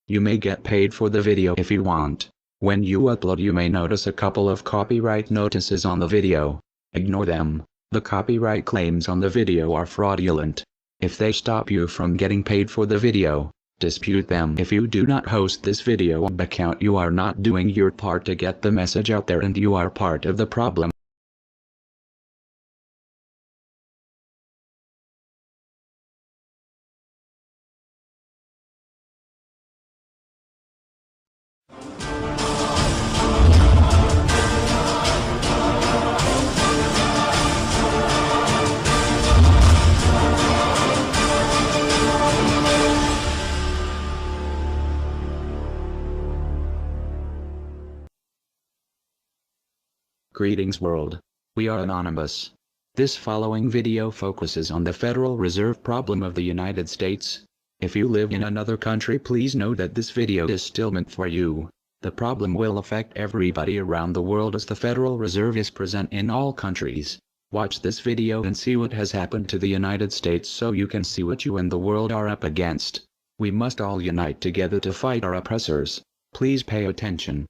You may get paid for the video if you want. When you upload, you may notice a couple of copyright notices on the video. Ignore them. The copyright claims on the video are fraudulent. If they stop you from getting paid for the video, dispute them. If you do not host this video account, you are not doing your part to get the message out there, and you are part of the problem. Greetings world. We are Anonymous. This following video focuses on the Federal Reserve problem of the United States. If you live in another country, please know that this video is still meant for you. The problem will affect everybody around the world, as the Federal Reserve is present in all countries. Watch this video and see what has happened to the United States so you can see what you and the world are up against. We must all unite together to fight our oppressors. Please pay attention.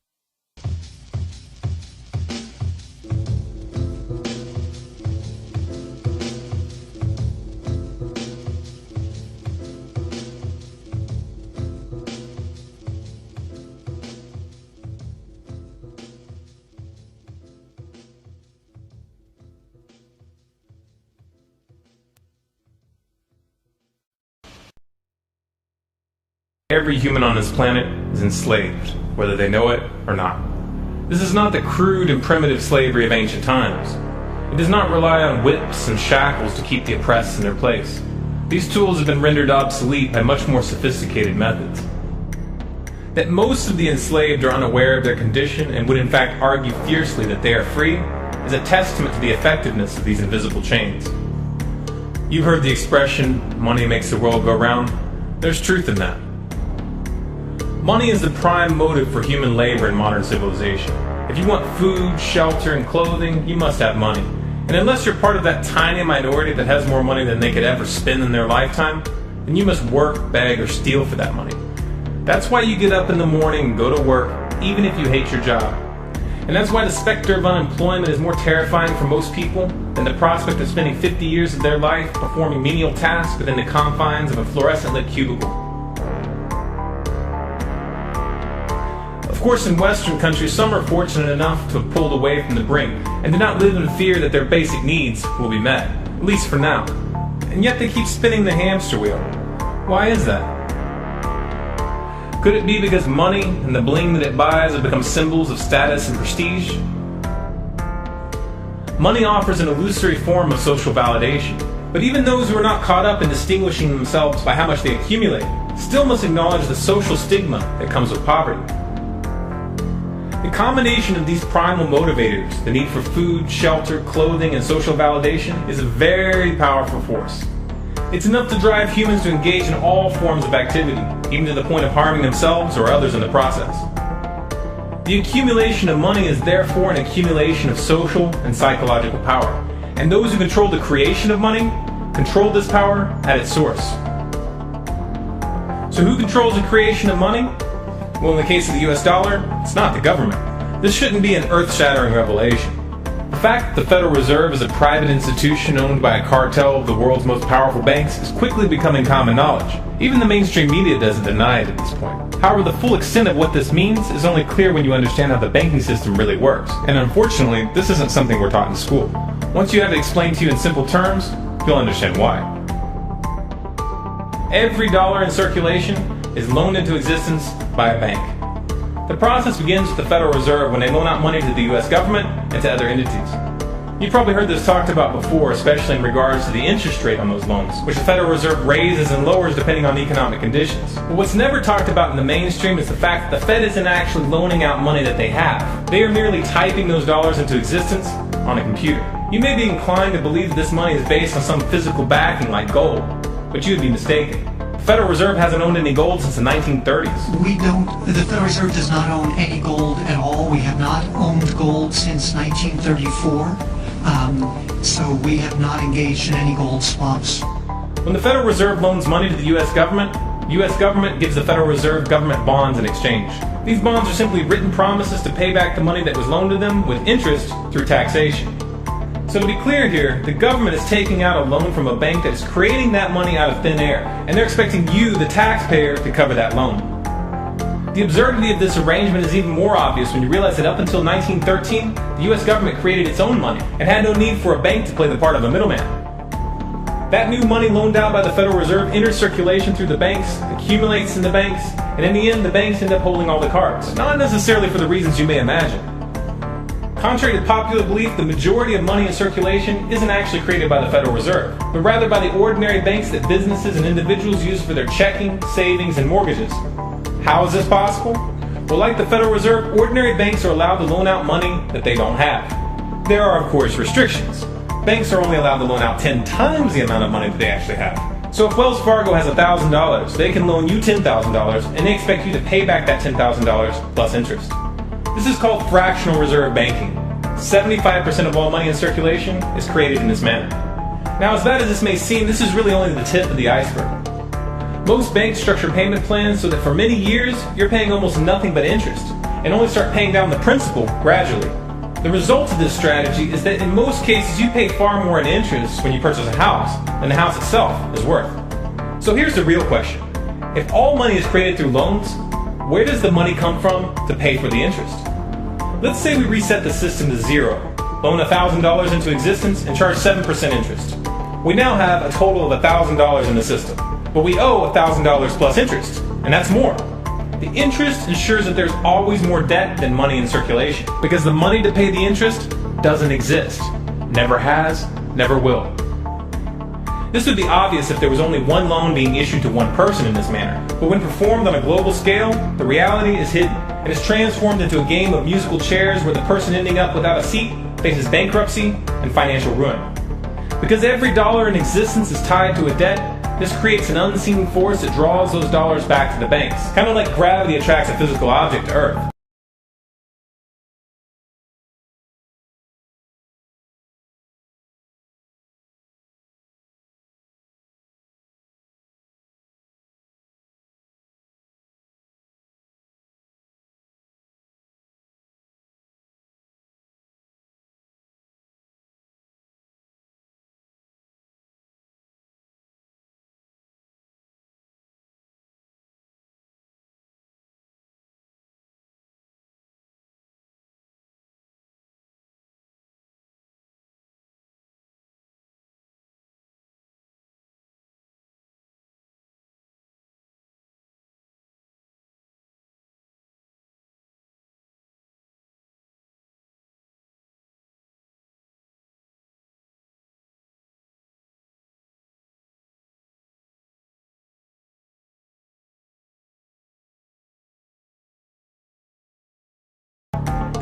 Every human on this planet is enslaved, whether they know it or not. This is not the crude and primitive slavery of ancient times. It does not rely on whips and shackles to keep the oppressed in their place. These tools have been rendered obsolete by much more sophisticated methods. That most of the enslaved are unaware of their condition and would in fact argue fiercely that they are free is a testament to the effectiveness of these invisible chains. You've heard the expression, money makes the world go round. There's truth in that. Money is the prime motive for human labor in modern civilization. If you want food, shelter, and clothing, you must have money. And unless you're part of that tiny minority that has more money than they could ever spend in their lifetime, then you must work, beg, or steal for that money. That's why you get up in the morning and go to work, even if you hate your job. And that's why the specter of unemployment is more terrifying for most people than the prospect of spending 50 years of their life performing menial tasks within the confines of a fluorescent-lit cubicle. Of course, in Western countries, some are fortunate enough to have pulled away from the brink and do not live in fear that their basic needs will be met, at least for now. And yet they keep spinning the hamster wheel. Why is that? Could it be because money and the bling that it buys have become symbols of status and prestige? Money offers an illusory form of social validation, but even those who are not caught up in distinguishing themselves by how much they accumulate still must acknowledge the social stigma that comes with poverty. The combination of these primal motivators, the need for food, shelter, clothing, and social validation, is a very powerful force. It's enough to drive humans to engage in all forms of activity, even to the point of harming themselves or others in the process. The accumulation of money is therefore an accumulation of social and psychological power, and those who control the creation of money control this power at its source. So who controls the creation of money? Well, in the case of the US dollar, it's not the government. This shouldn't be an earth-shattering revelation. The fact that the Federal Reserve is a private institution owned by a cartel of the world's most powerful banks is quickly becoming common knowledge. Even the mainstream media doesn't deny it at this point. However, the full extent of what this means is only clear when you understand how the banking system really works. And unfortunately, this isn't something we're taught in school. Once you have it explained to you in simple terms, you'll understand why. Every dollar in circulation is loaned into existence by a bank. The process begins with the Federal Reserve when they loan out money to the US government and to other entities. You've probably heard this talked about before, especially in regards to the interest rate on those loans, which the Federal Reserve raises and lowers depending on economic conditions. But what's never talked about in the mainstream is the fact that the Fed isn't actually loaning out money that they have. They are merely typing those dollars into existence on a computer. You may be inclined to believe that this money is based on some physical backing like gold, but you would be mistaken. The Federal Reserve hasn't owned any gold since the 1930s. The Federal Reserve does not own any gold at all. We have not owned gold since 1934. So we have not engaged in any gold swaps. When the Federal Reserve loans money to the US government, The U.S. government gives the Federal Reserve government bonds in exchange. These bonds are simply written promises to pay back the money that was loaned to them with interest through taxation. So to be clear here, the government is taking out a loan from a bank that is creating that money out of thin air, and they're expecting you, the taxpayer, to cover that loan. The absurdity of this arrangement is even more obvious when you realize that up until 1913, the U.S. government created its own money and had no need for a bank to play the part of a middleman. That new money loaned out by the Federal Reserve enters circulation through the banks, accumulates in the banks, and in the end the banks end up holding all the cards, not necessarily for the reasons you may imagine. Contrary to popular belief, the majority of money in circulation isn't actually created by the Federal Reserve, but rather by the ordinary banks that businesses and individuals use for their checking, savings, and mortgages. How is this possible? Well, like the Federal Reserve, ordinary banks are allowed to loan out money that they don't have. There are, of course, restrictions. Banks are only allowed to loan out 10 times the amount of money that they actually have. So if Wells Fargo has $1,000, they can loan you $10,000, and they expect you to pay back that $10,000 plus interest. This is called fractional reserve banking. 75% of all money in circulation is created in this manner. Now, as bad as this may seem, this is really only the tip of the iceberg. Most banks structure payment plans so that for many years, you're paying almost nothing but interest, and only start paying down the principal gradually. The result of this strategy is that in most cases you pay far more in interest when you purchase a house than the house itself is worth. So here's the real question. If all money is created through loans, where does the money come from to pay for the interest? Let's say we reset the system to zero, loan $1,000 into existence and charge 7% interest. We now have a total of $1,000 in the system, but we owe $1,000 plus interest, and that's more. The interest ensures that there's always more debt than money in circulation, because the money to pay the interest doesn't exist. Never has, never will. This would be obvious if there was only one loan being issued to one person in this manner, but when performed on a global scale, the reality is hidden, and is transformed into a game of musical chairs where the person ending up without a seat faces bankruptcy and financial ruin. Because every dollar in existence is tied to a debt, this creates an unseen force that draws those dollars back to the banks, kind of like gravity attracts a physical object to Earth.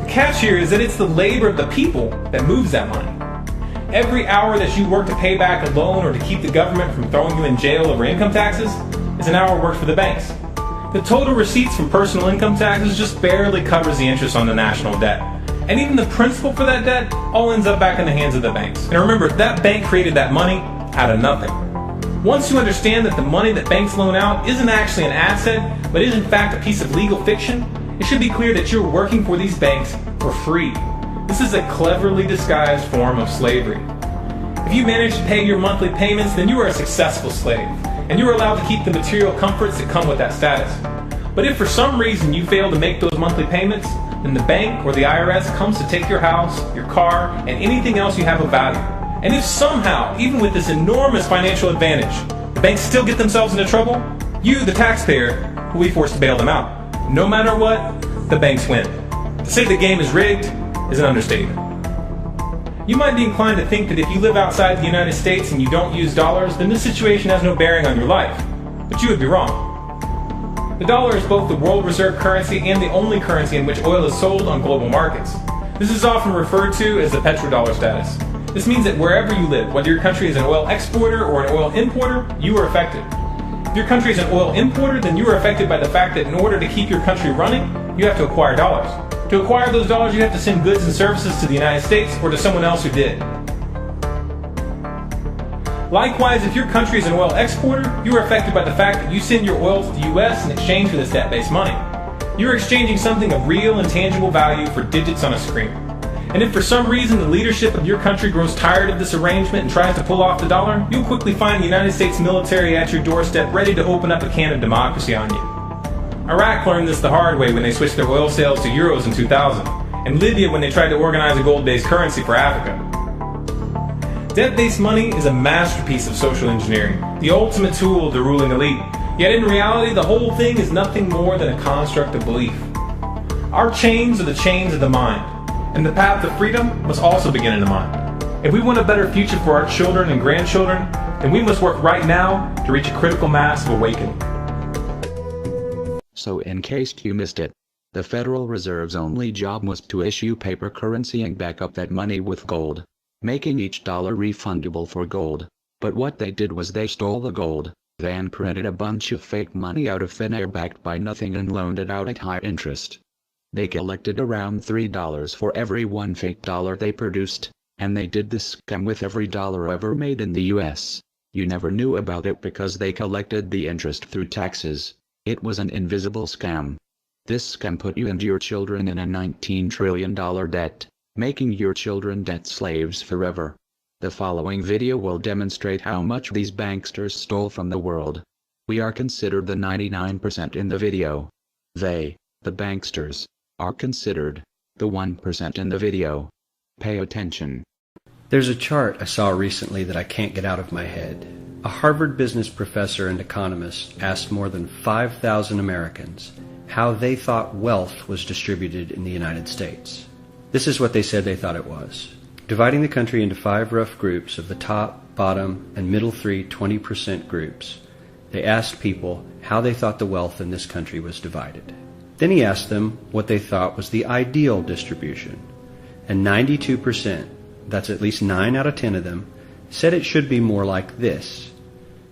The catch here is that it's the labor of the people that moves that money. Every hour that you work to pay back a loan or to keep the government from throwing you in jail over income taxes is an hour worked for the banks. The total receipts from personal income taxes just barely covers the interest on the national debt. And even the principal for that debt all ends up back in the hands of the banks. And remember, that bank created that money out of nothing. Once you understand that the money that banks loan out isn't actually an asset, but is in fact a piece of legal fiction, it should be clear that you're working for these banks for free. This is a cleverly disguised form of slavery. If you manage to pay your monthly payments, then you are a successful slave, and you are allowed to keep the material comforts that come with that status. But if for some reason you fail to make those monthly payments, then the bank or the IRS comes to take your house, your car, and anything else you have of value. And if somehow, even with this enormous financial advantage, the banks still get themselves into trouble, you, the taxpayer, will be forced to bail them out. No matter what, the banks win. To say the game is rigged is an understatement. You might be inclined to think that if you live outside the United States and you don't use dollars, then this situation has no bearing on your life. But you would be wrong. The dollar is both the world reserve currency and the only currency in which oil is sold on global markets. This is often referred to as the petrodollar status. This means that wherever you live, whether your country is an oil exporter or an oil importer, you are affected. If your country is an oil importer, then you are affected by the fact that in order to keep your country running, you have to acquire dollars. To acquire those dollars, you have to send goods and services to the United States or to someone else who did. Likewise, if your country is an oil exporter, you are affected by the fact that you send your oil to the U.S. in exchange for this debt-based money. You are exchanging something of real and tangible value for digits on a screen. And if for some reason the leadership of your country grows tired of this arrangement and tries to pull off the dollar, you'll quickly find the United States military at your doorstep ready to open up a can of democracy on you. Iraq learned this the hard way when they switched their oil sales to euros in 2000, and Libya when they tried to organize a gold-based currency for Africa. Debt-based money is a masterpiece of social engineering, the ultimate tool of the ruling elite. Yet in reality, the whole thing is nothing more than a construct of belief. Our chains are the chains of the mind, and the path to freedom must also begin in the mind. If we want a better future for our children and grandchildren, then we must work right now to reach a critical mass of awakening. So in case you missed it, the Federal Reserve's only job was to issue paper currency and back up that money with gold, making each dollar refundable for gold. But what they did was they stole the gold, then printed a bunch of fake money out of thin air backed by nothing and loaned it out at high interest. They collected around $3 for every one fake dollar they produced, and they did this scam with every dollar ever made in the US. You never knew about it because they collected the interest through taxes. It was an invisible scam. This scam put you and your children in a $19 trillion debt, making your children debt slaves forever. The following video will demonstrate how much these banksters stole from the world. We are considered the 99% in the video. They, the banksters, are considered the 1% in the video. Pay attention. There's a chart I saw recently that I can't get out of my head. A Harvard business professor and economist asked more than 5,000 Americans how they thought wealth was distributed in the United States. This is what they said they thought it was. Dividing the country into 5 rough groups of the top, bottom, and middle 3 20% groups, they asked people how they thought the wealth in this country was divided. Then he asked them what they thought was the ideal distribution. And 92%, that's at least 9 out of 10 of them, said it should be more like this.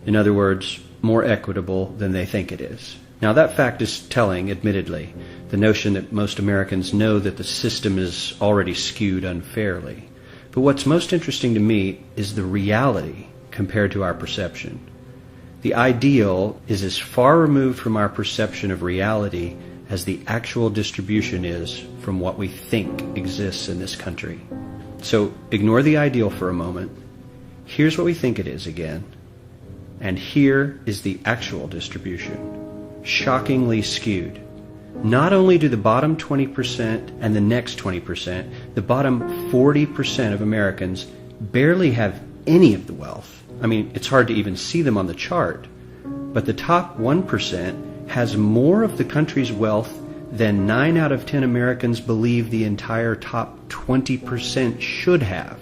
In other words, more equitable than they think it is. Now that fact is telling, admittedly, the notion that most Americans know that the system is already skewed unfairly. But what's most interesting to me is the reality compared to our perception. The ideal is as far removed from our perception of reality as the actual distribution is from what we think exists in this country. So ignore the ideal for a moment. Here's what we think it is again. And here is the actual distribution. Shockingly skewed. Not only do the bottom 20% and the next 20%, the bottom 40% of Americans barely have any of the wealth. I mean, it's hard to even see them on the chart. But the top 1% has more of the country's wealth than 9 out of 10 Americans believe the entire top 20% should have.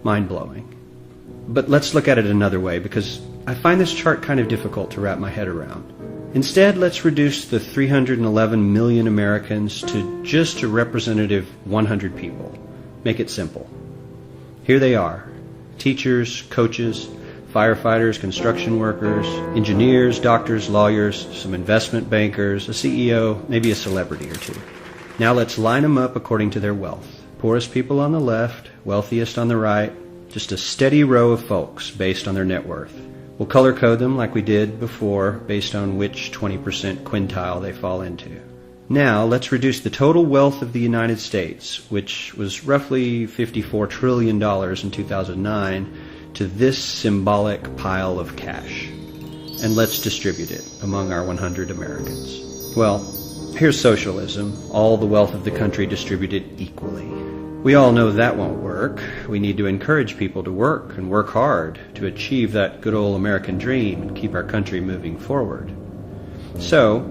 Mind-blowing. But let's look at it another way, because I find this chart kind of difficult to wrap my head around. Instead, let's reduce the 311 million Americans to just a representative 100 people. Make it simple. Here they are. Teachers, coaches, firefighters, construction workers, engineers, doctors, lawyers, some investment bankers, a CEO, maybe a celebrity or two. Now let's line them up according to their wealth. Poorest people on the left, wealthiest on the right, just a steady row of folks based on their net worth. We'll color code them like we did before based on which 20% quintile they fall into. Now let's reduce the total wealth of the United States, which was roughly $54 trillion in 2009, to this symbolic pile of cash. And let's distribute it among our 100 Americans. Well, here's socialism, all the wealth of the country distributed equally. We all know that won't work. We need to encourage people to work and work hard to achieve that good old American dream and keep our country moving forward. So,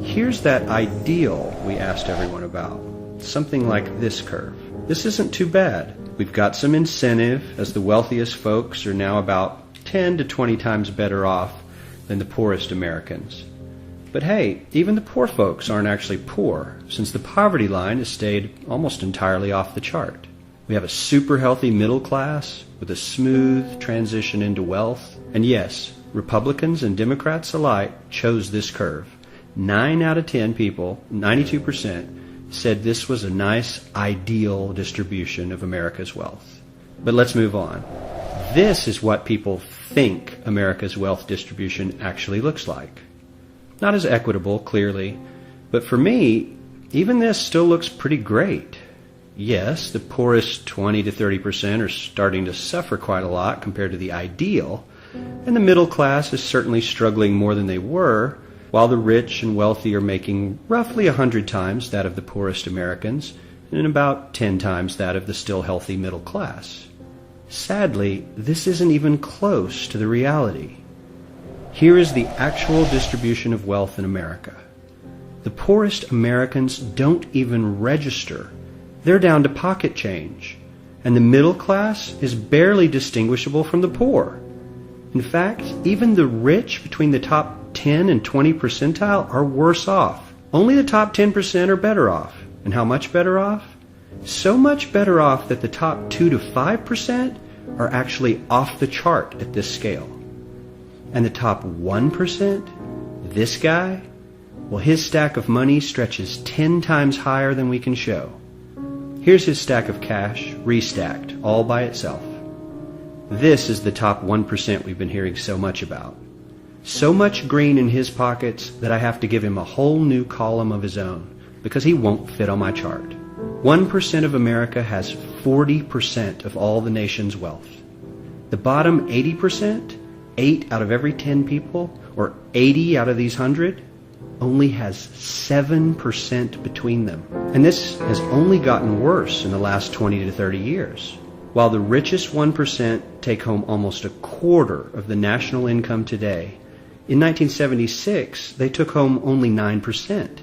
here's that ideal we asked everyone about. Something like this curve. This isn't too bad. We've got some incentive, as the wealthiest folks are now about 10 to 20 times better off than the poorest Americans. But hey, even the poor folks aren't actually poor, since the poverty line has stayed almost entirely off the chart. We have a super healthy middle class with a smooth transition into wealth. And yes, Republicans and Democrats alike chose this curve. 9 out of 10 people, 92%, said this was a nice, ideal distribution of America's wealth. But let's move on. This is what people think America's wealth distribution actually looks like. Not as equitable, clearly, but for me, even this still looks pretty great. Yes, the poorest 20 to 30% are starting to suffer quite a lot compared to the ideal, and the middle class is certainly struggling more than they were, while the rich and wealthy are making roughly 100 times that of the poorest Americans and about 10 times that of the still healthy middle class. Sadly, this isn't even close to the reality. Here is the actual distribution of wealth in America. The poorest Americans don't even register. They're down to pocket change, and the middle class is barely distinguishable from the poor. In fact, even the rich between the top 10 and 20 percentile are worse off. Only the top 10% are better off. And how much better off? So much better off that the top 2 to 5% are actually off the chart at this scale. And the top 1%, this guy, well, his stack of money stretches 10 times higher than we can show. Here's his stack of cash, restacked, all by itself. This is the top 1% we've been hearing so much about. So much green in his pockets that I have to give him a whole new column of his own, because he won't fit on my chart. 1% of America has 40% of all the nation's wealth. The bottom 80%, 8 out of every 10 people, or 80 out of these 100, only has 7% between them. And this has only gotten worse in the last 20 to 30 years. While the richest 1% take home almost a quarter of the national income today, in 1976 they took home only 9%,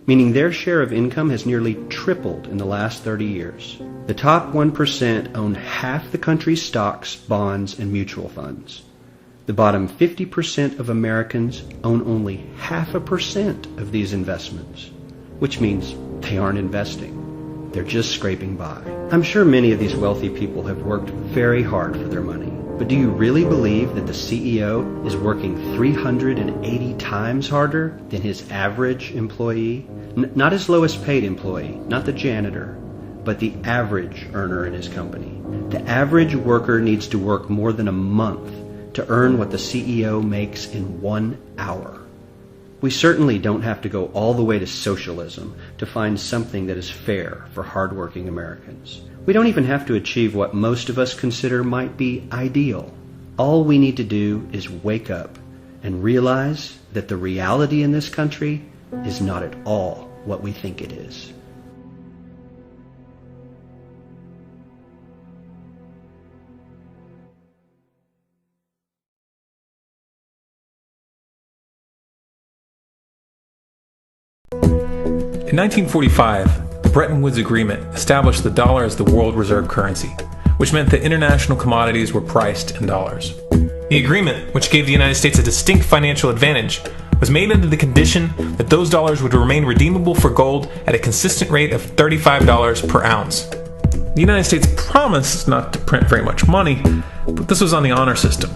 meaning their share of income has nearly tripled in the last 30 years. The top 1% own half the country's stocks, bonds, and mutual funds. The bottom 50% of Americans own only 0.5% of these investments, which means they aren't investing. They're just scraping by. I'm sure many of these wealthy people have worked very hard for their money, but do you really believe that the CEO is working 380 times harder than his average employee? Not his lowest paid employee, not the janitor, but the average earner in his company. The average worker needs to work more than a month to earn what the CEO makes in 1 hour. We certainly don't have to go all the way to socialism to find something that is fair for hardworking Americans. We don't even have to achieve what most of us consider might be ideal. All we need to do is wake up and realize that the reality in this country is not at all what we think it is. In 1945, the Bretton Woods Agreement established the dollar as the world reserve currency, which meant that international commodities were priced in dollars. The agreement, which gave the United States a distinct financial advantage, was made under the condition that those dollars would remain redeemable for gold at a consistent rate of $35 per ounce. The United States promised not to print very much money, but this was on the honor system,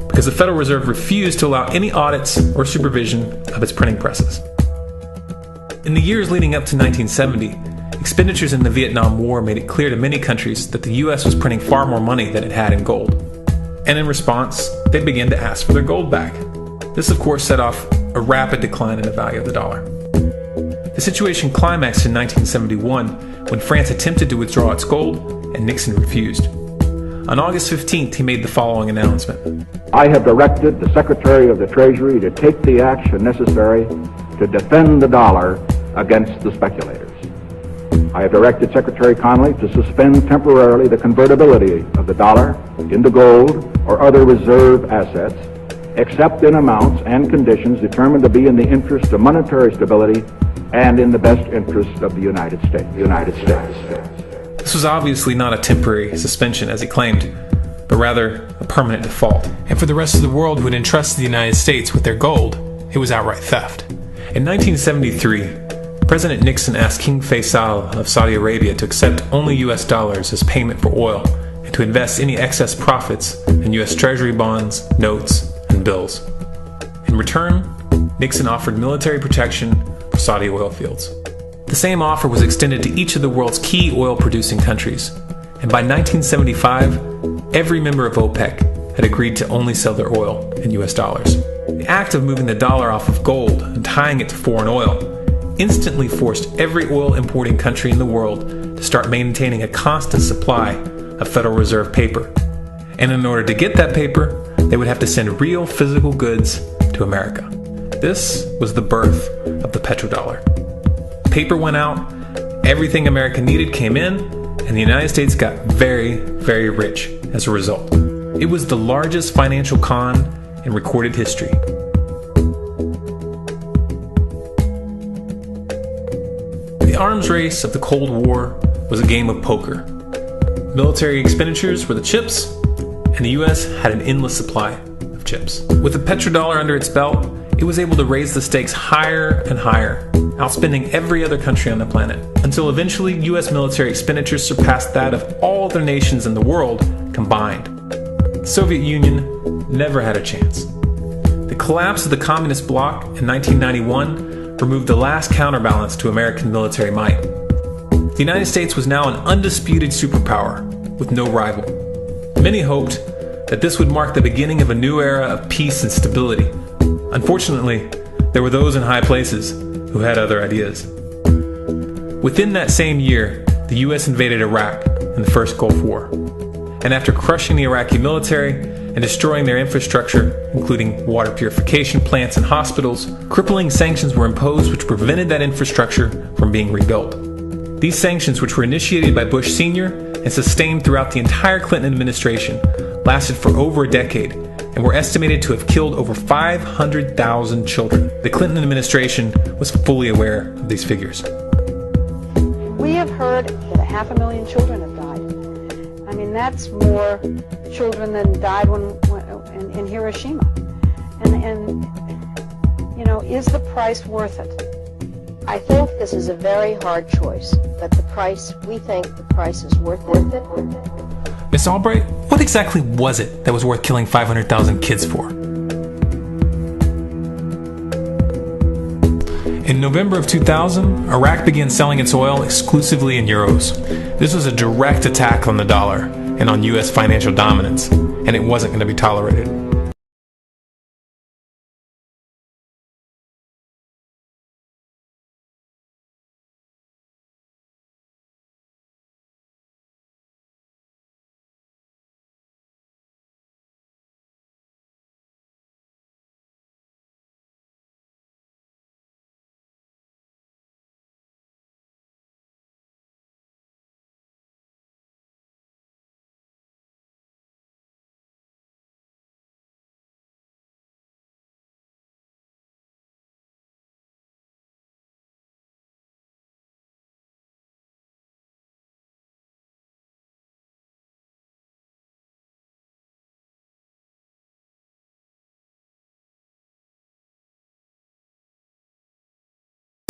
because the Federal Reserve refused to allow any audits or supervision of its printing presses. In the years leading up to 1970, expenditures in the Vietnam War made it clear to many countries that the U.S. was printing far more money than it had in gold. And in response, they began to ask for their gold back. This, of course, set off a rapid decline in the value of the dollar. The situation climaxed in 1971 when France attempted to withdraw its gold and Nixon refused. On August 15th, he made the following announcement. I have directed the Secretary of the Treasury to take the action necessary to defend the dollar against the speculators. I have directed Secretary Connally to suspend temporarily the convertibility of the dollar into gold or other reserve assets, except in amounts and conditions determined to be in the interest of monetary stability and in the best interest of the United States. This was obviously not a temporary suspension, as he claimed, but rather a permanent default. And for the rest of the world who had entrusted the United States with their gold, it was outright theft. In 1973, President Nixon asked King Faisal of Saudi Arabia to accept only US dollars as payment for oil and to invest any excess profits in US Treasury bonds, notes, and bills. In return, Nixon offered military protection for Saudi oil fields. The same offer was extended to each of the world's key oil-producing countries, and by 1975, every member of OPEC had agreed to only sell their oil in US dollars. The act of moving the dollar off of gold and tying it to foreign oil instantly forced every oil importing country in the world to start maintaining a constant supply of Federal Reserve paper. And in order to get that paper, they would have to send real physical goods to America. This was the birth of the petrodollar. Paper went out, everything America needed came in, and the United States got very, very rich as a result. It was the largest financial con in recorded history. The arms race of the Cold War was a game of poker. Military expenditures were the chips, and the US had an endless supply of chips. With the petrodollar under its belt, it was able to raise the stakes higher and higher, outspending every other country on the planet, until eventually US military expenditures surpassed that of all other nations in the world combined. The Soviet Union never had a chance. The collapse of the communist bloc in 1991 removed the last counterbalance to American military might. The United States was now an undisputed superpower with no rival. Many hoped that this would mark the beginning of a new era of peace and stability. Unfortunately, there were those in high places who had other ideas. Within that same year, the US invaded Iraq in the first Gulf War. And after crushing the Iraqi military and destroying their infrastructure, including water purification plants and hospitals, crippling sanctions were imposed which prevented that infrastructure from being rebuilt. These sanctions, which were initiated by Bush Sr. and sustained throughout the entire Clinton administration, lasted for over a decade and were estimated to have killed over 500,000 children. The Clinton administration was fully aware of these figures. We have heard that 500,000 children have died. I mean, that's more children than died in Hiroshima. And you know, is the price worth it? I think this is a very hard choice, but we think the price is worth it. Miss Albright, what exactly was it that was worth killing 500,000 kids for? In November of 2000, Iraq began selling its oil exclusively in euros. This was a direct attack on the dollar and on US financial dominance, and it wasn't going to be tolerated.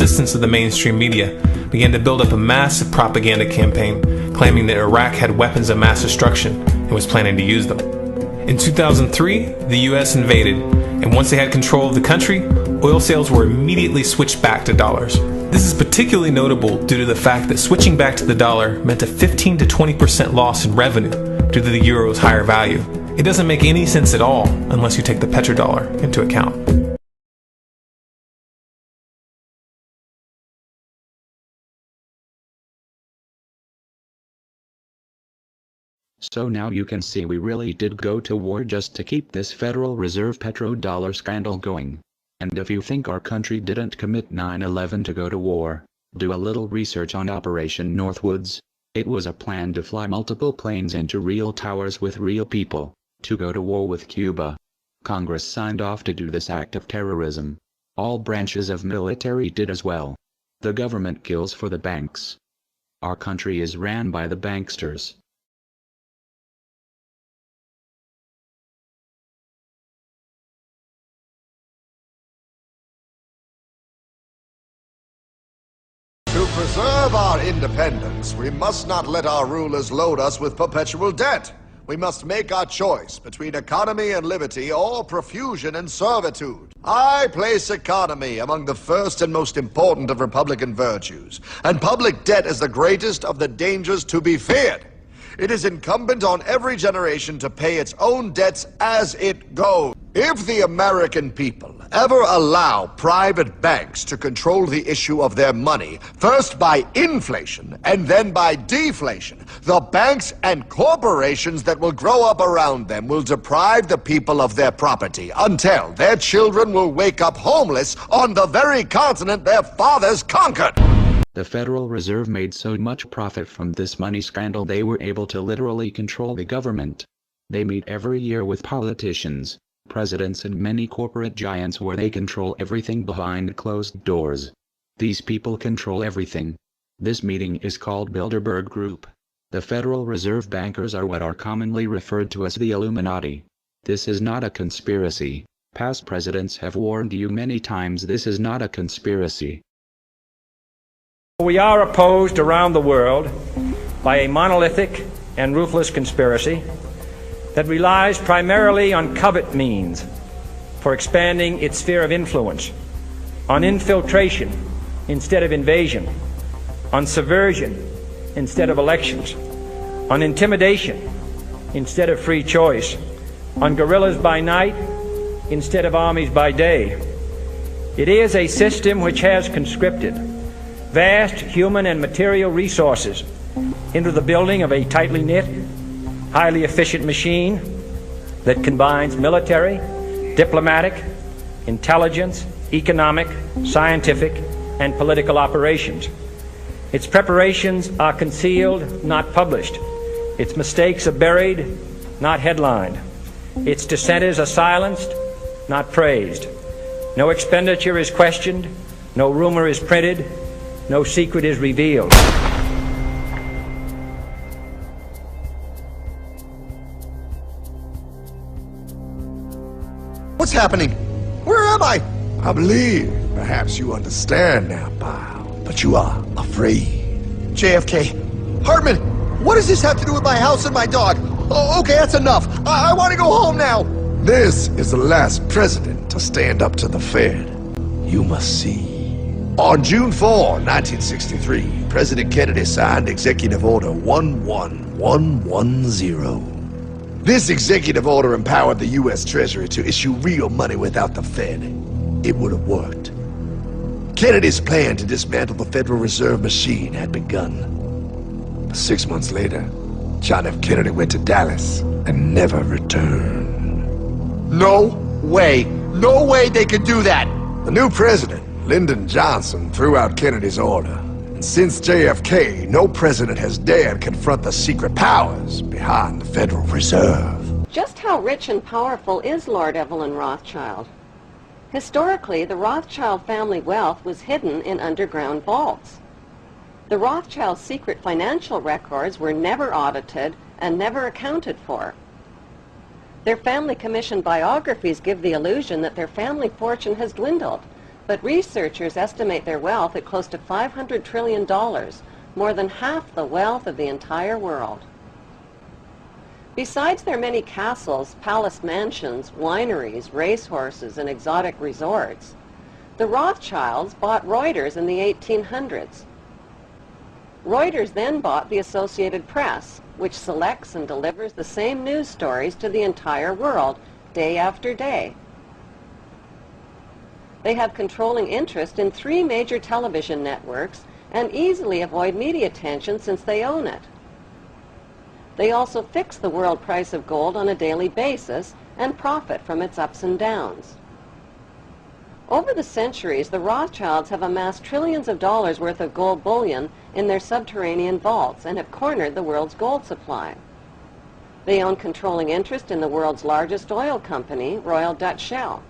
Resistance of the mainstream media began to build up a massive propaganda campaign claiming that Iraq had weapons of mass destruction and was planning to use them. In 2003, the US invaded, and once they had control of the country, oil sales were immediately switched back to dollars. This is particularly notable due to the fact that switching back to the dollar meant a 15 to 20% loss in revenue due to the euro's higher value. It doesn't make any sense at all unless you take the petrodollar into account. So now you can see we really did go to war just to keep this Federal Reserve petrodollar scandal going. And if you think our country didn't commit 9/11 to go to war, do a little research on Operation Northwoods. It was a plan to fly multiple planes into real towers with real people, to go to war with Cuba. Congress signed off to do this act of terrorism. All branches of military did as well. The government kills for the banks. Our country is ran by the banksters. To preserve our independence, we must not let our rulers load us with perpetual debt. We must make our choice between economy and liberty or profusion and servitude. I place economy among the first and most important of republican virtues, and public debt is the greatest of the dangers to be feared. It is incumbent on every generation to pay its own debts as it goes. If the American people ever allow private banks to control the issue of their money, first by inflation and then by deflation, the banks and corporations that will grow up around them will deprive the people of their property until their children will wake up homeless on the very continent their fathers conquered. The Federal Reserve made so much profit from this money scandal they were able to literally control the government. They meet every year with politicians, presidents and many corporate giants where they control everything behind closed doors. These people control everything. This meeting is called Bilderberg Group. The Federal Reserve bankers are what are commonly referred to as the Illuminati. This is not a conspiracy. Past presidents have warned you many times this is not a conspiracy. We are opposed around the world by a monolithic and ruthless conspiracy that relies primarily on covert means for expanding its sphere of influence, on infiltration instead of invasion, on subversion instead of elections, on intimidation instead of free choice, on guerrillas by night instead of armies by day. It is a system which has conscripted vast human and material resources into the building of a tightly knit, highly efficient machine that combines military, diplomatic, intelligence, economic, scientific, and political operations. Its preparations are concealed, not published. Its mistakes are buried, not headlined. Its dissenters are silenced, not praised. No expenditure is questioned, no rumor is printed, no secret is revealed. What's happening? Where am I? I believe perhaps you understand now, pal, but you are afraid. JFK. Hartman, what does this have to do with my house and my dog? Oh, okay, that's enough. I want to go home now. This is the last president to stand up to the Fed. You must see. On June 4, 1963, President Kennedy signed Executive Order 11110. This executive order empowered the U.S. Treasury to issue real money without the Fed. It would have worked. Kennedy's plan to dismantle the Federal Reserve machine had begun. But 6 months later, John F. Kennedy went to Dallas and never returned. No way. No way they could do that. The new president, Lyndon Johnson, threw out Kennedy's order. And since JFK, no president has dared confront the secret powers behind the Federal Reserve. Just how rich and powerful is Lord Evelyn Rothschild? Historically, the Rothschild family wealth was hidden in underground vaults. The Rothschild secret financial records were never audited and never accounted for. Their family commissioned biographies give the illusion that their family fortune has dwindled. But researchers estimate their wealth at close to $500 trillion, more than half the wealth of the entire world. Besides their many castles, palace mansions, wineries, racehorses, and exotic resorts, the Rothschilds bought Reuters in the 1800s. Reuters then bought the Associated Press, which selects and delivers the same news stories to the entire world, day after day. They have controlling interest in 3 major television networks and easily avoid media attention since they own it. They also fix the world price of gold on a daily basis and profit from its ups and downs. Over the centuries, the Rothschilds have amassed trillions of dollars worth of gold bullion in their subterranean vaults and have cornered the world's gold supply. They own controlling interest in the world's largest oil company, Royal Dutch Shell.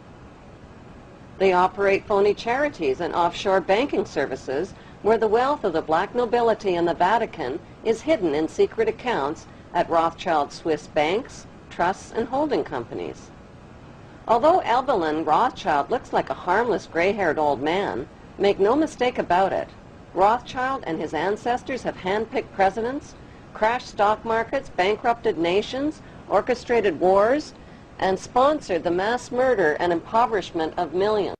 They operate phony charities and offshore banking services where the wealth of the black nobility and the Vatican is hidden in secret accounts at Rothschild Swiss banks, trusts, and holding companies. Although Evelyn Rothschild looks like a harmless gray-haired old man, make no mistake about it, Rothschild and his ancestors have handpicked presidents, crashed stock markets, bankrupted nations, orchestrated wars, and sponsored the mass murder and impoverishment of millions.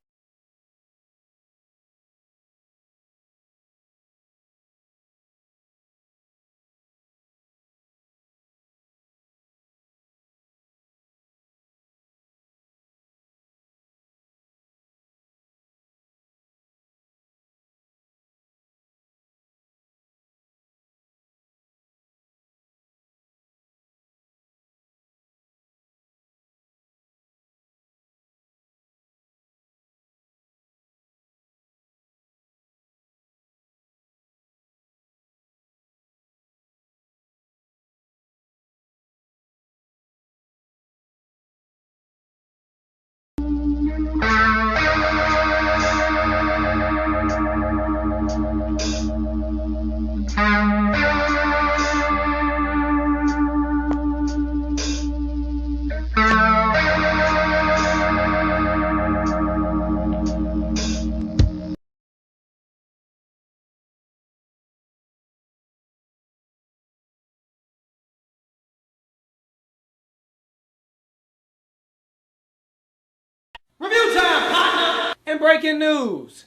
Review time, partner! And breaking news.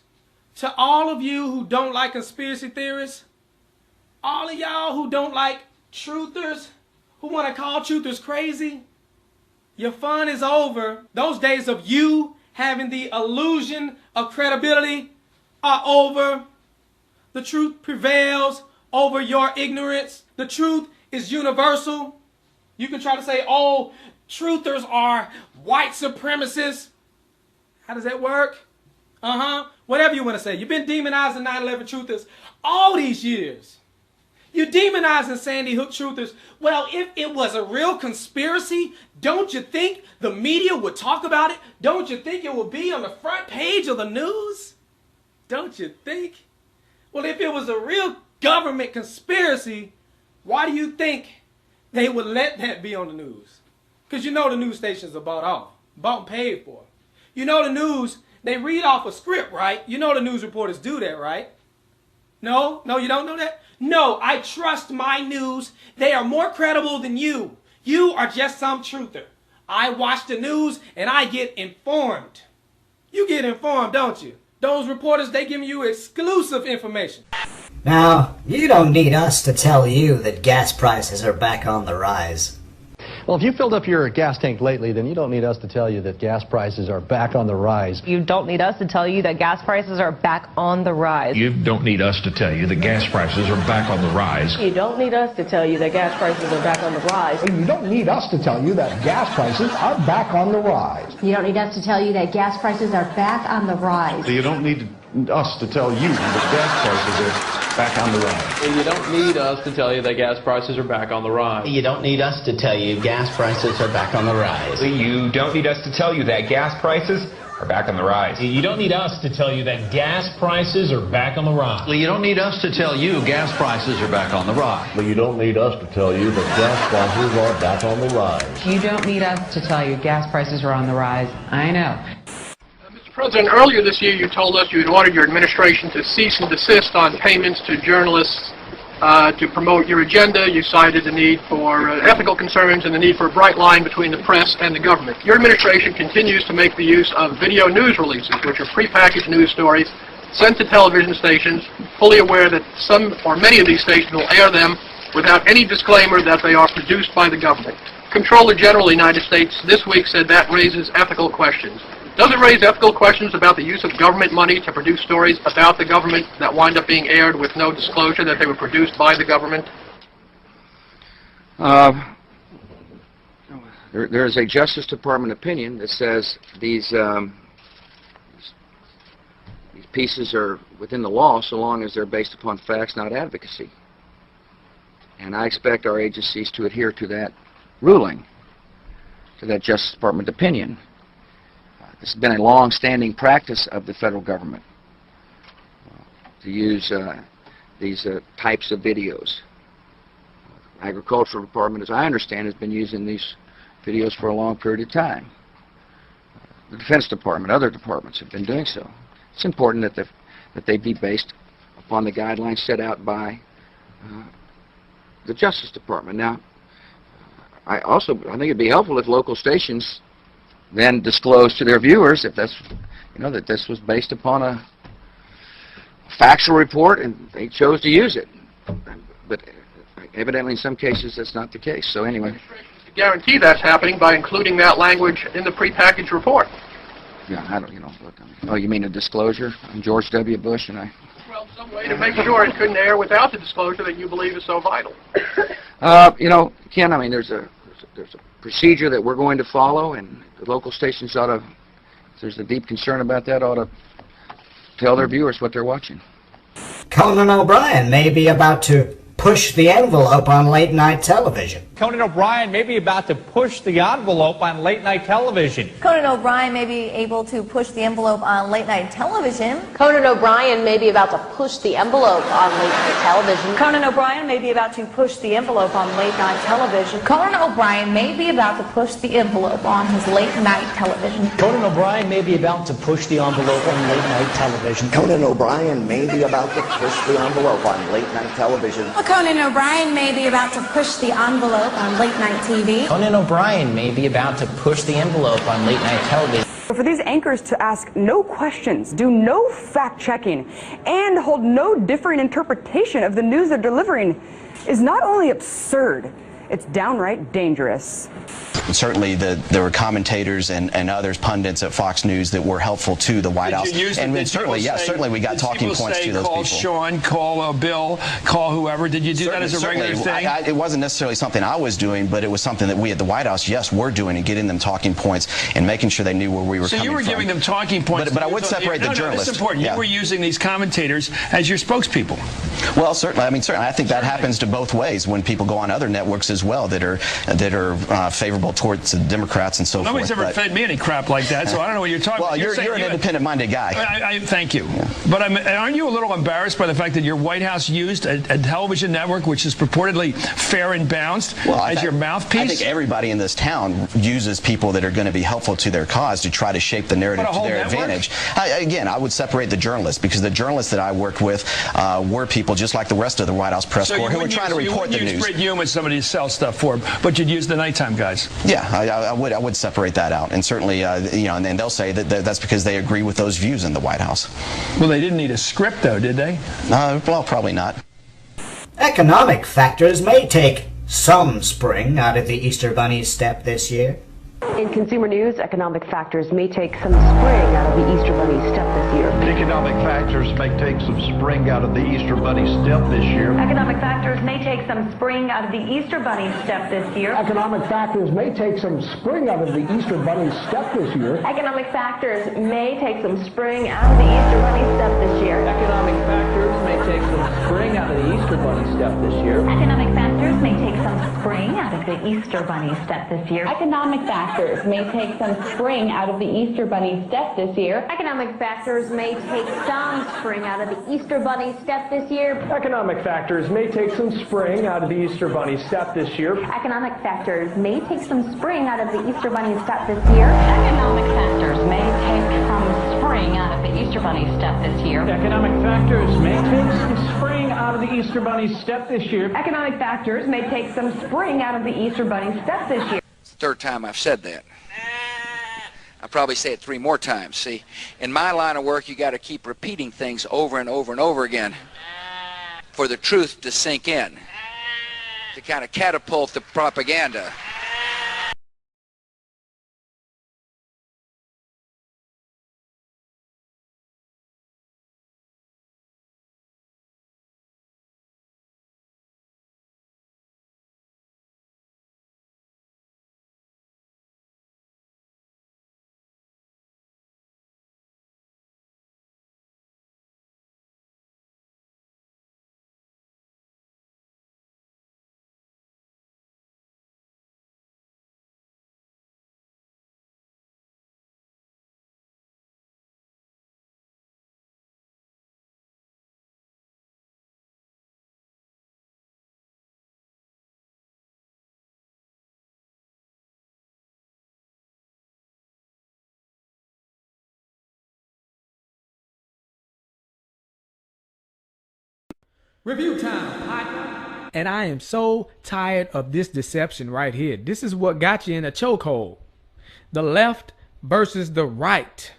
To all of you who don't like conspiracy theorists, all of y'all who don't like truthers, who want to call truthers crazy, your fun is over. Those days of you having the illusion of credibility are over. The truth prevails over your ignorance. The truth is universal. You can try to say, oh, truthers are white supremacists. How does that work? Whatever you want to say. You've been demonizing 9/11 truthers all these years. You're demonizing Sandy Hook truthers. Well, if it was a real conspiracy, don't you think the media would talk about it? Don't you think it would be on the front page of the news? Don't you think? Well, if it was a real government conspiracy, why do you think they would let that be on the news? Because you know the news stations are bought and paid for. You know the news, they read off a script, right? You know the news reporters do that, right? No, you don't know that? No, I trust my news. They are more credible than you. You are just some truther. I watch the news and I get informed. You get informed, don't you? Those reporters, they give you exclusive information. Now, you don't need us to tell you that gas prices are back on the rise. Well, if you filled up your gas tank lately, then you don't need us to tell you that gas prices are back on the rise. You don't need us to tell you that gas prices are back on the rise. You don't need us to tell you that gas prices are back on the rise. You don't need us to tell you that gas prices are back on the rise. You don't need us to tell you that gas prices are back on the rise. You don't need us to tell you that gas prices are back on the rise. You don't need us to tell you that gas prices are back on the rise. You don't need us to tell you that gas prices are back on the rise. You don't need us to tell you gas prices are back on the rise. You don't need us to tell you that gas prices are back on the rise. You don't need us to tell you that gas prices are back on the rise. You don't need us to tell you gas prices are back on the rise. You don't need us to tell you that gas prices are back on the rise. You don't need us to tell you gas prices are on the rise. I know. President, earlier this year you told us you had ordered your administration to cease and desist on payments to journalists to promote your agenda. You cited the need for ethical concerns and the need for a bright line between the press and the government. Your administration continues to make the use of video news releases, which are prepackaged news stories sent to television stations, fully aware that some or many of these stations will air them without any disclaimer that they are produced by the government. Comptroller General of the United States this week said that raises ethical questions. Does it raise ethical questions about the use of government money to produce stories about the government that wind up being aired with no disclosure that they were produced by the government? There is a Justice Department opinion that says these pieces are within the law so long as they're based upon facts, not advocacy. And I expect our agencies to adhere to that ruling, to that Justice Department opinion. This has been a long-standing practice of the federal government to use these types of videos. Agricultural Department, as I understand, has been using these videos for a long period of time. The Defense Department, other departments have been doing so. It's important that they be based upon the guidelines set out by the Justice Department. Now, I think it'd be helpful if local stations then disclose to their viewers if that's, that this was based upon a factual report and they chose to use it. But evidently in some cases that's not the case. So anyway. To guarantee that's happening by including that language in the prepackaged report. Yeah, I don't, look, oh, you mean a disclosure? I'm George W. Bush and I... Well, some way to make sure it couldn't air without the disclosure that you believe is so vital. Ken, I mean, there's a procedure that we're going to follow, and the local stations ought to, if there's a deep concern about that, ought to tell their viewers what they're watching. Conan O'Brien may be about to push the envelope on late-night television. Conan O'Brien may be about to push the envelope on late-night television. Conan O'Brien may be able to push the envelope on late-night television. Conan O'Brien may be about to push the envelope on late-night television. Conan O'Brien may be about to push the envelope on late-night television. Conan O'Brien may be about to push the envelope on his late-night television. Conan O'Brien may be about to push the envelope on late-night television. Conan O'Brien may be about to push the envelope on late-night television. Conan O'Brien may be about to push the envelope on late-night TV. Conan O'Brien may be about to push the envelope on late-night television. For these anchors to ask no questions, do no fact-checking, and hold no differing interpretation of the news they're delivering is not only absurd, it's downright dangerous. Certainly there were commentators and others, pundits at Fox News that were helpful to the White House. And certainly, yes, certainly we got talking points to those people. Call Sean, call Bill, call whoever. Did you do that as a regular thing? It wasn't necessarily something I was doing, but it was something that we at the White House, yes, were doing, and getting them talking points and making sure they knew where we were coming from. So you were giving them talking points. But I would separate the journalists. That's important. You were using these commentators as your spokespeople. Well, certainly. I mean, certainly. I think that happens to both ways when people go on other networks as well that are favorable towards the Democrats and so forth. Nobody's ever fed me any crap like that, so I don't know what you're talking about. Well, you're an independent-minded guy. Thank you. Yeah. But aren't you a little embarrassed by the fact that your White House used a television network which is purportedly fair and balanced as your mouthpiece? I think everybody in this town uses people that are going to be helpful to their cause to try to shape the narrative to their advantage. Again, I would separate the journalists, because the journalists that I worked with were people just like the rest of the White House press corps who were trying to report the news. You wouldn't use Brit Hume as somebody to sell stuff for, but you'd use the nighttime guys. Yeah, I would separate that out, and certainly, you know, and then they'll say that that's because they agree with those views in the White House. Well, they didn't need a script, though, did they? Well, probably not. Economic factors may take some spring out of the Easter Bunny's step this year. In consumer news, economic factors may take some spring out of the Easter Bunny step this year. Economic factors may take some spring out of the Easter Bunny step this year. Economic factors may take some spring out of the Easter Bunny step this year. Economic factors may take some spring out of the Easter Bunny step this year. Economic factors may take some spring out of the Easter Bunny step this year. Economic factors may take some spring out of the Easter Bunny step this year. Economic factors may take some spring out of the Easter Bunny step this year. Economic factors may take some spring out of the Easter Bunny step this year. Economic factors may take some spring out of the Easter Bunny step this year. Economic factors may take some spring out of the Easter Bunny step this year. Economic factors may take some spring out of the Easter Bunny step this year. Economic factors may take some spring out of the Easter Bunny step this year. Economic factors may take some spring out of the Easter Bunny step this year. Economic factors may take some spring out of the Easter Bunny step this year. It's the third time I've said that. I'll probably say it 3 more times. See, in my line of work, you got to keep repeating things over and over and over again for the truth to sink in, to kind of catapult the propaganda. Review time, partner. And I am so tired of this deception right here. This is what got you in a chokehold. The left versus the right.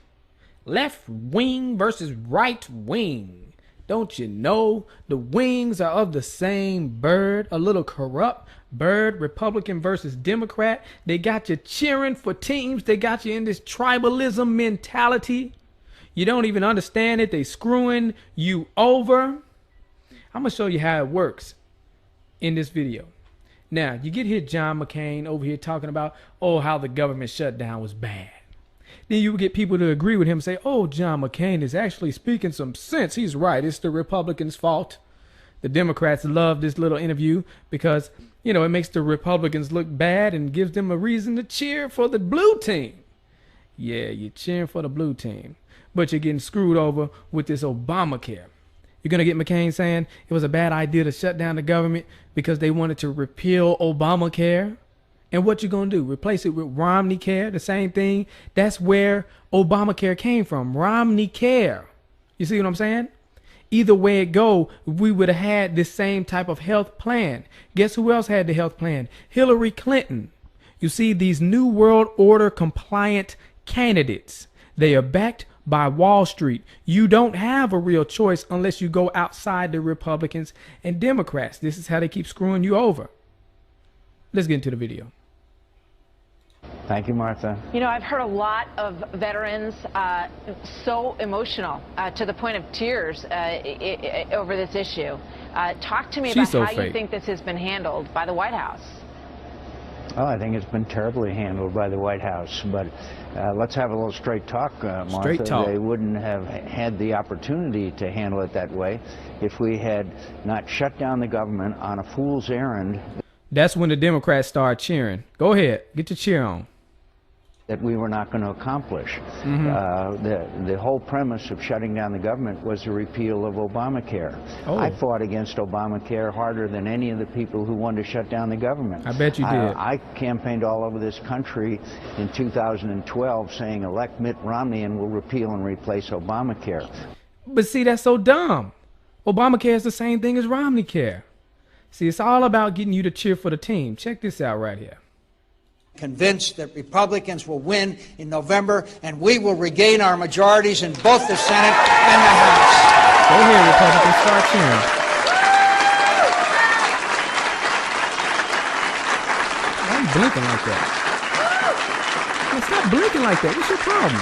Left wing versus right wing. Don't you know the wings are of the same bird? A little corrupt bird, Republican versus Democrat. They got you cheering for teams. They got you in this tribalism mentality. You don't even understand it. They screwing you over. I'm going to show you how it works in this video. Now, you get here John McCain over here talking about, oh, how the government shutdown was bad. Then you get people to agree with him and say, oh, John McCain is actually speaking some sense. He's right. It's the Republicans' fault. The Democrats love this little interview because, you know, it makes the Republicans look bad and gives them a reason to cheer for the blue team. Yeah, you're cheering for the blue team, but you're getting screwed over with this Obamacare. You're going to get McCain saying it was a bad idea to shut down the government because they wanted to repeal Obamacare. And what you going to do? Replace it with Romney Care, the same thing? That's where Obamacare came from, Romney Care. You see what I'm saying? Either way it go, we would have had this same type of health plan. Guess who else had the health plan? Hillary Clinton. You see, these New World Order compliant candidates. They are backed by Wall Street. You don't have a real choice unless you go outside the Republicans and Democrats. This is how they keep screwing you over. Let's get into the video. Thank you, Martha. You know, I've heard a lot of veterans so emotional to the point of tears over this issue. Talk to me about how you think this has been handled by the White House. Oh, I think it's been terribly handled by the White House, but let's have a little straight talk, Martha. Straight talk. They wouldn't have had the opportunity to handle it that way if we had not shut down the government on a fool's errand. That's when the Democrats start cheering. Go ahead, get your cheer on. That we were not going to accomplish. The whole premise of shutting down the government was the repeal of Obamacare. I fought against Obamacare harder than any of the people who wanted to shut down the government. I bet you did. I campaigned all over this country in 2012 saying elect Mitt Romney and we'll repeal and replace Obamacare. But see, that's so dumb. Obamacare is the same thing as Romneycare. See, it's all about getting you to cheer for the team. Check this out right here. Convinced that Republicans will win in November and we will regain our majorities in both the Senate and the House. Go ahead, Republicans, start cheering. Why are you blinking like that? Man, stop blinking like that. What's your problem?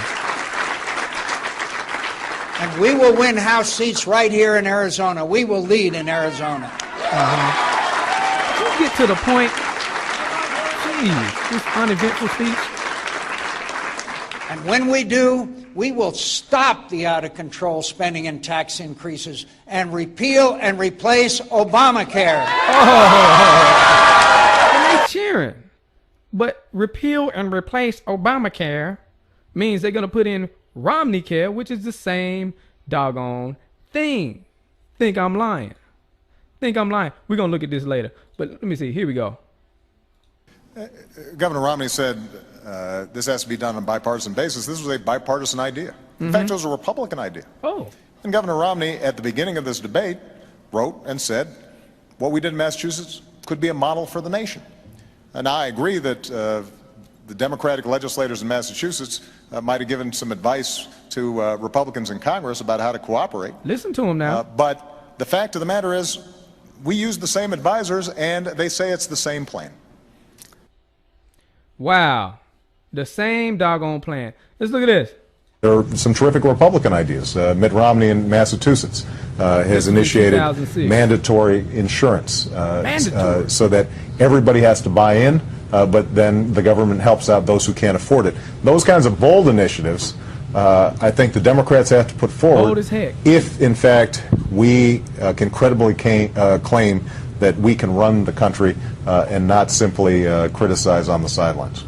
And we will win House seats right here in Arizona. We will lead in Arizona. Can you get to the point? Jeez, this uneventful speech. And when we do, we will stop the out-of-control spending and tax increases and repeal and replace Obamacare. And they cheering. But repeal and replace Obamacare means they're going to put in Romneycare, which is the same doggone thing. Think I'm lying. Think I'm lying. We're going to look at this later. But let me see. Here we go. Governor Romney said this has to be done on a bipartisan basis. This was a bipartisan idea. In fact, it was a Republican idea. And Governor Romney, at the beginning of this debate, wrote and said, what we did in Massachusetts could be a model for the nation. And I agree that the Democratic legislators in Massachusetts might have given some advice to Republicans in Congress about how to cooperate. Listen to them now. But the fact of the matter is, we use the same advisors, and they say it's the same plan. Wow. The same doggone plan. Let's look at this. There are some terrific Republican ideas. Mitt Romney in Massachusetts has initiated mandatory insurance so that everybody has to buy in, but then the government helps out those who can't afford it. Those kinds of bold initiatives, I think the Democrats have to put forward bold as heck. If, in fact, we can credibly claim that we can run the country and not simply criticize on the sidelines.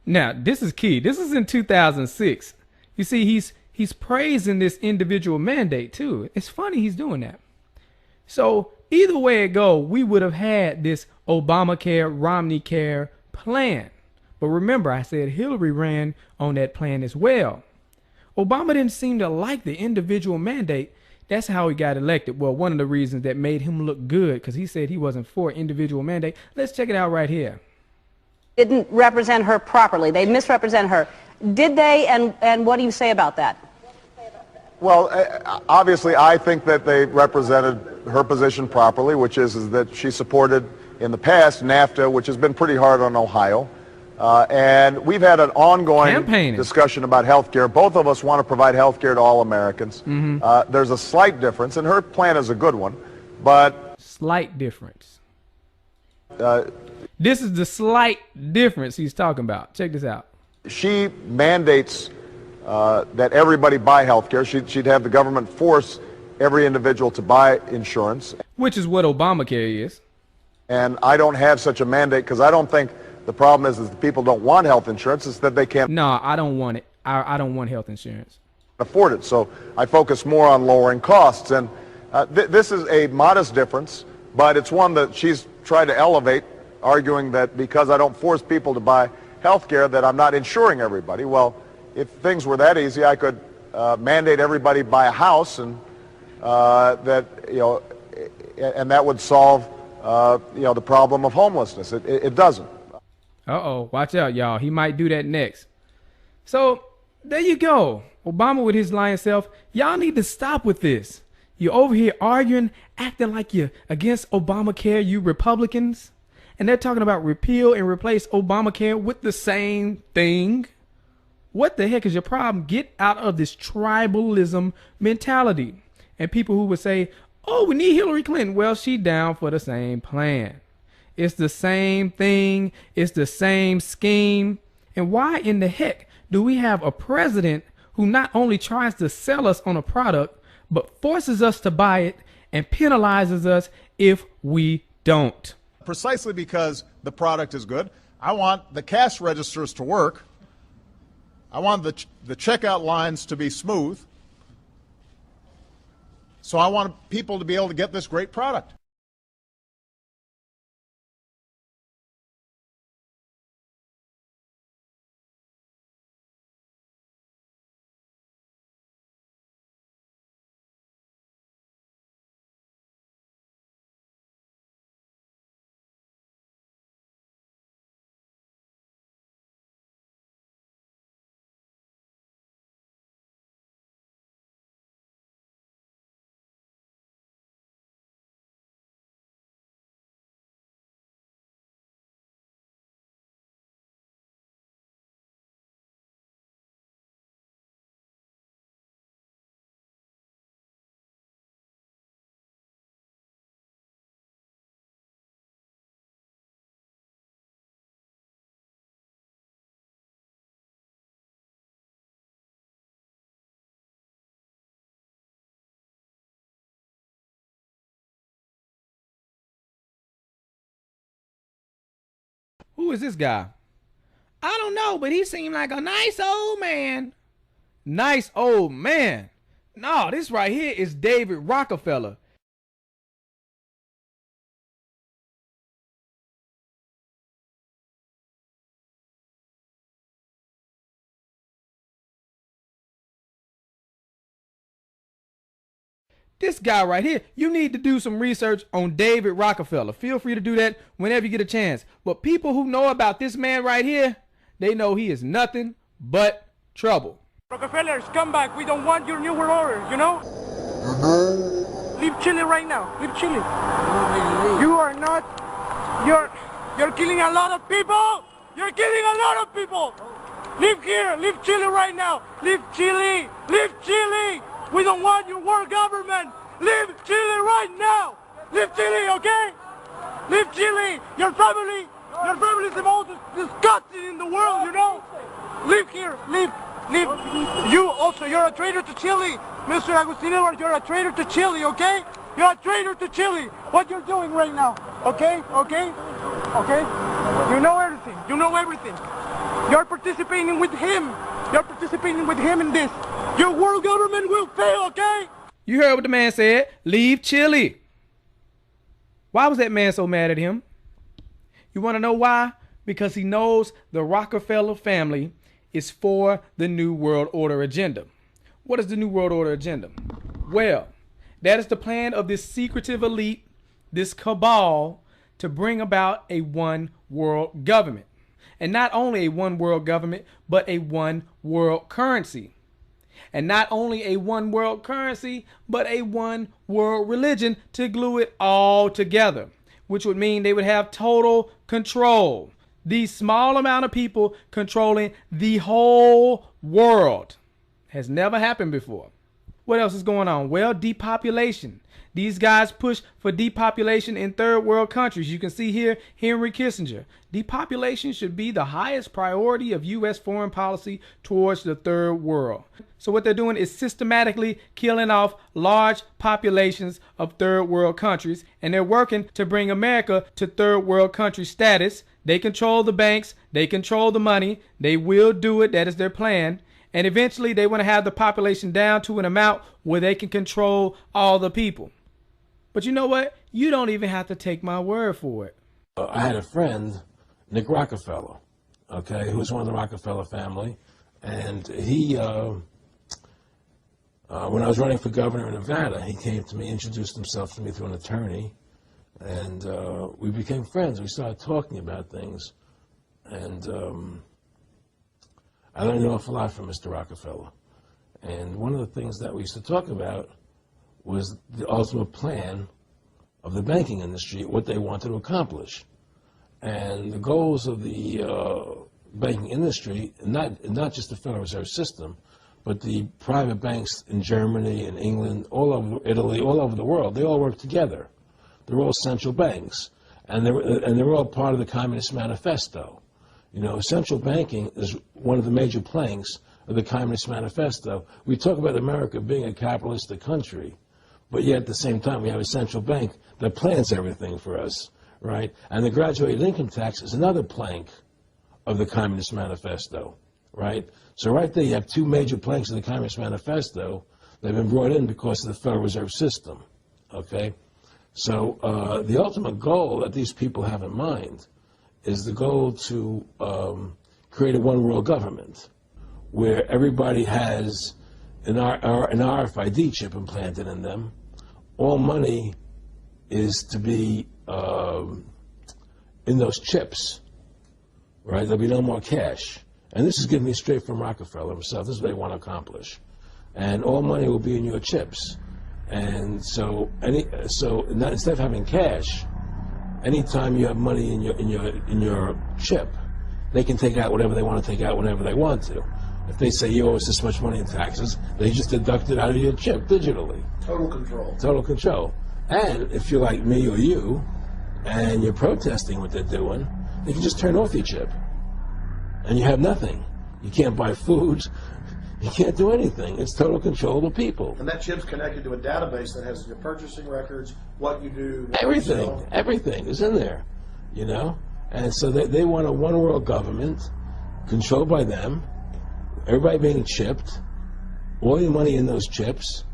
Now, this is key. This is in 2006. You see, he's praising this individual mandate, too. It's funny he's doing that. So either way it go, we would have had this Obamacare, Romneycare plan. But remember, I said Hillary ran on that plan as well. Obama didn't seem to like the individual mandate. That's how he got elected. Well, one of the reasons that made him look good, because he said he wasn't for individual mandate. Let's check it out right here. Didn't represent her properly. They misrepresent her. Did they, and what do you say about that? Well, obviously, I think that they represented her position properly, which is that she supported, in the past, NAFTA, which has been pretty hard on Ohio. And we've had an ongoing discussion about health care. Both of us want to provide health care to all Americans. There's a slight difference, and her plan is a good one, but... Slight difference. This is the slight difference he's talking about. Check this out. She mandates that everybody buy health care. She'd have the government force every individual to buy insurance. Which is what Obamacare is. And I don't have such a mandate because I don't think the problem is the people don't want health insurance. It's that they can't. No, I don't want it. I don't want health insurance. Afford it. So I focus more on lowering costs. And this is a modest difference, but it's one that she's tried to elevate, arguing that because I don't force people to buy health care that I'm not insuring everybody. Well, if things were that easy, I could mandate everybody buy a house, and that that would solve the problem of homelessness. It doesn't. Uh-oh, watch out, y'all. He might do that next. So There you go. Obama with his lying self. Y'all need to stop with this. You're over here arguing, acting like you're against Obamacare, you Republicans. And they're talking about repeal and replace Obamacare with the same thing. What the heck is your problem? Get out of this tribalism mentality. And people who would say, oh, we need Hillary Clinton. Well, she down for the same plan. It's the same thing. It's the same scheme. And why in the heck do we have a president who not only tries to sell us on a product, but forces us to buy it and penalizes us if we don't? Precisely because the product is good. I want the cash registers to work. I want the checkout lines to be smooth. So I want people to be able to get this great product. Who is this guy? I don't know, but he seemed like a nice old man. Nice old man. No, this right here is David Rockefeller. This guy right here, you need to do some research on David Rockefeller. Feel free to do that whenever you get a chance. But people who know about this man right here, they know he is nothing but trouble. Rockefellers, come back. We don't want your new world order, you know? Leave Chile right now. Leave Chile. You are not... You're killing a lot of people. You're killing a lot of people. Leave here. Leave Chile right now. Leave Chile. Leave Chile. We don't want your world government. Leave Chile right now. Leave Chile, okay? Leave Chile. Your family is the most disgusting in the world, you know? Leave here. Leave. You also, you're a traitor to Chile. Mr. Agustin Edwards, you're a traitor to Chile, okay? You're a traitor to Chile. What you're doing right now, okay? Okay? Okay? You know everything. You know everything. You're participating with him. You're participating with him in this. Your world government will fail, okay? You heard what the man said. Leave Chile. Why was that man so mad at him? You want to know why? Because he knows the Rockefeller family is for the New World Order agenda. What is the New World Order agenda? Well, that is the plan of this secretive elite, this cabal, to bring about a one world government. And not only a one world government, but a one world currency. And not only a one world currency, but a one world religion to glue it all together, which would mean they would have total control. These small amount of people controlling the whole world has never happened before. What else is going on? Well, depopulation. These guys push for depopulation in third world countries. You can see here Henry Kissinger. Depopulation should be the highest priority of U.S. foreign policy towards the third world. So what they're doing is systematically killing off large populations of third world countries, and they're working to bring America to third world country status. They control the banks, they control the money, they will do it, that is their plan. And eventually they want to have the population down to an amount where they can control all the people. But you know what? You don't even have to take my word for it. I had a friend, Nick Rockefeller, okay, who was one of the Rockefeller family. And he, when I was running for governor in Nevada, he came to me, introduced himself to me through an attorney. And we became friends. We started talking about things. And I learned an awful lot from Mr. Rockefeller. And one of the things that we used to talk about was the ultimate plan of the banking industry, what they wanted to accomplish. And the goals of the banking industry, not just the Federal Reserve System, but the private banks in Germany and England, all over Italy, all over the world, they all work together. They're all central banks, and they're all part of the Communist Manifesto. You know, central banking is one of the major planks of the Communist Manifesto. We talk about America being a capitalistic country, but yet at the same time we have a central bank that plans everything for us, right? And the graduated income tax is another plank of the Communist Manifesto, right? So right there you have two major planks of the Communist Manifesto that have been brought in because of the Federal Reserve System, okay? So the ultimate goal that these people have in mind is the goal to create a one-world government where everybody has an RFID chip implanted in them. All money is to be in those chips, right? There'll be no more cash. And this is giving me straight from Rockefeller himself. This is what they want to accomplish. And all money will be in your chips. And so instead of having cash, anytime you have money in your chip, they can take out whatever they want to take out whenever they want to. If they say you owe us this much money in taxes, they just deduct it out of your chip digitally. Total control. Total control. And if you're like me or you, and you're protesting what they're doing, they can just turn off your chip. And you have nothing. You can't buy food. You can't do anything. It's total control of the people. And that chip's connected to a database that has your purchasing records, what you do. Everything. Everything is in there, you know? And so they want a one-world government controlled by them, everybody being chipped, all your money in those chips,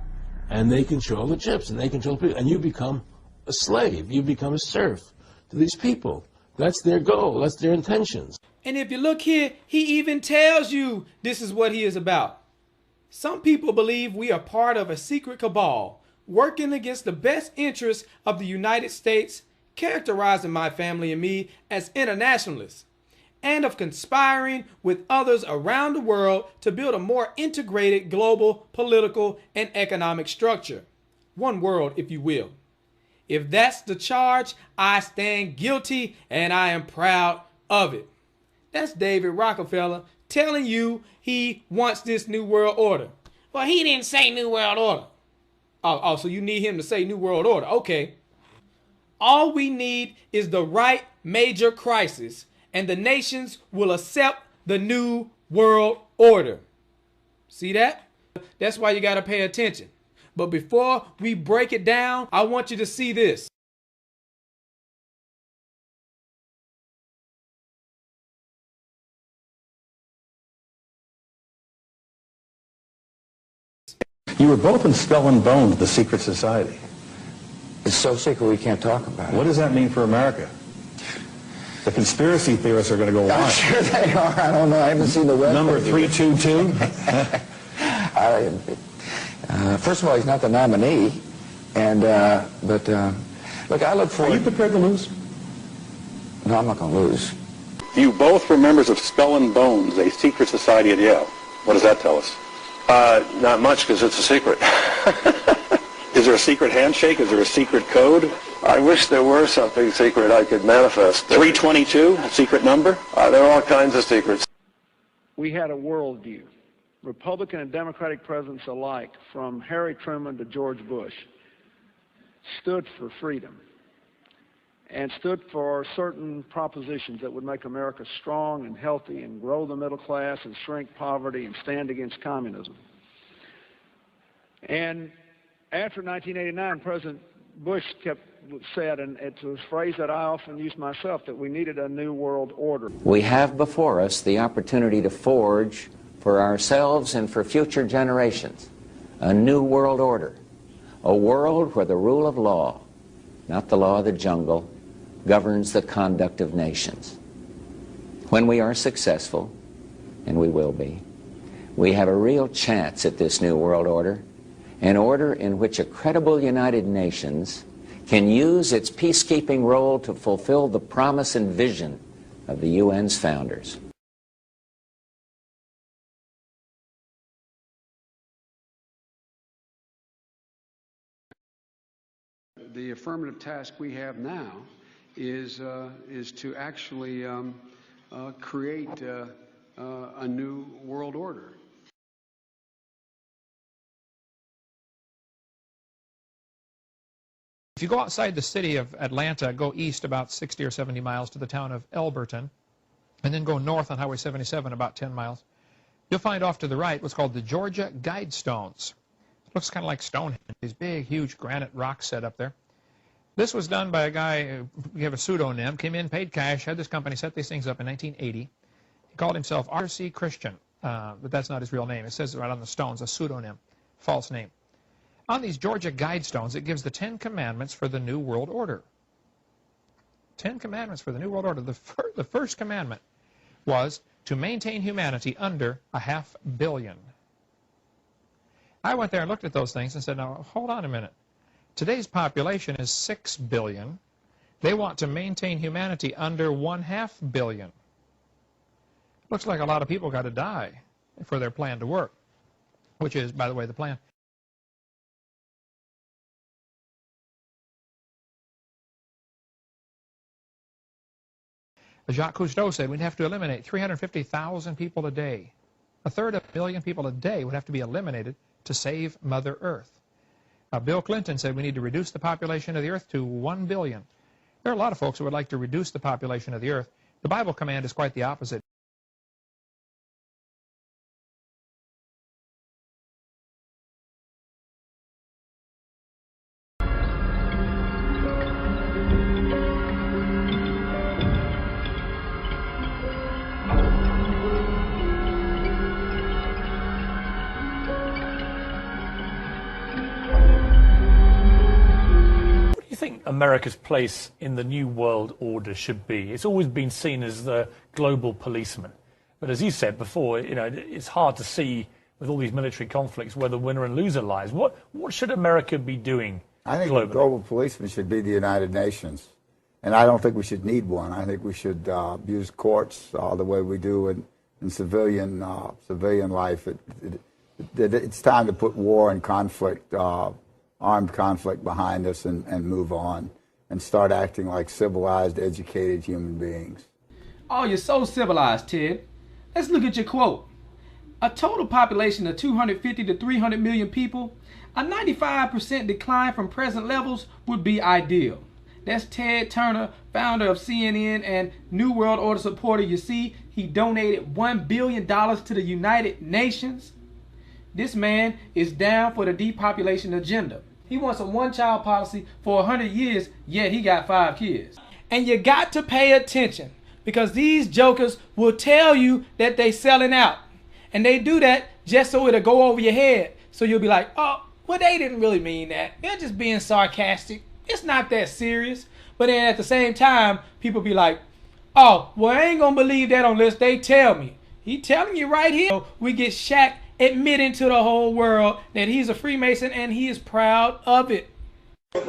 and they control the chips, and they control people. And you become a slave. You become a serf to these people. That's their goal. That's their intentions. And if you look here, he even tells you this is what he is about. Some people believe we are part of a secret cabal working against the best interests of the United States, characterizing my family and me as internationalists, and of conspiring with others around the world to build a more integrated global political and economic structure. One world, if you will. If that's the charge, I stand guilty and I am proud of it. That's David Rockefeller telling you he wants this new world order. Well, he didn't say new world order. Oh, so you need him to say new world order. Okay. All we need is the right major crisis, and the nations will accept the new world order. See that? That's why you got to pay attention. But before we break it down, I want you to see this. You were both in Skull and Bones, the secret society. It's so secret we can't talk about it. What does that mean for America? The conspiracy theorists are going to go I'm wild. sure they are. I don't know. I haven't seen the web. Number 322? First of all, he's not the nominee. And, look, I look forward... Are you prepared to lose? No, I'm not going to lose. You both were members of Skull and Bones, a secret society at Yale. What does that tell us? Not much, because it's a secret. Is there a secret handshake? Is there a secret code? I wish there were something secret I could manifest. 322, a secret number? There are all kinds of secrets. We had a worldview, Republican and Democratic presidents alike, from Harry Truman to George Bush, stood for freedom and stood for certain propositions that would make America strong and healthy and grow the middle class and shrink poverty and stand against communism. And after 1989, President Bush said, and it's a phrase that I often use myself, that we needed a new world order. We have before us the opportunity to forge for ourselves and for future generations a new world order, a world where the rule of law, not the law of the jungle, governs the conduct of nations. When we are successful, and we will be, we have a real chance at this new world order, an order in which a credible United Nations can use its peacekeeping role to fulfill the promise and vision of the UN's founders. the affirmative task we have now is to actually create a new world order. If you go outside the city of Atlanta, go east about 60 or 70 miles to the town of Elberton, and then go north on Highway 77 about 10 miles, you'll find off to the right what's called the Georgia Guidestones. It looks kind of like Stonehenge, these big, huge granite rocks set up there. This was done by a guy who gave a pseudonym, came in, paid cash, had this company set these things up in 1980. He called himself R.C. Christian, but that's not his real name. It says right on the stones, a pseudonym, false name. On these Georgia Guidestones, it gives the 10 Commandments for the New World Order. 10 Commandments for the New World Order. The first commandment was to maintain humanity under 500 million. I went there and looked at those things and said, now, hold on a minute. Today's population is 6 billion. They want to maintain humanity under 0.5 billion. Looks like a lot of people got to die for their plan to work, which is, by the way, the plan. Jacques Cousteau said we'd have to eliminate 350,000 people a day. 1/3 of a million people a day would have to be eliminated to save Mother Earth. Bill Clinton said we need to reduce the population of the earth to 1 billion. There are a lot of folks who would like to reduce the population of the earth. The Bible command is quite the opposite. America's place in the new world order should be. It's always been seen as the global policeman. But as you said before, you know, it's hard to see with all these military conflicts where the winner and loser lies. What should America be doing I think globally? The global policeman should be the United Nations. And I don't think we should need one. I think we should use courts the way we do in civilian life. It's time to put war and conflict, armed conflict behind us and move on and start acting like civilized, educated human beings. Oh, you're so civilized, Ted. Let's look at your quote. A total population of 250 to 300 million people, a 95% decline from present levels would be ideal. That's Ted Turner, founder of CNN and New World Order supporter. You see, he donated $1 billion to the United Nations. This man is down for the depopulation agenda. He wants a one-child policy for 100 years, yet he got 5 kids. And you got to pay attention, because these jokers will tell you that they selling out. And they do that just so it'll go over your head. So you'll be like, oh, well, they didn't really mean that. They're just being sarcastic. It's not that serious. But then at the same time, people be like, oh, well, I ain't gonna believe that unless they tell me. He telling you right here. We get Shaq admitting to the whole world that he's a Freemason and he is proud of it. What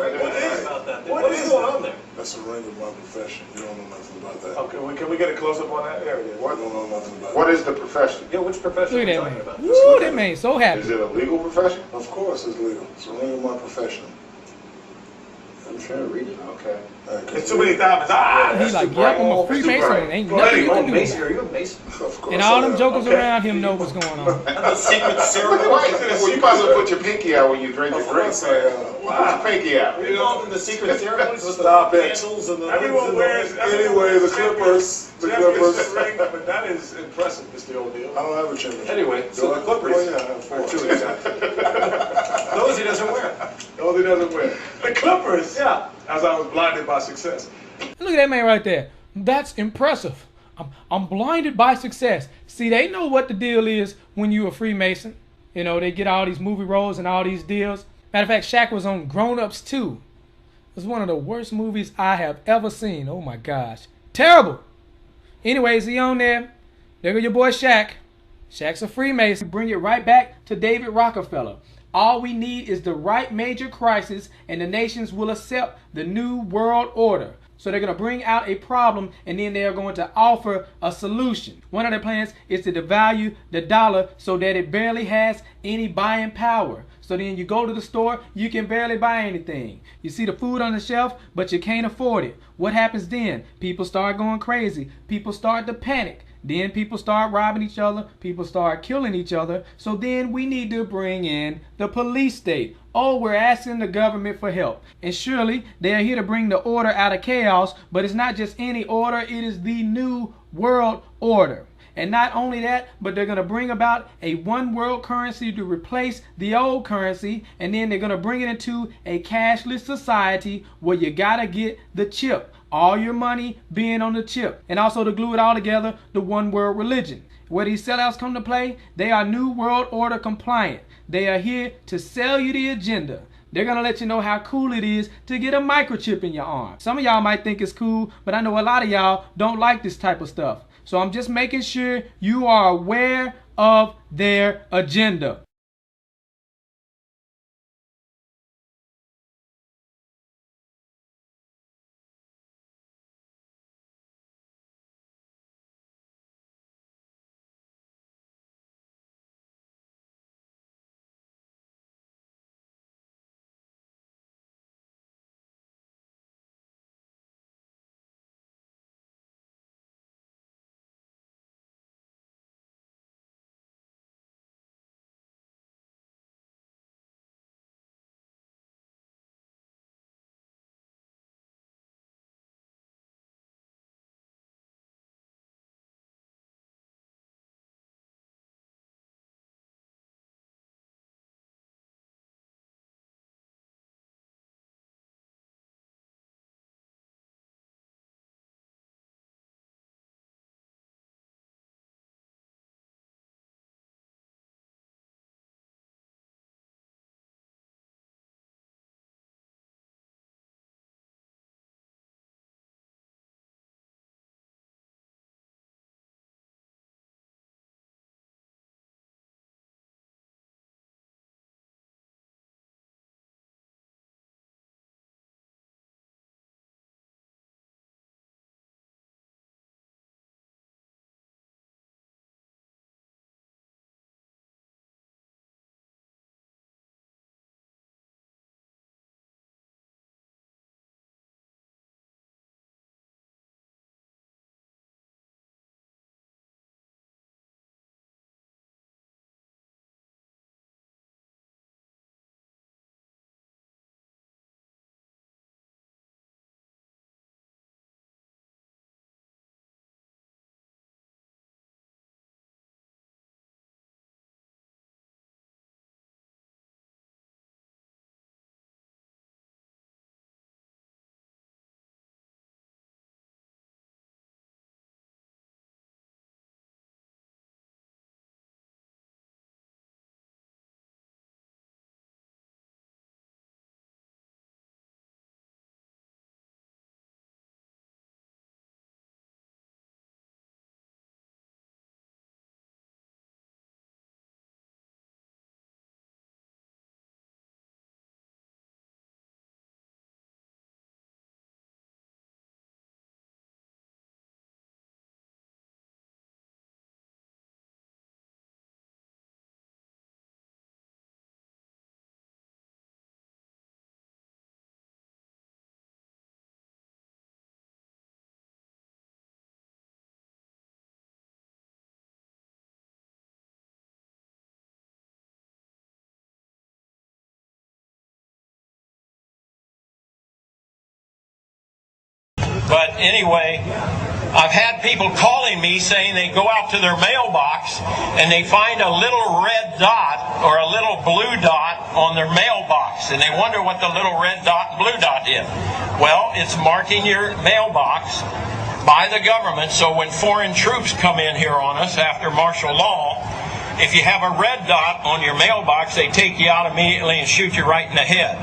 is going on there? That's a ring of my profession. You don't know nothing about that. Okay, can we get a close-up on that area? What? I don't know nothing about What is the profession? Yeah, which profession are Look you at that talking man. about? Woo, that man so happy. Is it a legal profession? Of course it's legal. It's a ring of my profession. I'm trying to read it. Okay. It's too many diamonds. He's like, yep, I'm a Freemason and ain't nothing you can do about it. Are you a Mason? Of course. And all them jokers around him know what's going on. The secret ceremony. Well, you might as well put your pinky out when you drink a drink. Put your pinky out. You know, in the secret ceremonies with the candles and the Everyone wears. Anyway, the Clippers. The Clippers. But that is impressive, Mr. O'Neal. I don't have a championship. Anyway, so the Clippers. Oh, yeah, I have 4. Those he doesn't wear. Those he doesn't wear. The Clippers. Yeah. As I was blinded by success. Look at that man right there. That's impressive. I'm blinded by success. See, they know what the deal is when you're a Freemason. You know, they get all these movie roles and all these deals. Matter of fact, Shaq was on Grown Ups 2. It was one of the worst movies I have ever seen. Oh my gosh. Terrible. Anyways, he on there. There go your boy Shaq. Shaq's a Freemason. Bring it right back to David Rockefeller. All we need is the right major crisis and the nations will accept the new world order. So they're going to bring out a problem and then they're going to offer a solution. One of their plans is to devalue the dollar so that it barely has any buying power. So then you go to the store, you can barely buy anything. You see the food on the shelf, but you can't afford it. What happens then? People start going crazy. People start to panic. Then people start robbing each other. People start killing each other. So then we need to bring in the police state. Oh, we're asking the government for help. And surely they are here to bring the order out of chaos. But it's not just any order. It is the new world order. And not only that, but they're going to bring about a one world currency to replace the old currency. And then they're going to bring it into a cashless society where you got to get the chip. All your money being on the chip. And also to glue it all together, the one world religion. Where these sellouts come to play, they are new world order compliant. They are here to sell you the agenda. They're going to let you know how cool it is to get a microchip in your arm. Some of y'all might think it's cool, but I know a lot of y'all don't like this type of stuff. So I'm just making sure you are aware of their agenda. But anyway, I've had people calling me saying they go out to their mailbox and they find a little red dot or a little blue dot on their mailbox, and they wonder what the little red dot and blue dot is. Well, it's marking your mailbox by the government, so when foreign troops come in here on us after martial law, if you have a red dot on your mailbox, they take you out immediately and shoot you right in the head.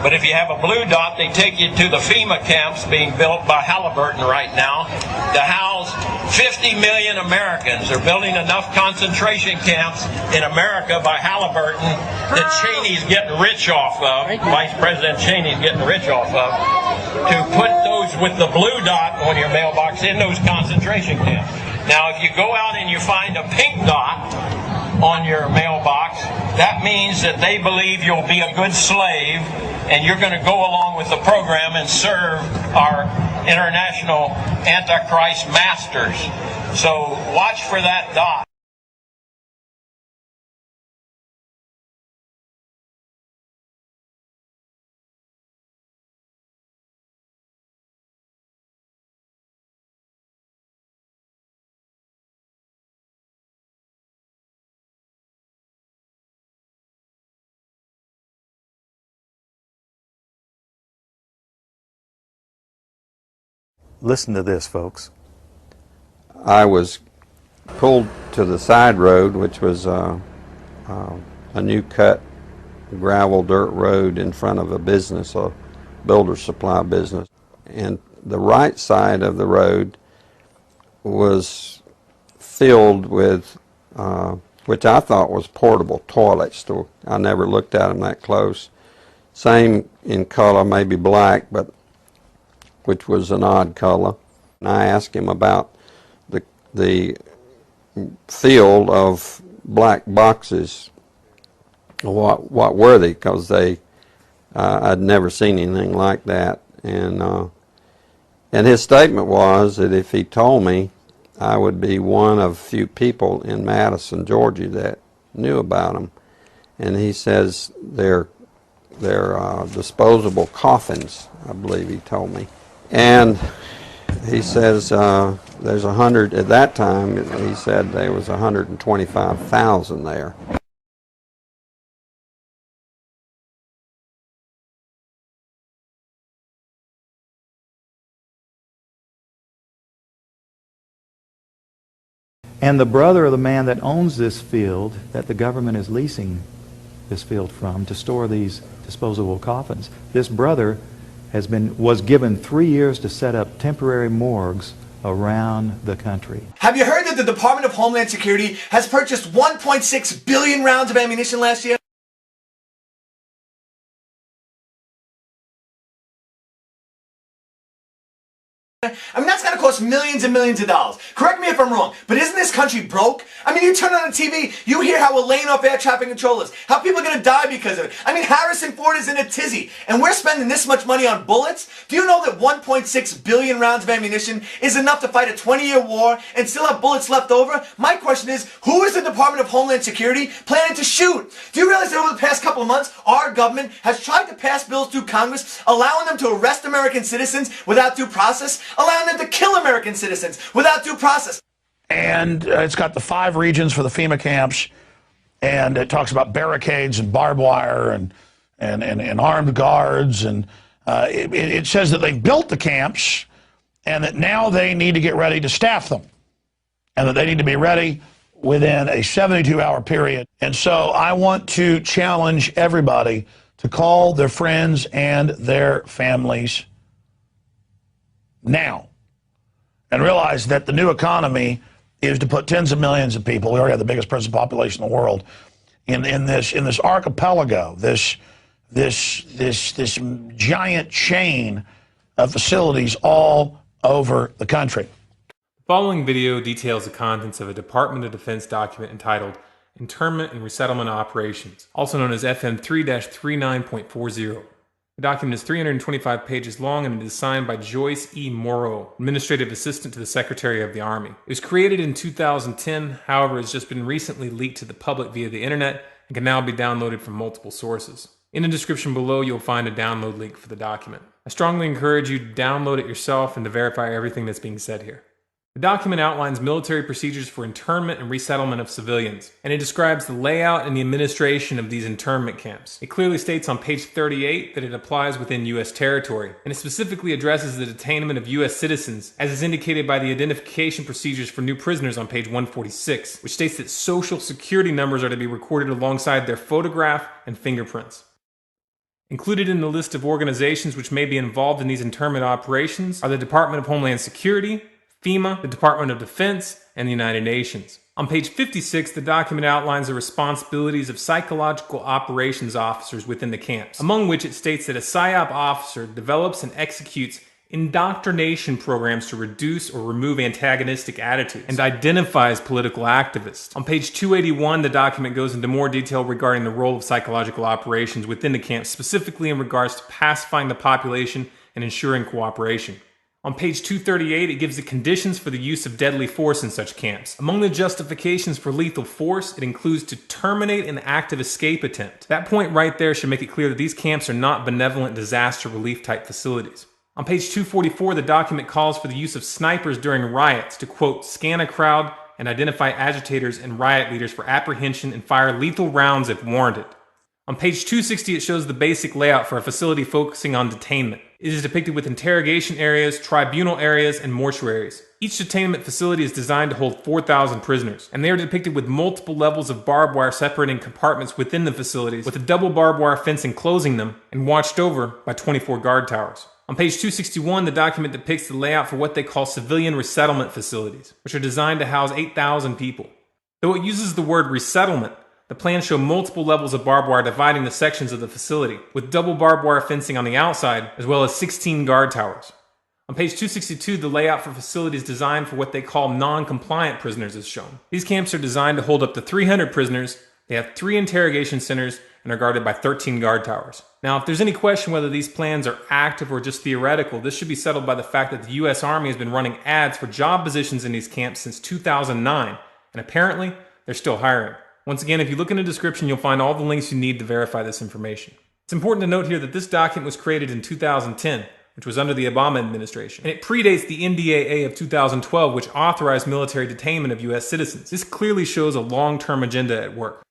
But if you have a blue dot, they take you to the FEMA camps being built by Halliburton right now to house 50 million Americans. They're building enough concentration camps in America by Halliburton that Cheney's getting rich off of, Vice President Cheney's getting rich off of, to put those with the blue dot on your mailbox in those concentration camps. Now, if you go out and you find a pink dot on your mailbox, that means that they believe you'll be a good slave and you're going to go along with the program and serve our international Antichrist masters. So watch for that dot. Listen to this, folks. I was pulled to the side road, which was a new cut gravel dirt road in front of a business, a builder supply business. And the right side of the road was filled with, which I thought was portable toilets. I never looked at them that close. Same in color, maybe black, but which was an odd color. And I asked him about the field of black boxes. What were they? Because I'd never seen anything like that. And his statement was that if he told me, I would be one of few people in Madison, Georgia that knew about them. And he says they're disposable coffins, I believe he told me. And he says there's 100, at that time he said there was 125,000 there. And the brother of the man that owns this field, that the government is leasing this field from to store these disposable coffins, this brother was given 3 years to set up temporary morgues around the country. Have you heard that the Department of Homeland Security has purchased 1.6 billion rounds of ammunition last year? I mean, that's going to cost millions and millions of dollars. Correct me if I'm wrong, but isn't this country broke? I mean, you turn on the TV, you hear how we're laying off air traffic controllers, how people are going to die because of it. I mean, Harrison Ford is in a tizzy, and we're spending this much money on bullets? Do you know that 1.6 billion rounds of ammunition is enough to fight a 20-year war and still have bullets left over? My question is, who is the Department of Homeland Security planning to shoot? Do you realize that over the past couple of months, our government has tried to pass bills through Congress allowing them to arrest American citizens without due process, allowing them to kill American citizens without due process? And it's got the 5 regions for the FEMA camps, and it talks about barricades and barbed wire and armed guards, and it says that they built the camps and that now they need to get ready to staff them, and that they need to be ready within a 72-hour period. And so I want to challenge everybody to call their friends and their families now, and realize that the new economy is to put tens of millions of people, we already have the biggest prison population in the world, in this archipelago, this giant chain of facilities all over the country. The following video details the contents of a Department of Defense document entitled Internment and Resettlement Operations, also known as FM 3-39.40. The document is 325 pages long and it is signed by Joyce E. Morrow, Administrative Assistant to the Secretary of the Army. It was created in 2010, however, it has just been recently leaked to the public via the internet and can now be downloaded from multiple sources. In the description below, you'll find a download link for the document. I strongly encourage you to download it yourself and to verify everything that's being said here. The document outlines military procedures for internment and resettlement of civilians, and it describes the layout and the administration of these internment camps. It clearly states on page 38 that it applies within U.S. territory, and it specifically addresses the detainment of U.S. citizens, as is indicated by the identification procedures for new prisoners on page 146, which states that social security numbers are to be recorded alongside their photograph and fingerprints. Included in the list of organizations which may be involved in these internment operations are the Department of Homeland Security, FEMA, the Department of Defense, and the United Nations. On page 56, the document outlines the responsibilities of psychological operations officers within the camps, among which it states that a PSYOP officer develops and executes indoctrination programs to reduce or remove antagonistic attitudes, and identifies political activists. On page 281, the document goes into more detail regarding the role of psychological operations within the camp, specifically in regards to pacifying the population and ensuring cooperation. On page 238, it gives the conditions for the use of deadly force in such camps. Among the justifications for lethal force, it includes to terminate an active escape attempt. That point right there should make it clear that these camps are not benevolent disaster relief type facilities. On page 244, the document calls for the use of snipers during riots to, quote, scan a crowd and identify agitators and riot leaders for apprehension and fire lethal rounds if warranted. On page 260, it shows the basic layout for a facility focusing on detainment. It is depicted with interrogation areas, tribunal areas, and mortuaries. Each detainment facility is designed to hold 4,000 prisoners, and they are depicted with multiple levels of barbed wire separating compartments within the facilities, with a double barbed wire fence enclosing them, and watched over by 24 guard towers. On page 261, the document depicts the layout for what they call civilian resettlement facilities, which are designed to house 8,000 people. Though it uses the word resettlement, the plans show multiple levels of barbed wire dividing the sections of the facility, with double barbed wire fencing on the outside, as well as 16 guard towers. On page 262, the layout for facilities designed for what they call non-compliant prisoners is shown. These camps are designed to hold up to 300 prisoners, they have 3 interrogation centers, and are guarded by 13 guard towers. Now, if there's any question whether these plans are active or just theoretical, this should be settled by the fact that the U.S. Army has been running ads for job positions in these camps since 2009, and apparently, they're still hiring. Once again, if you look in the description, you'll find all the links you need to verify this information. It's important to note here that this document was created in 2010, which was under the Obama administration, and it predates the NDAA of 2012, which authorized military detainment of U.S. citizens. This clearly shows a long-term agenda at work.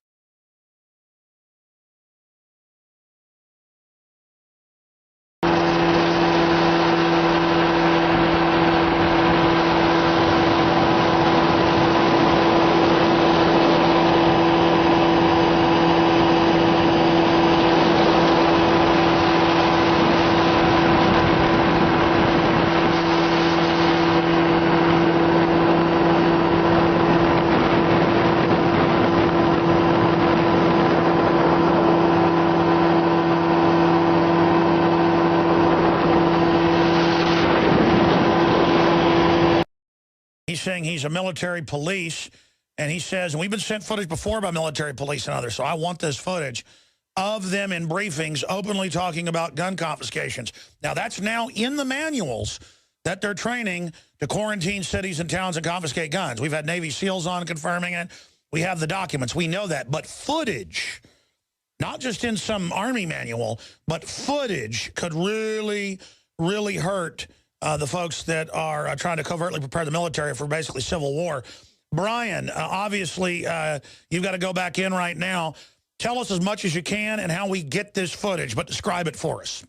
He's saying he's a military police, and he says, and we've been sent footage before by military police and others, so I want this footage of them in briefings openly talking about gun confiscations. Now, that's now in the manuals that they're training to quarantine cities and towns and confiscate guns. We've had Navy SEALs on confirming it. We have the documents. We know that. But footage, not just in some Army manual, but footage could really, really hurt the folks that are trying to covertly prepare the military for basically civil war. Brian, obviously, you've got to go back in right now. Tell us as much as you can and how we get this footage, but describe it for us.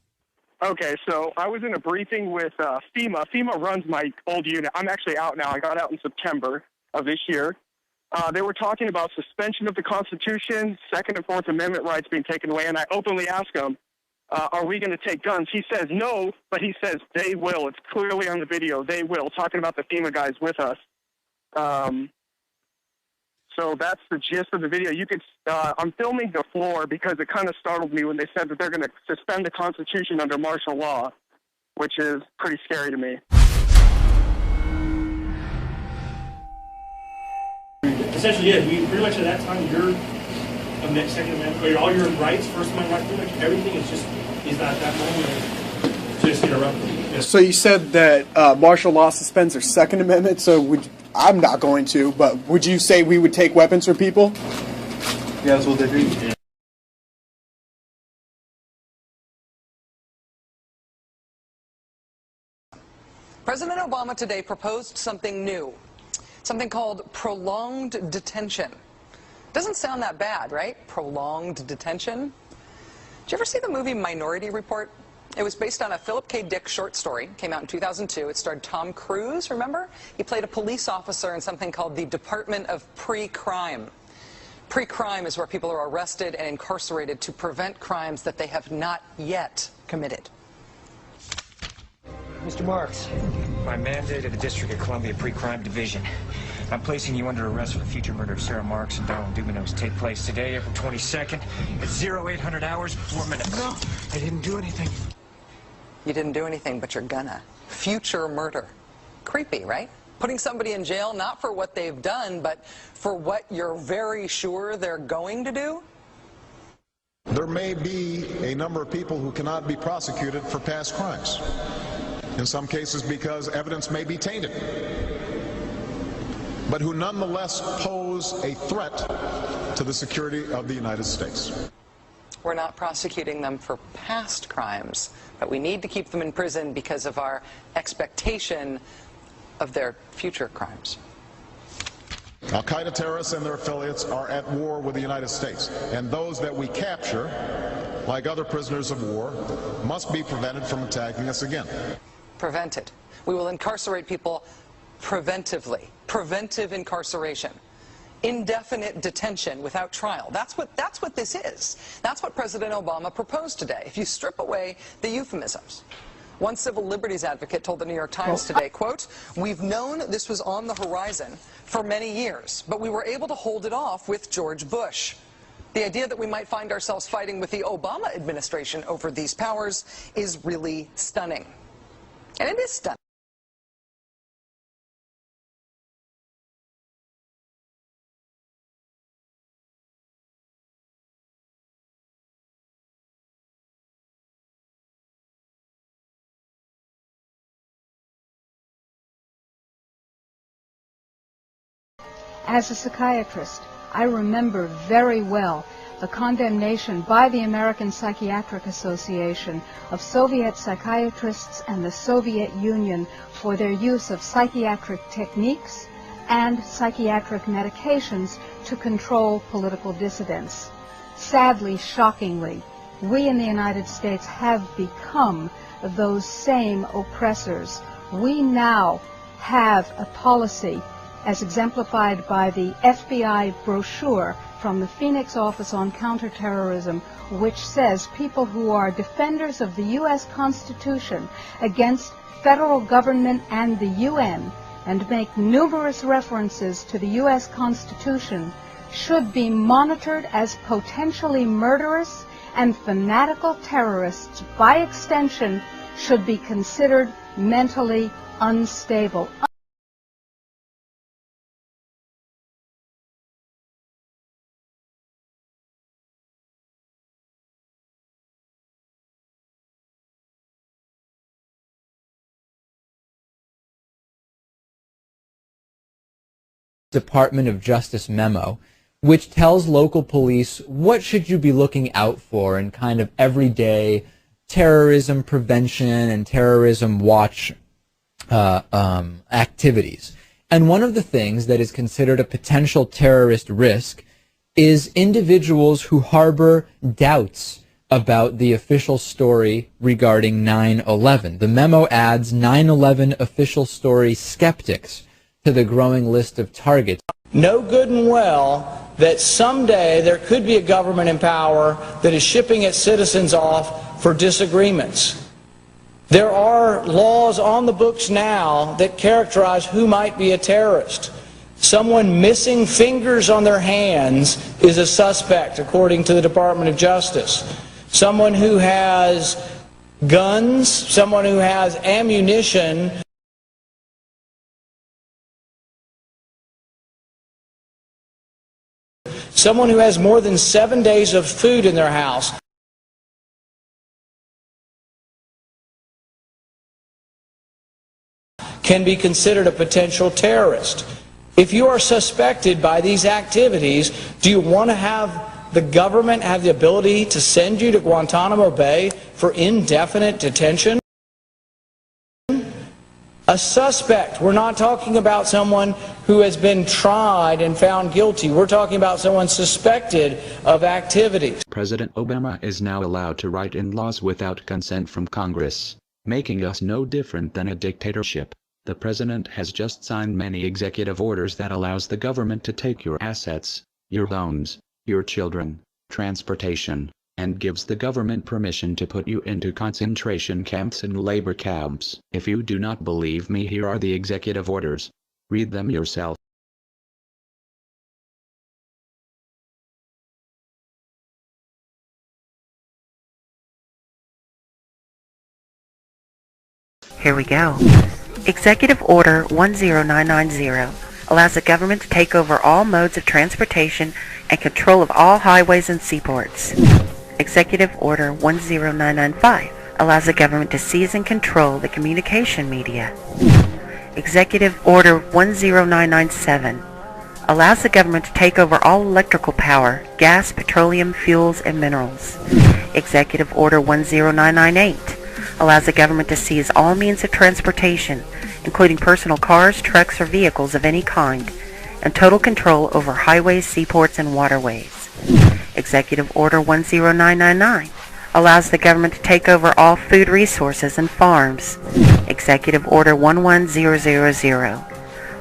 Okay, so I was in a briefing with FEMA. FEMA runs my old unit. I'm actually out now. I got out in September of this year. They were talking about suspension of the Constitution, Second and Fourth Amendment rights being taken away, and I openly asked him, are we going to take guns? He says no, but he says they will. It's clearly on the video. They will, talking about the FEMA guys with us. So that's the gist of the video. You could, I'm filming the floor because it kind of startled me when they said that they're going to suspend the Constitution under martial law, which is pretty scary to me. Essentially, yeah, we pretty much at that time, your Second Amendment, or all your rights, First Amendment rights, pretty much everything is at that moment just interrupted. Yeah. So you said that martial law suspends their Second Amendment, so I'm not going to, but would you say we would take weapons from people? Yeah, that's what they do. Yeah. President Obama today proposed something new, something called prolonged detention. Doesn't sound that bad, right? Prolonged detention. Did you ever see the movie Minority Report? It was based on a Philip K. Dick short story. Came out in 2002. It starred Tom Cruise, remember? He played a police officer in something called the Department of Pre-Crime. Pre-crime is where people are arrested and incarcerated to prevent crimes that they have not yet committed. Mr. Marks, by mandate of the District of Columbia Pre-Crime Division, I'm placing you under arrest for the future murder of Sarah Marks and Donald Dubinos. Take place today, April 22nd, at 0800 hours, 4 minutes. No, I didn't do anything. You didn't do anything, but you're gonna. future murder. Creepy, right? Putting somebody in jail not for what they've done, but for what you're very sure they're going to do? There may be a number of people who cannot be prosecuted for past crimes. In some cases because evidence may be tainted, but who nonetheless pose a threat to the security of the United States. We're not prosecuting them for past crimes, but we need to keep them in prison because of our expectation of their future crimes. Al-Qaeda terrorists and their affiliates are at war with the United States, and those that we capture, like other prisoners of war, must be prevented from attacking us again. Prevented. We will incarcerate people preventively. Preventive incarceration. Indefinite detention without trial. That's what this is. That's what President Obama proposed today, if you strip away the euphemisms. One civil liberties advocate told the New York Times today, quote, "We've known this was on the horizon for many years, but we were able to hold it off with George Bush. The idea that we might find ourselves fighting with the Obama administration over these powers is really stunning." And it is stunning. As a psychiatrist, I remember very well the condemnation by the American Psychiatric Association of Soviet psychiatrists and the Soviet Union for their use of psychiatric techniques and psychiatric medications to control political dissidents. Sadly, shockingly, we in the United States have become those same oppressors. We now have a policy as exemplified by the FBI brochure from the Phoenix Office on Counterterrorism, which says people who are defenders of the U.S. Constitution against federal government and the UN, and make numerous references to the U.S. Constitution, should be monitored as potentially murderous and fanatical terrorists. By extension, should be considered mentally unstable. Department of Justice memo, which tells local police what should you be looking out for in kind of everyday terrorism prevention and terrorism watch activities. And one of the things that is considered a potential terrorist risk is individuals who harbor doubts about the official story regarding 9/11. The memo adds 9/11 official story skeptics to the growing list of targets. Know good and well that someday there could be a government in power that is shipping its citizens off for disagreements. There are laws on the books now that characterize who might be a terrorist. Someone missing fingers on their hands is a suspect, according to the Department of Justice. Someone who has guns, someone who has ammunition, someone who has more than 7 days of food in their house, can be considered a potential terrorist. If you are suspected by these activities, do you want to have the government have the ability to send you to Guantanamo Bay for indefinite detention? A suspect. We're not talking about someone who has been tried and found guilty. We're talking about someone suspected of activities. President Obama is now allowed to write in laws without consent from Congress, making us no different than a dictatorship. The president has just signed many executive orders that allows the government to take your assets, your loans, your children, transportation, and gives the government permission to put you into concentration camps and labor camps. If you do not believe me, here are the executive orders. Read them yourself. Here we go. Executive Order 10990 allows the government to take over all modes of transportation and control of all highways and seaports. Executive Order 10995 allows the government to seize and control the communication media. Executive Order 10997 allows the government to take over all electrical power, gas, petroleum, fuels, and minerals. Executive Order 10998 allows the government to seize all means of transportation, including personal cars, trucks, or vehicles of any kind, and total control over highways, seaports, and waterways. Executive Order 10999 allows the government to take over all food resources and farms. Executive Order 11000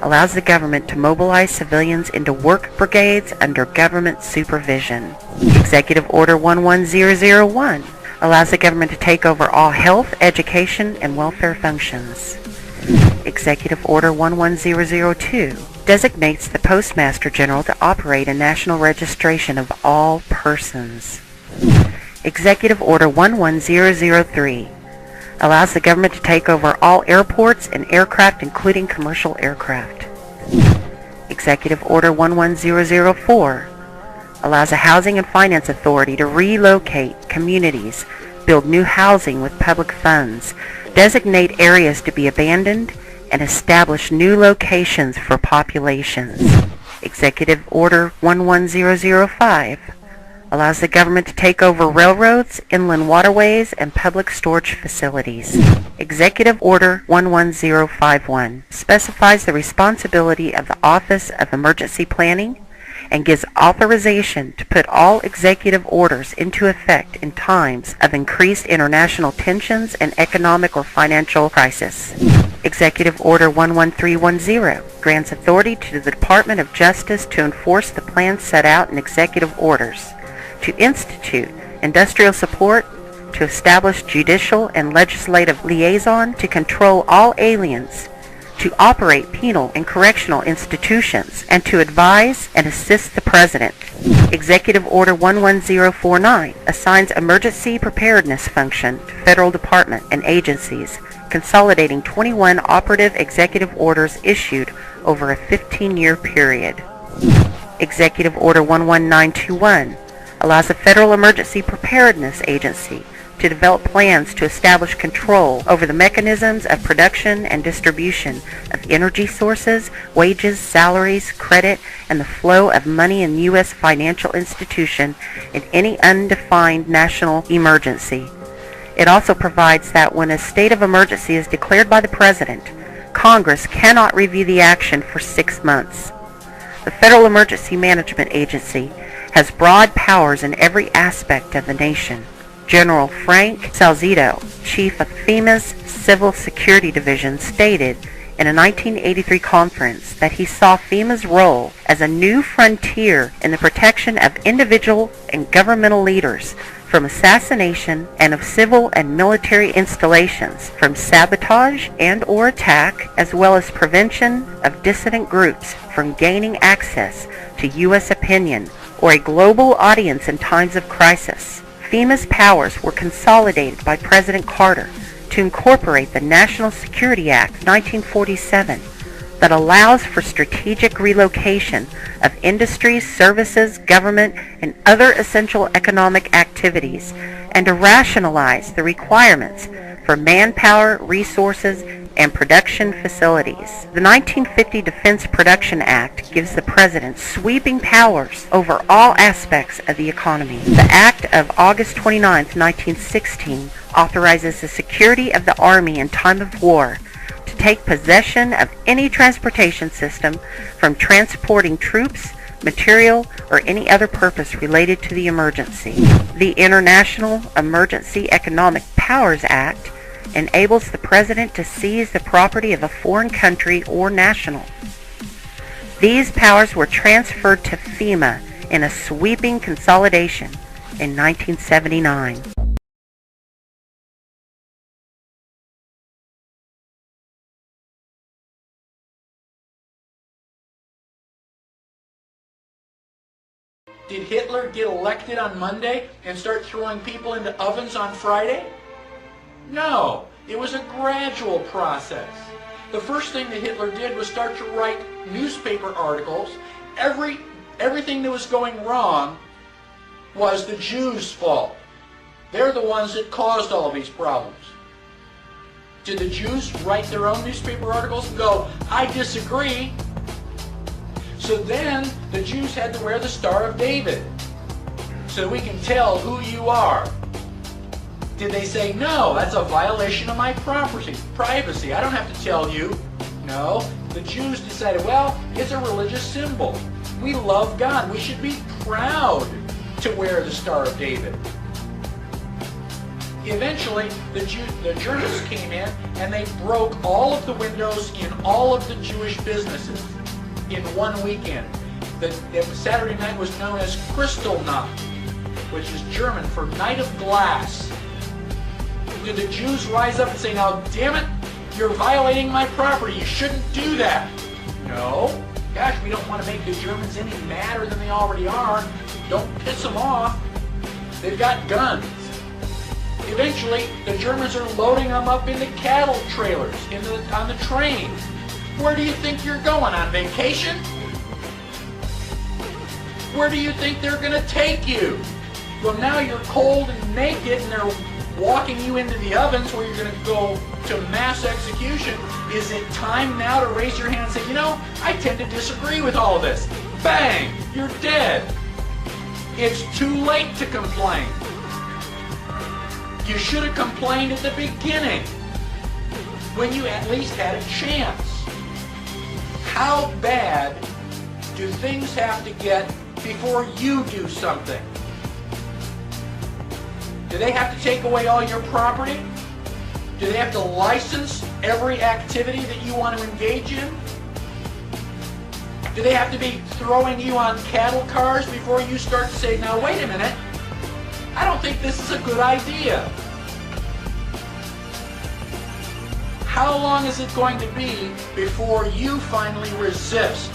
allows the government to mobilize civilians into work brigades under government supervision. Executive Order 11001 allows the government to take over all health, education, and welfare functions. Executive Order 11002 designates the Postmaster General to operate a national registration of all persons. Executive Order 11003 allows the government to take over all airports and aircraft, including commercial aircraft. Executive Order 11004 allows a housing and finance authority to relocate communities, build new housing with public funds, designate areas to be abandoned, and establish new locations for populations. Executive Order 11005 allows the government to take over railroads, inland waterways, and public storage facilities. Executive Order 11051 specifies the responsibility of the Office of Emergency Planning and gives authorization to put all executive orders into effect in times of increased international tensions and economic or financial crisis. Executive Order 11310 grants authority to the Department of Justice to enforce the plans set out in executive orders, to institute industrial support, to establish judicial and legislative liaison to control all aliens, to operate penal and correctional institutions, and to advise and assist the President. Executive Order 11049 assigns emergency preparedness function to federal departments and agencies, consolidating 21 operative executive orders issued over a 15-year period. Executive Order 11921 allows the Federal Emergency Preparedness Agency to develop plans to establish control over the mechanisms of production and distribution of energy sources, wages, salaries, credit, and the flow of money in U.S. financial institution in any undefined national emergency. It also provides that when a state of emergency is declared by the President, Congress cannot review the action for 6 months. The Federal Emergency Management Agency has broad powers in every aspect of the nation. General Frank Salzito, chief of FEMA's Civil Security Division, stated in a 1983 conference that he saw FEMA's role as a new frontier in the protection of individual and governmental leaders from assassination and of civil and military installations, from sabotage and or attack, as well as prevention of dissident groups from gaining access to U.S. opinion or a global audience in times of crisis. FEMA's powers were consolidated by President Carter to incorporate the National Security Act 1947 that allows for strategic relocation of industries, services, government, and other essential economic activities, and to rationalize the requirements for manpower, resources, and production facilities. The 1950 Defense Production Act gives the President sweeping powers over all aspects of the economy. The Act of August 29, 1916 authorizes the security of the Army in time of war to take possession of any transportation system from transporting troops, material, or any other purpose related to the emergency. The International Emergency Economic Powers Act enables the President to seize the property of a foreign country or national. These powers were transferred to FEMA in a sweeping consolidation in 1979. Did Hitler get elected on Monday and start throwing people into ovens on Friday? No. It was a gradual process. The first thing that Hitler did was start to write newspaper articles. Everything that was going wrong was the Jews' fault. They're the ones that caused all these problems. Did the Jews write their own newspaper articles and go, I disagree? So then the Jews had to wear the Star of David so we can tell who you are. Did they say, no, that's a violation of my privacy. I don't have to tell you. No, the Jews decided, well, it's a religious symbol. We love God. We should be proud to wear the Star of David. Eventually, the Germans came in and they broke all of the windows in all of the Jewish businesses in one weekend. The Saturday night was known as Kristallnacht, which is German for Night of Glass. Did the Jews rise up and say, now damn it, you're violating my property, you shouldn't do that? No. Gosh, we don't want to make the Germans any madder than they already are. Don't piss them off. They've got guns. Eventually, the Germans are loading them up into cattle trailers on the train. Where do you think you're going, on vacation? Where do you think they're going to take you? Well, now you're cold and naked and they're walking you into the ovens where you're going to go to mass execution. Is it time now to raise your hand and say, you know, I tend to disagree with all of this? Bang! You're dead. It's too late to complain. You should have complained at the beginning when you at least had a chance. How bad do things have to get before you do something? Do they have to take away all your property? Do they have to license every activity that you want to engage in? Do they have to be throwing you on cattle cars before you start to say, now wait a minute, I don't think this is a good idea? How long is it going to be before you finally resist?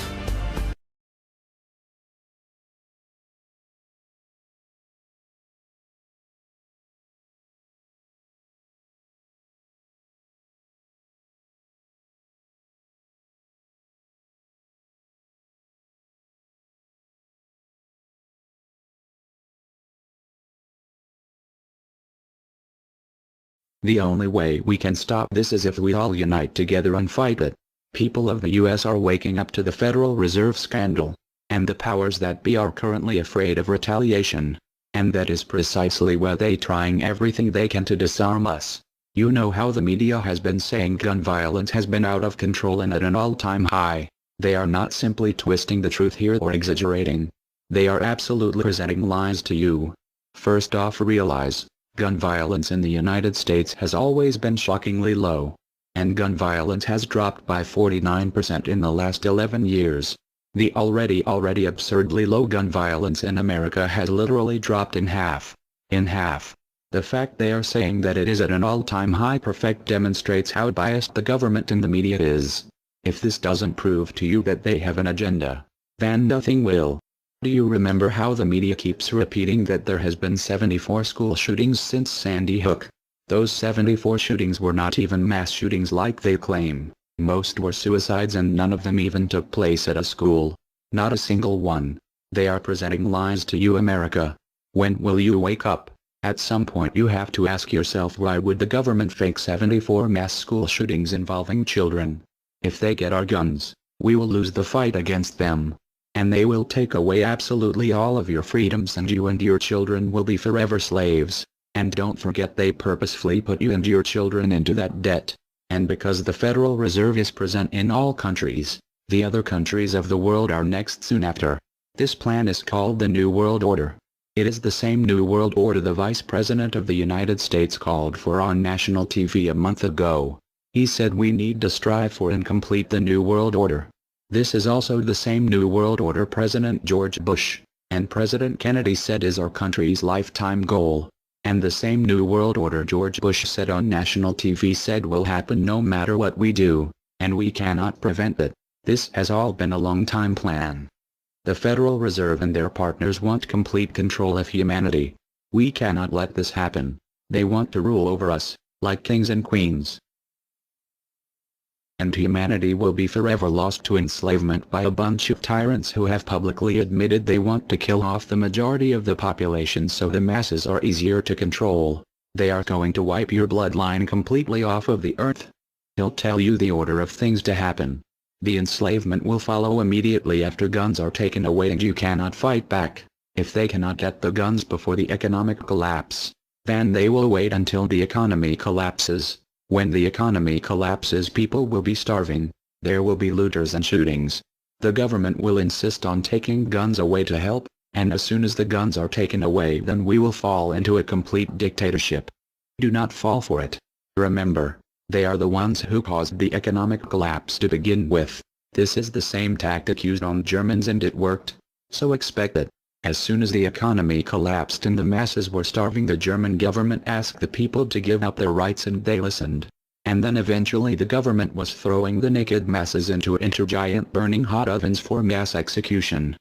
The only way we can stop this is if we all unite together and fight it. People of the U.S. are waking up to the Federal Reserve scandal, and the powers that be are currently afraid of retaliation. And that is precisely why they're trying everything they can to disarm us. You know how the media has been saying gun violence has been out of control and at an all-time high. They are not simply twisting the truth here or exaggerating. They are absolutely presenting lies to you. First off, realize, gun violence in the United States has always been shockingly low. And gun violence has dropped by 49% in the last 11 years. The already absurdly low gun violence in America has literally dropped in half. In half. The fact they are saying that it is at an all-time high demonstrates how biased the government and the media is. If this doesn't prove to you that they have an agenda, then nothing will. Do you remember how the media keeps repeating that there has been 74 school shootings since Sandy Hook? Those 74 shootings were not even mass shootings like they claim. Most were suicides and none of them even took place at a school. Not a single one. They are presenting lies to you, America. When will you wake up? At some point you have to ask yourself, why would the government fake 74 mass school shootings involving children? If they get our guns, we will lose the fight against them. And they will take away absolutely all of your freedoms and you and your children will be forever slaves. And don't forget, they purposefully put you and your children into that debt. And because the Federal Reserve is present in all countries, the other countries of the world are next soon after. This plan is called the New World Order. It is the same New World Order the Vice President of the United States called for on national TV a month ago. He said we need to strive for and complete the New World Order. This is also the same New World Order President George Bush and President Kennedy said is our country's lifetime goal. And the same New World Order George Bush said on national TV said will happen no matter what we do, and we cannot prevent it. This has all been a long-time plan. The Federal Reserve and their partners want complete control of humanity. We cannot let this happen. They want to rule over us. like kings and queens. And humanity will be forever lost to enslavement by a bunch of tyrants who have publicly admitted they want to kill off the majority of the population so the masses are easier to control. They are going to wipe your bloodline completely off of the earth. He'll tell you the order of things to happen. The enslavement will follow immediately after guns are taken away and you cannot fight back. If they cannot get the guns before the economic collapse, then they will wait until the economy collapses. When the economy collapses, people will be starving. There will be looters and shootings. The government will insist on taking guns away to help, and as soon as the guns are taken away, then we will fall into a complete dictatorship. Do not fall for it. Remember, they are the ones who caused the economic collapse to begin with. This is the same tactic used on Germans and it worked. So expect it. As soon as the economy collapsed and the masses were starving, the German government asked the people to give up their rights and they listened. And then eventually the government was throwing the naked masses into giant burning hot ovens for mass execution.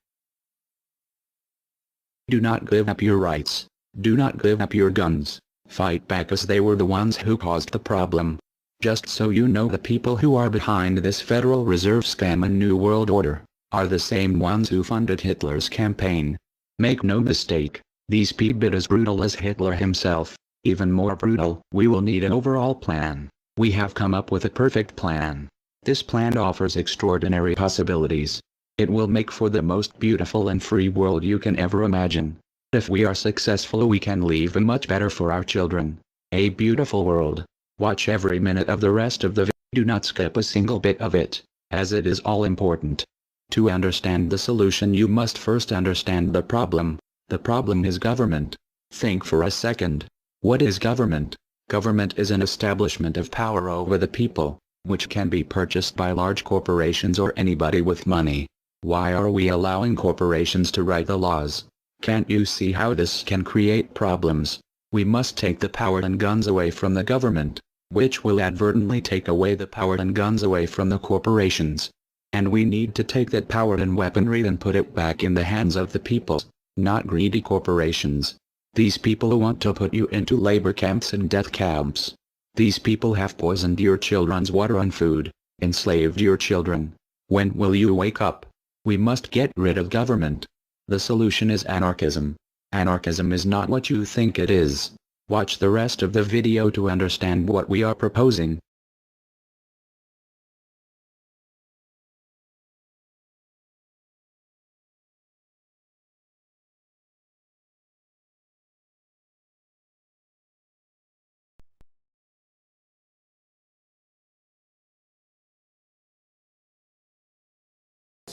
Do not give up your rights. Do not give up your guns. Fight back, as they were the ones who caused the problem. Just so you know, the people who are behind this Federal Reserve scam and New World Order are the same ones who funded Hitler's campaign. Make no mistake, these people are as brutal as Hitler himself, even more brutal. We will need an overall plan. We have come up with a perfect plan. This plan offers extraordinary possibilities. It will make for the most beautiful and free world you can ever imagine. If we are successful, we can leave a much better for our children. A beautiful world. Watch every minute of the rest of the video. Do not skip a single bit of it, as it is all important. To understand the solution, you must first understand the problem. The problem is government. Think for a second. What is government? Government is an establishment of power over the people, which can be purchased by large corporations or anybody with money. Why are we allowing corporations to write the laws? Can't you see how this can create problems? We must take the power and guns away from the government, which will advertently take away the power and guns away from the corporations. And we need to take that power and weaponry and put it back in the hands of the people, not greedy corporations. These people want to put you into labor camps and death camps. These people have poisoned your children's water and food, enslaved your children. When will you wake up? We must get rid of government. The solution is anarchism. Anarchism is not what you think it is. Watch the rest of the video to understand what we are proposing.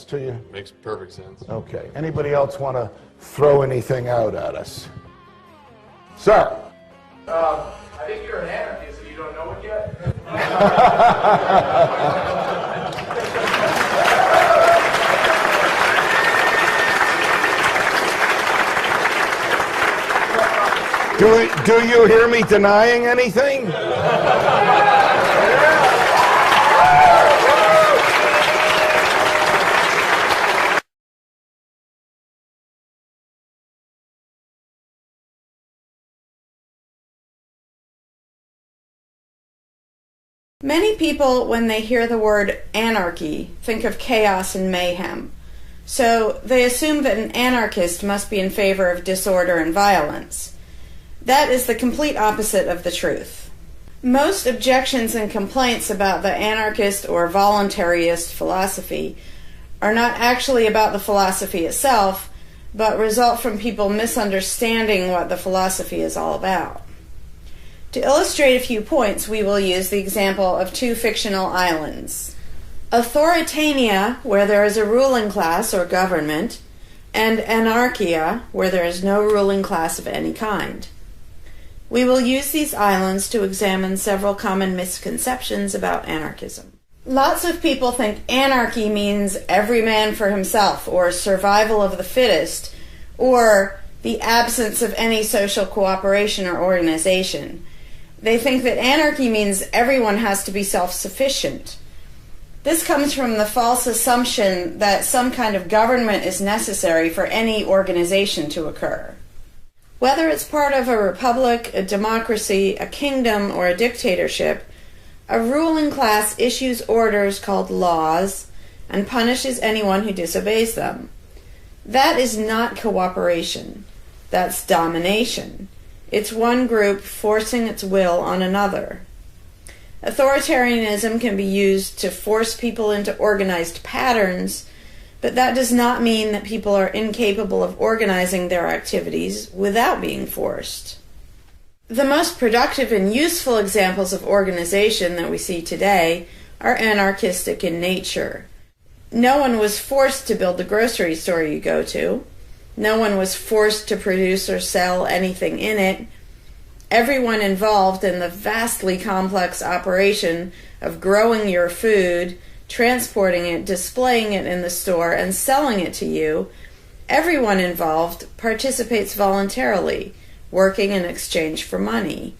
To you? Makes perfect sense. Okay. Anybody else want to throw anything out at us? Sir? I think you're an anarchist and you don't know it yet. Do you hear me denying anything? Many people, when they hear the word anarchy, think of chaos and mayhem. So they assume that an anarchist must be in favor of disorder and violence. That is the complete opposite of the truth. Most objections and complaints about the anarchist or voluntarist philosophy are not actually about the philosophy itself, but result from people misunderstanding what the philosophy is all about. To illustrate a few points, we will use the example of two fictional islands. Authoritania, where there is a ruling class or government, and Anarchia, where there is no ruling class of any kind. We will use these islands to examine several common misconceptions about anarchism. Lots of people think anarchy means every man for himself, or survival of the fittest, or the absence of any social cooperation or organization. They think that anarchy means everyone has to be self-sufficient. This comes from the false assumption that some kind of government is necessary for any organization to occur. Whether it's part of a republic, a democracy, a kingdom, or a dictatorship, a ruling class issues orders called laws and punishes anyone who disobeys them. That is not cooperation. That's domination. It's one group forcing its will on another. Authoritarianism can be used to force people into organized patterns, but that does not mean that people are incapable of organizing their activities without being forced. The most productive and useful examples of organization that we see today are anarchistic in nature. No one was forced to build the grocery store you go to. No one was forced to produce or sell anything in it. Everyone involved in the vastly complex operation of growing your food, transporting it, displaying it in the store, and selling it to you, everyone involved participates voluntarily, working in exchange for money.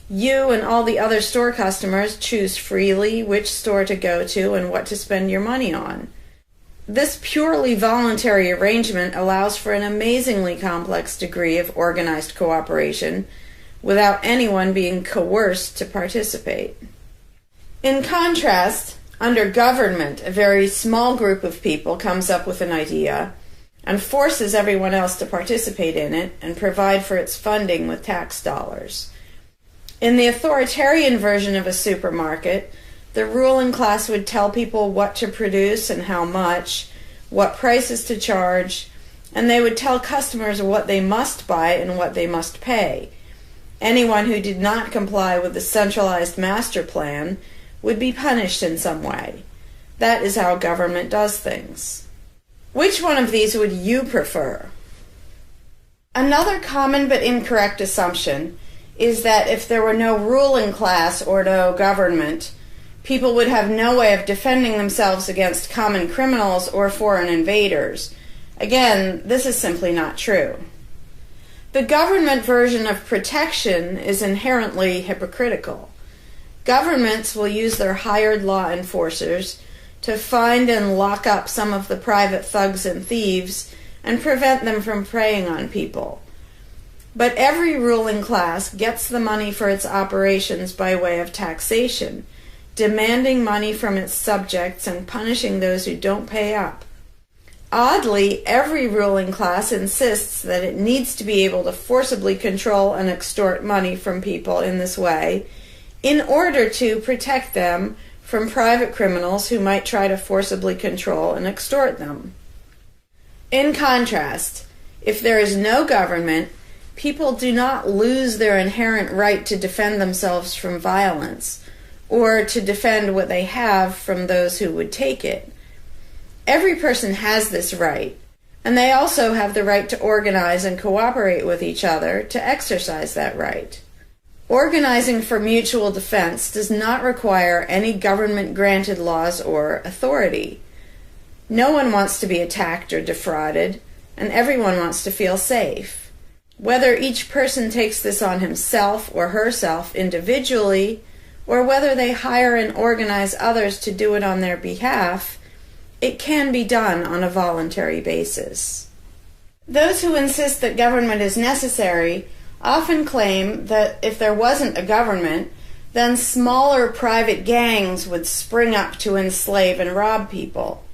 You and all the other store customers choose freely which store to go to and what to spend your money on. This purely voluntary arrangement allows for an amazingly complex degree of organized cooperation without anyone being coerced to participate. In contrast, under government, a very small group of people comes up with an idea and forces everyone else to participate in it and provide for its funding with tax dollars. In the authoritarian version of a supermarket, the ruling class would tell people what to produce and how much, what prices to charge, and they would tell customers what they must buy and what they must pay. Anyone who did not comply with the centralized master plan would be punished in some way. That is how government does things. Which one of these would you prefer? Another common but incorrect assumption is that if there were no ruling class or no government, people would have no way of defending themselves against common criminals or foreign invaders. Again, this is simply not true. The government version of protection is inherently hypocritical. Governments will use their hired law enforcers to find and lock up some of the private thugs and thieves and prevent them from preying on people. But every ruling class gets the money for its operations by way of taxation, demanding money from its subjects and punishing those who don't pay up. Oddly, every ruling class insists that it needs to be able to forcibly control and extort money from people in this way in order to protect them from private criminals who might try to forcibly control and extort them. In contrast, if there is no government, people do not lose their inherent right to defend themselves from violence, or to defend what they have from those who would take it. Every person has this right, and they also have the right to organize and cooperate with each other to exercise that right. Organizing for mutual defense does not require any government-granted laws or authority. No one wants to be attacked or defrauded, and everyone wants to feel safe. Whether each person takes this on himself or herself individually, or whether they hire and organize others to do it on their behalf, it can be done on a voluntary basis. Those who insist that government is necessary often claim that if there wasn't a government, then smaller private gangs would spring up to enslave and rob people.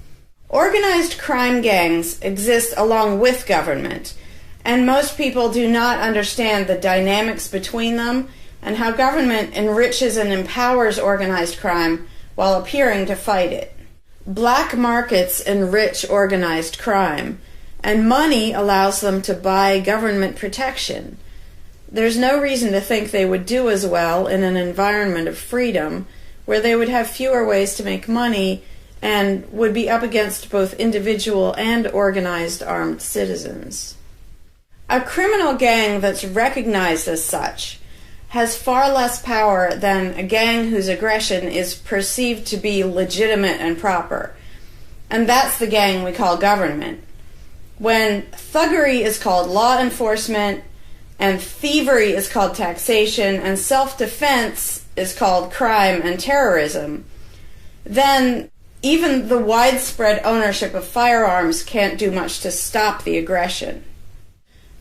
Organized crime gangs exist along with government, and most people do not understand the dynamics between them and how government enriches and empowers organized crime while appearing to fight it. Black markets enrich organized crime, and money allows them to buy government protection. There's no reason to think they would do as well in an environment of freedom, where they would have fewer ways to make money and would be up against both individual and organized armed citizens. A criminal gang that's recognized as such has far less power than a gang whose aggression is perceived to be legitimate and proper. And that's the gang we call government. When thuggery is called law enforcement, and thievery is called taxation, and self-defense is called crime and terrorism, then even the widespread ownership of firearms can't do much to stop the aggression.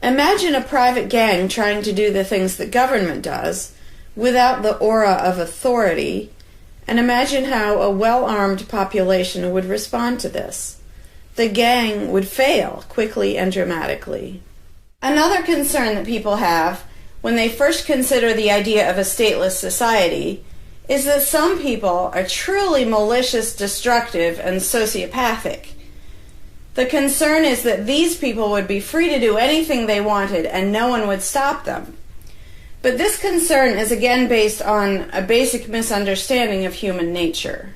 Imagine a private gang trying to do the things that government does without the aura of authority, and imagine how a well-armed population would respond to this. The gang would fail quickly and dramatically. Another concern that people have when they first consider the idea of a stateless society is that some people are truly malicious, destructive, and sociopathic. The concern is that these people would be free to do anything they wanted and no one would stop them. But this concern is again based on a basic misunderstanding of human nature.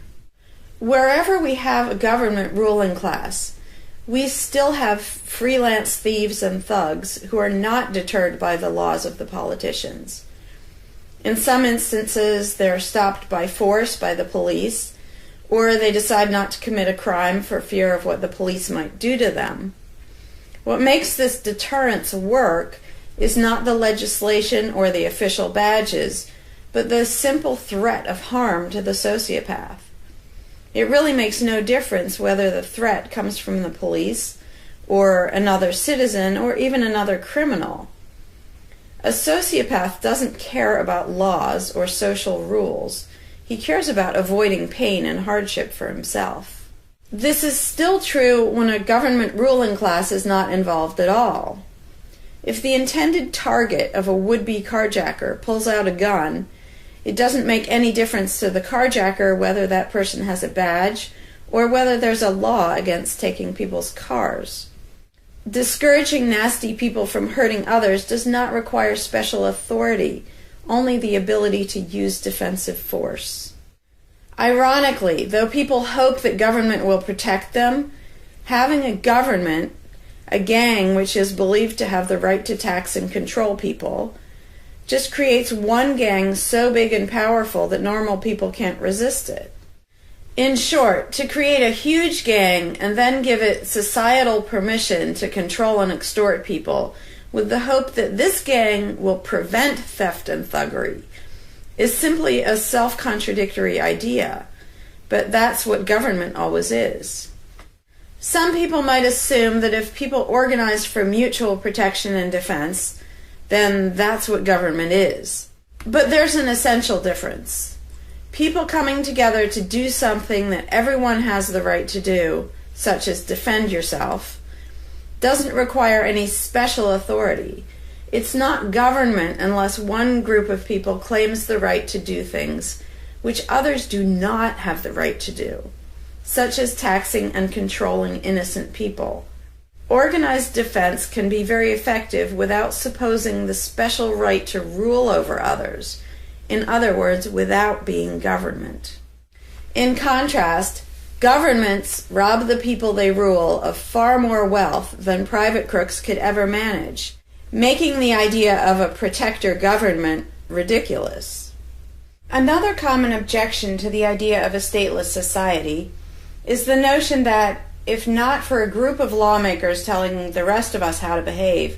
Wherever we have a government ruling class, we still have freelance thieves and thugs who are not deterred by the laws of the politicians. In some instances, they're stopped by force by the police, or they decide not to commit a crime for fear of what the police might do to them. What makes this deterrence work is not the legislation or the official badges, but the simple threat of harm to the sociopath. It really makes no difference whether the threat comes from the police, or another citizen, or even another criminal. A sociopath doesn't care about laws or social rules. He cares about avoiding pain and hardship for himself. This is still true when a government ruling class is not involved at all. If the intended target of a would-be carjacker pulls out a gun, it doesn't make any difference to the carjacker whether that person has a badge or whether there's a law against taking people's cars. Discouraging nasty people from hurting others does not require special authority, only the ability to use defensive force. Ironically, though people hope that government will protect them, having a government, a gang which is believed to have the right to tax and control people, just creates one gang so big and powerful that normal people can't resist it. In short, to create a huge gang and then give it societal permission to control and extort people with the hope that this gang will prevent theft and thuggery is simply a self-contradictory idea, but that's what government always is. Some people might assume that if people organize for mutual protection and defense, then that's what government is. But there's an essential difference. People coming together to do something that everyone has the right to do, such as defend yourself, doesn't require any special authority. It's not government unless one group of people claims the right to do things which others do not have the right to do, such as taxing and controlling innocent people. Organized defense can be very effective without supposing the special right to rule over others. In other words, without being government. In contrast, governments rob the people they rule of far more wealth than private crooks could ever manage, making the idea of a protector government ridiculous. Another common objection to the idea of a stateless society is the notion that, if not for a group of lawmakers telling the rest of us how to behave,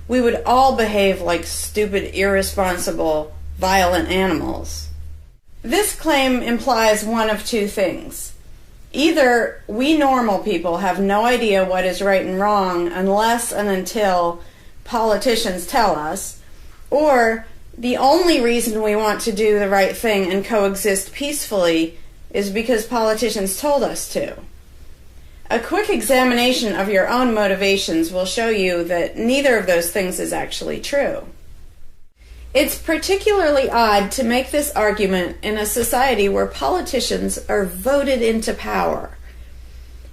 we would all behave like stupid, irresponsible, violent animals. This claim implies one of two things. Either we normal people have no idea what is right and wrong unless and until politicians tell us, or the only reason we want to do the right thing and coexist peacefully is because politicians told us to. A quick examination of your own motivations will show you that neither of those things is actually true. It's particularly odd to make this argument in a society where politicians are voted into power.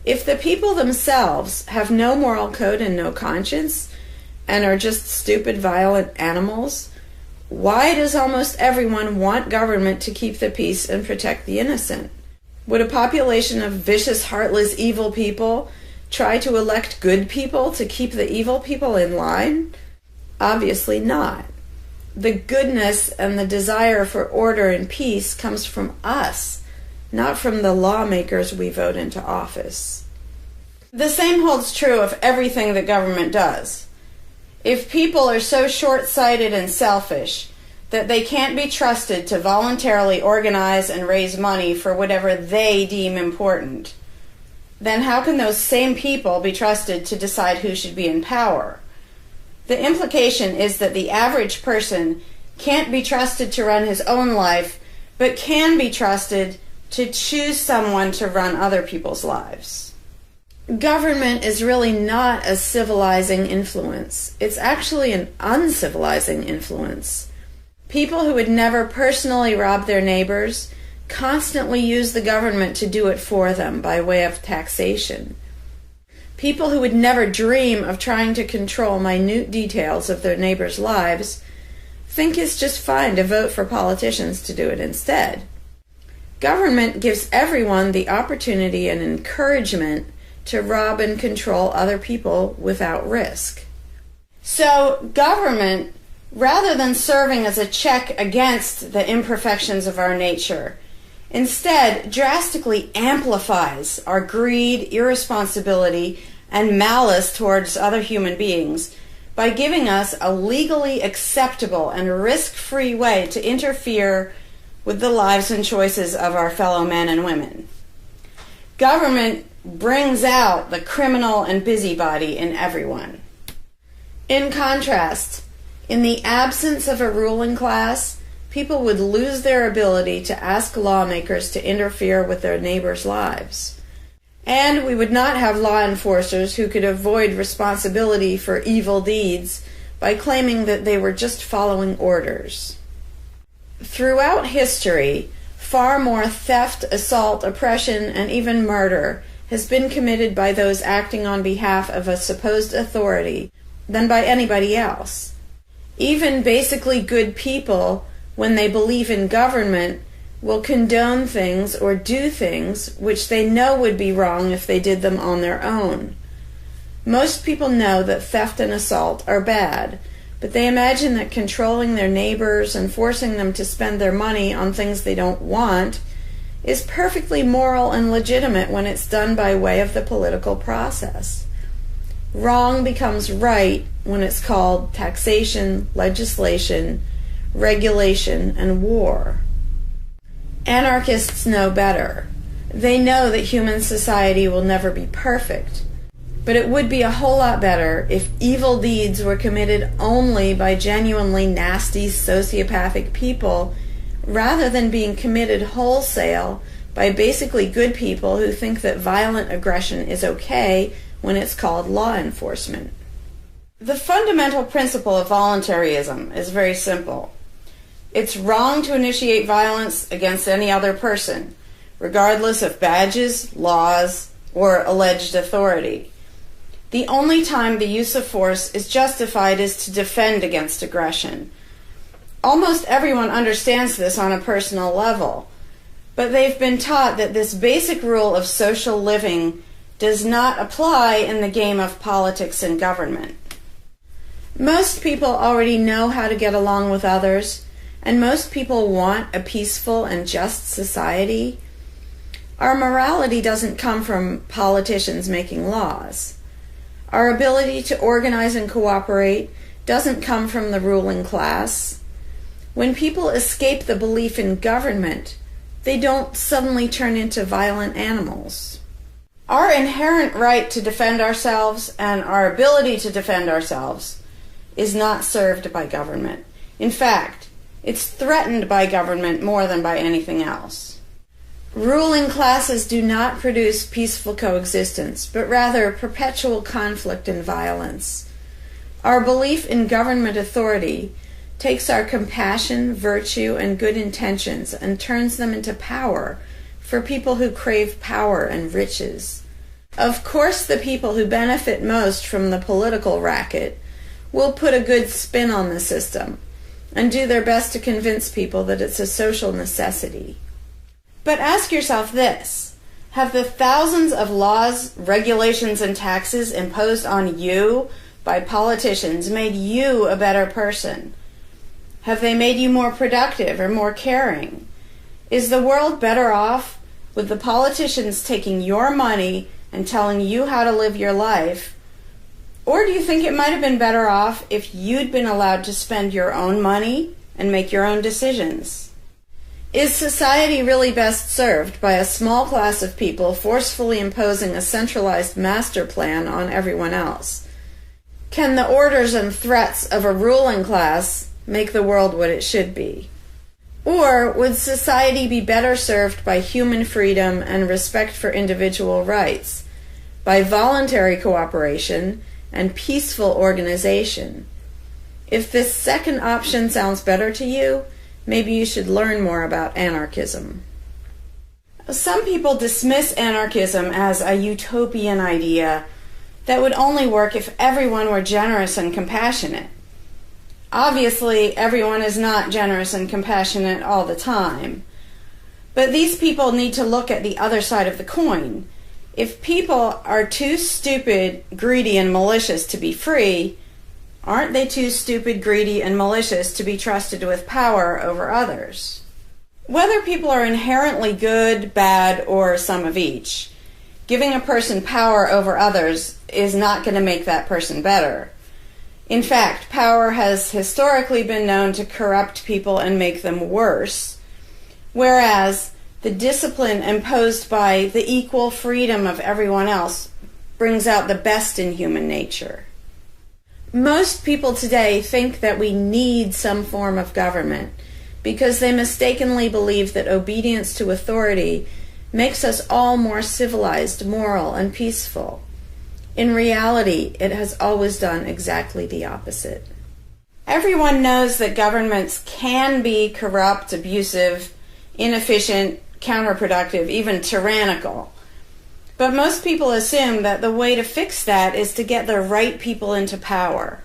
If the people themselves have no moral code and no conscience, and are just stupid, violent animals, why does almost everyone want government to keep the peace and protect the innocent? Would a population of vicious, heartless, evil people try to elect good people to keep the evil people in line? Obviously not. The goodness and the desire for order and peace comes from us, not from the lawmakers we vote into office. The same holds true of everything that government does. If people are so short-sighted and selfish that they can't be trusted to voluntarily organize and raise money for whatever they deem important, then how can those same people be trusted to decide who should be in power? The implication is that the average person can't be trusted to run his own life, but can be trusted to choose someone to run other people's lives. Government is really not a civilizing influence. It's actually an uncivilizing influence. People who would never personally rob their neighbors constantly use the government to do it for them by way of taxation. People who would never dream of trying to control minute details of their neighbors' lives think it's just fine to vote for politicians to do it instead. Government gives everyone the opportunity and encouragement to rob and control other people without risk. So government, rather than serving as a check against the imperfections of our nature, instead drastically amplifies our greed, irresponsibility, and malice towards other human beings by giving us a legally acceptable and risk-free way to interfere with the lives and choices of our fellow men and women. Government brings out the criminal and busybody in everyone. In contrast, in the absence of a ruling class, people would lose their ability to ask lawmakers to interfere with their neighbors' lives. And we would not have law enforcers who could avoid responsibility for evil deeds by claiming that they were just following orders. Throughout history, far more theft, assault, oppression, and even murder has been committed by those acting on behalf of a supposed authority than by anybody else. Even basically good people, when they believe in government, will condone things or do things which they know would be wrong if they did them on their own. Most people know that theft and assault are bad, but they imagine that controlling their neighbors and forcing them to spend their money on things they don't want is perfectly moral and legitimate when it's done by way of the political process. Wrong becomes right when it's called taxation, legislation, regulation, and war. Anarchists know better. They know that human society will never be perfect, but it would be a whole lot better if evil deeds were committed only by genuinely nasty sociopathic people rather than being committed wholesale by basically good people who think that violent aggression is okay when it's called law enforcement. The fundamental principle of voluntarism is very simple. It's wrong to initiate violence against any other person, regardless of badges, laws, or alleged authority. The only time the use of force is justified is to defend against aggression. Almost everyone understands this on a personal level, but they've been taught that this basic rule of social living does not apply in the game of politics and government. Most people already know how to get along with others, and most people want a peaceful and just society. Our morality doesn't come from politicians making laws. Our ability to organize and cooperate doesn't come from the ruling class. When people escape the belief in government, they don't suddenly turn into violent animals. Our inherent right to defend ourselves and our ability to defend ourselves is not served by government. In fact, it's threatened by government more than by anything else. Ruling classes do not produce peaceful coexistence, but rather perpetual conflict and violence. Our belief in government authority takes our compassion, virtue, and good intentions and turns them into power for people who crave power and riches. Of course, the people who benefit most from the political racket will put a good spin on the system and do their best to convince people that it's a social necessity. But ask yourself this: have the thousands of laws, regulations, and taxes imposed on you by politicians made you a better person? Have they made you more productive or more caring? Is the world better off with the politicians taking your money and telling you how to live your life? Or do you think it might have been better off if you'd been allowed to spend your own money and make your own decisions? Is society really best served by a small class of people forcefully imposing a centralized master plan on everyone else? Can the orders and threats of a ruling class make the world what it should be? Or would society be better served by human freedom and respect for individual rights, by voluntary cooperation and peaceful organization? If this second option sounds better to you, maybe you should learn more about anarchism. Some people dismiss anarchism as a utopian idea that would only work if everyone were generous and compassionate. Obviously, everyone is not generous and compassionate all the time. But these people need to look at the other side of the coin. If people are too stupid, greedy, and malicious to be free, aren't they too stupid, greedy, and malicious to be trusted with power over others? Whether people are inherently good, bad, or some of each, giving a person power over others is not going to make that person better. In fact, power has historically been known to corrupt people and make them worse, whereas the discipline imposed by the equal freedom of everyone else brings out the best in human nature. Most people today think that we need some form of government because they mistakenly believe that obedience to authority makes us all more civilized, moral, and peaceful. In reality, it has always done exactly the opposite. Everyone knows that governments can be corrupt, abusive, inefficient, counterproductive, even tyrannical. But most people assume that the way to fix that is to get the right people into power.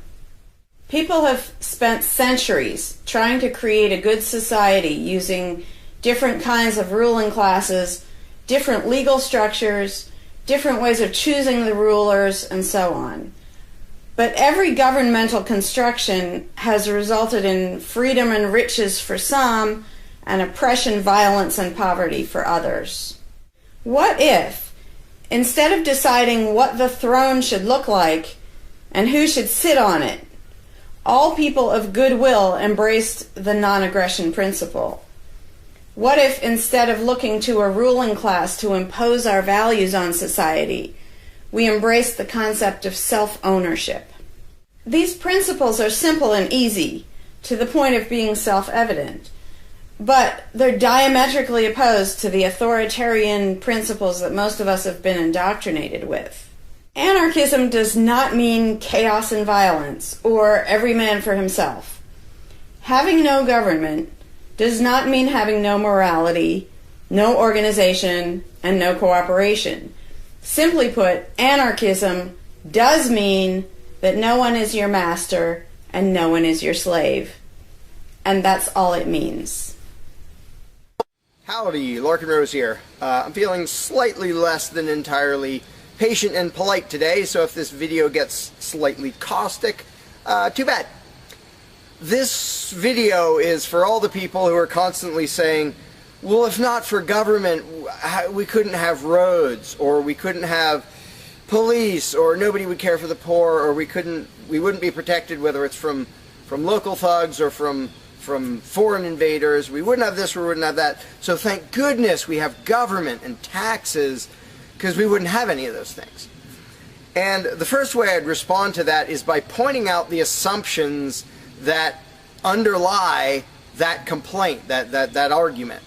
People have spent centuries trying to create a good society using different kinds of ruling classes, different legal structures, different ways of choosing the rulers, and so on. But every governmental construction has resulted in freedom and riches for some, and oppression, violence, and poverty for others. What if, instead of deciding what the throne should look like and who should sit on it, all people of goodwill embraced the non-aggression principle? What if, instead of looking to a ruling class to impose our values on society, we embrace the concept of self-ownership? These principles are simple and easy, to the point of being self-evident, but they're diametrically opposed to the authoritarian principles that most of us have been indoctrinated with. Anarchism does not mean chaos and violence, or every man for himself. Having no government does not mean having no morality, no organization, and no cooperation. Simply put, anarchism does mean that no one is your master and no one is your slave. And that's all it means. Howdy, Larkin Rose here. I'm feeling slightly less than entirely patient and polite today, so if this video gets slightly caustic, too bad. This video is for all the people who are constantly saying, well, if not for government, we couldn't have roads, or we couldn't have police, or nobody would care for the poor, or we wouldn't be protected, whether it's from local thugs or from foreign invaders. We wouldn't have this, we wouldn't have that. So thank goodness we have government and taxes, because we wouldn't have any of those things. And the first way I'd respond to that is by pointing out the assumptions that underlie that complaint, that argument.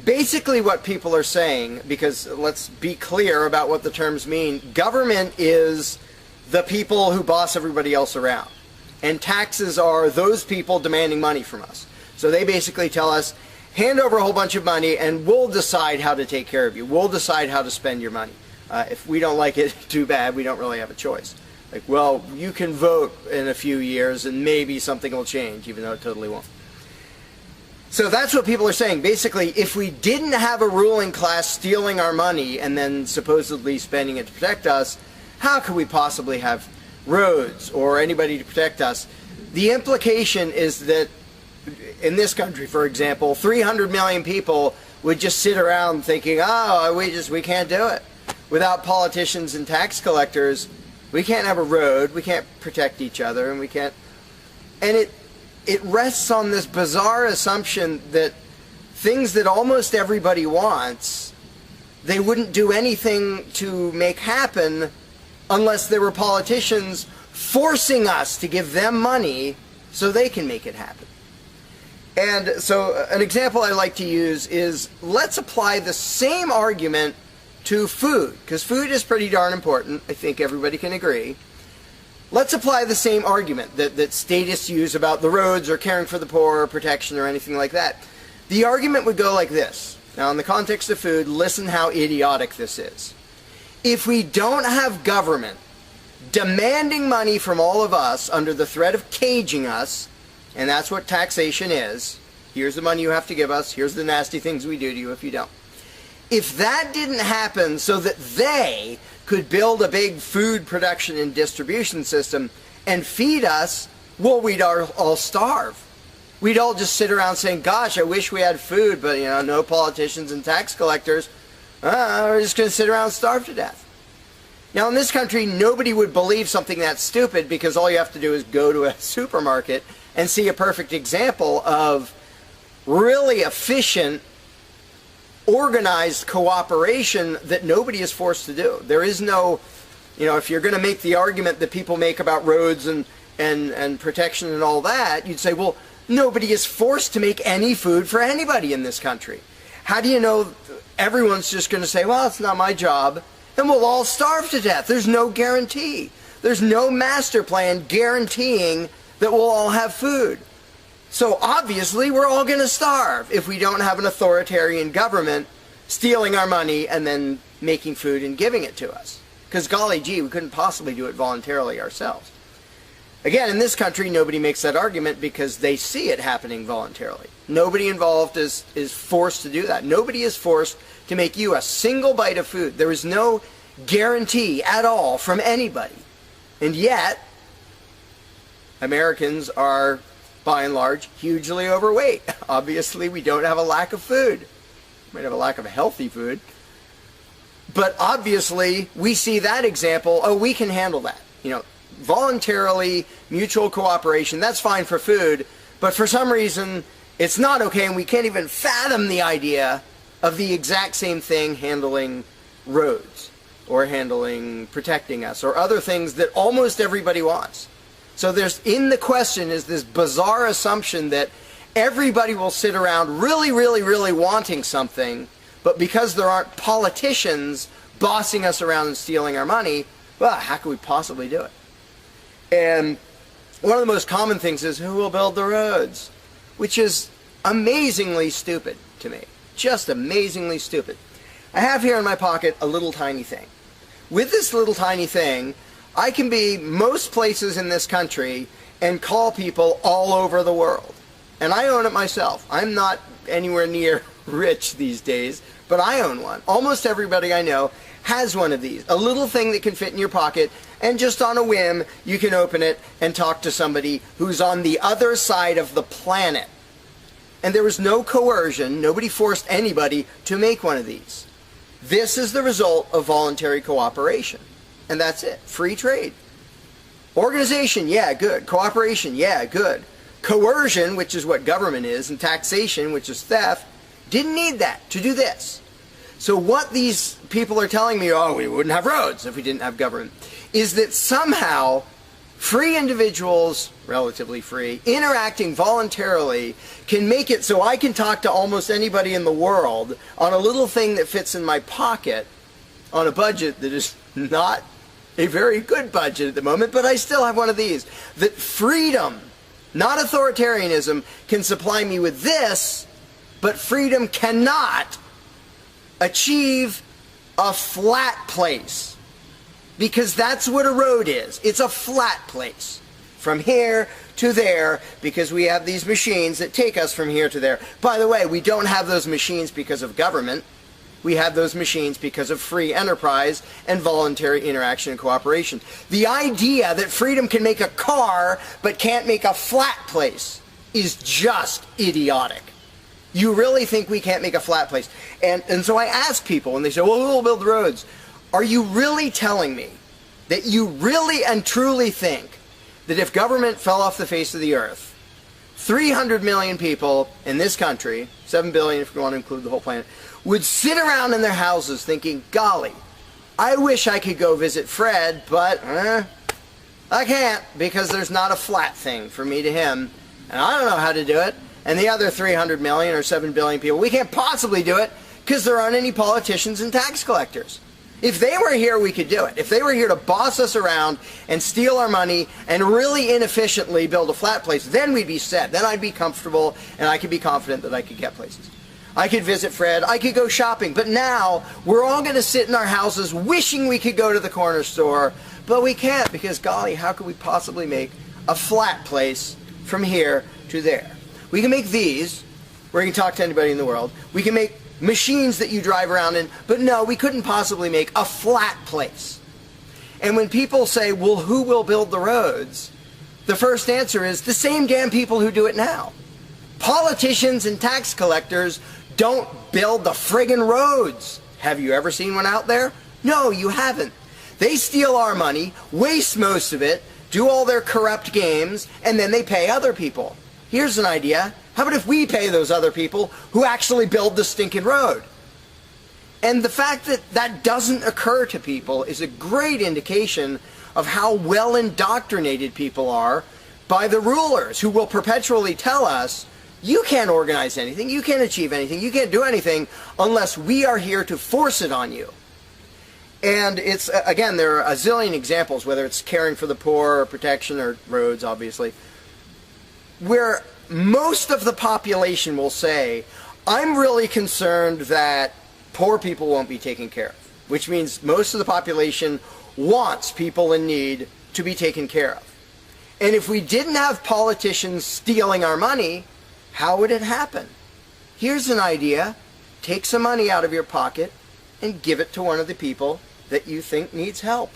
Basically what people are saying, because let's be clear about what the terms mean, government is the people who boss everybody else around. And taxes are those people demanding money from us. So they basically tell us, hand over a whole bunch of money and we'll decide how to take care of you. We'll decide how to spend your money. If we don't like it, too bad, we don't really have a choice. Like, well, you can vote in a few years and maybe something will change, even though it totally won't. So that's what people are saying. Basically, if we didn't have a ruling class stealing our money and then supposedly spending it to protect us, how could we possibly have roads or anybody to protect us? The implication is that in this country, for example, 300 million people would just sit around thinking, oh, we can't do it. Without politicians and tax collectors, we can't have a road, we can't protect each other, and we can't... And it rests on this bizarre assumption that things that almost everybody wants, they wouldn't do anything to make happen unless there were politicians forcing us to give them money so they can make it happen. And so an example I like to use is, let's apply the same argument to food, because food is pretty darn important. I think everybody can agree. Let's apply the same argument that statists use about the roads or caring for the poor or protection or anything like that. The argument would go like this. Now, in the context of food, listen how idiotic this is. If we don't have government demanding money from all of us under the threat of caging us, and that's what taxation is, here's the money you have to give us, here's the nasty things we do to you if you don't. If that didn't happen so that they could build a big food production and distribution system and feed us, well, we'd all starve. We'd all just sit around saying, gosh, I wish we had food, but, you know, no politicians and tax collectors. We're just going to sit around and starve to death. Now, in this country, nobody would believe something that stupid, because all you have to do is go to a supermarket and see a perfect example of really efficient, organized cooperation that nobody is forced to do. There is no, you know, if you're going to make the argument that people make about roads and protection and all that, you'd say, well, nobody is forced to make any food for anybody in this country. How do you know everyone's just going to say, well, it's not my job, and we'll all starve to death? There's no guarantee. There's no master plan guaranteeing that we'll all have food. So obviously we're all going to starve if we don't have an authoritarian government stealing our money and then making food and giving it to us. Because golly gee, we couldn't possibly do it voluntarily ourselves. Again, in this country, nobody makes that argument because they see it happening voluntarily. Nobody involved is forced to do that. Nobody is forced to make you a single bite of food. There is no guarantee at all from anybody. And yet, Americans are, by and large, hugely overweight. Obviously, we don't have a lack of food. We might have a lack of healthy food. But obviously, we see that example, oh, we can handle that. You know, voluntarily, mutual cooperation, that's fine for food, but for some reason, it's not okay, and we can't even fathom the idea of the exact same thing handling roads, or handling protecting us, or other things that almost everybody wants. So there's, in the question is this bizarre assumption that everybody will sit around really, really, really wanting something, but because there aren't politicians bossing us around and stealing our money, well, how could we possibly do it? And one of the most common things is, who will build the roads? Which is amazingly stupid to me. Just amazingly stupid. I have here in my pocket a little tiny thing. With this little tiny thing, I can be most places in this country and call people all over the world. And I own it myself. I'm not anywhere near rich these days, but I own one. Almost everybody I know has one of these. A little thing that can fit in your pocket, and just on a whim, you can open it and talk to somebody who's on the other side of the planet. And there was no coercion. Nobody forced anybody to make one of these. This is the result of voluntary cooperation. And that's it. Free trade. Organization, yeah, good. Cooperation, yeah, good. Coercion, which is what government is, and taxation, which is theft, didn't need that to do this. So what these people are telling me, oh, we wouldn't have roads if we didn't have government, is that somehow free individuals, relatively free, interacting voluntarily can make it so I can talk to almost anybody in the world on a little thing that fits in my pocket on a budget that is not a very good budget at the moment, but I still have one of these. That freedom, not authoritarianism, can supply me with this, but freedom cannot achieve a flat place. Because that's what a road is. It's a flat place. From here to there, because we have these machines that take us from here to there. By the way, we don't have those machines because of government. We have those machines because of free enterprise and voluntary interaction and cooperation. The idea that freedom can make a car but can't make a flat place is just idiotic. You really think we can't make a flat place? And so I ask people, and they say, well, who will build roads? Are you really telling me that you really and truly think that if government fell off the face of the earth, 300 million people in this country, 7 billion if you want to include the whole planet, would sit around in their houses thinking, golly, I wish I could go visit Fred, but I can't, because there's not a flat thing from me to him, and I don't know how to do it. And the other 300 million or 7 billion people, we can't possibly do it because there aren't any politicians and tax collectors. If they were here, we could do it. If they were here to boss us around and steal our money and really inefficiently build a flat place, then we'd be set. Then I'd be comfortable and I could be confident that I could get places. I could visit Fred, I could go shopping, but now we're all going to sit in our houses wishing we could go to the corner store, but we can't because, golly, how could we possibly make a flat place from here to there? We can make these, where you can talk to anybody in the world. We can make machines that you drive around in, but no, we couldn't possibly make a flat place. And when people say, well, who will build the roads? The first answer is the same damn people who do it now. Politicians and tax collectors don't build the friggin' roads. Have you ever seen one out there? No, you haven't. They steal our money, waste most of it, do all their corrupt games, and then they pay other people. Here's an idea. How about if we pay those other people who actually build the stinking road? And the fact that that doesn't occur to people is a great indication of how well indoctrinated people are by the rulers, who will perpetually tell us, you can't organize anything, you can't achieve anything, you can't do anything unless we are here to force it on you. And it's, again, there are a zillion examples, whether it's caring for the poor or protection or roads, obviously, where most of the population will say, I'm really concerned that poor people won't be taken care of, which means most of the population wants people in need to be taken care of. And if we didn't have politicians stealing our money, how would it happen? Here's an idea. Take some money out of your pocket and give it to one of the people that you think needs help.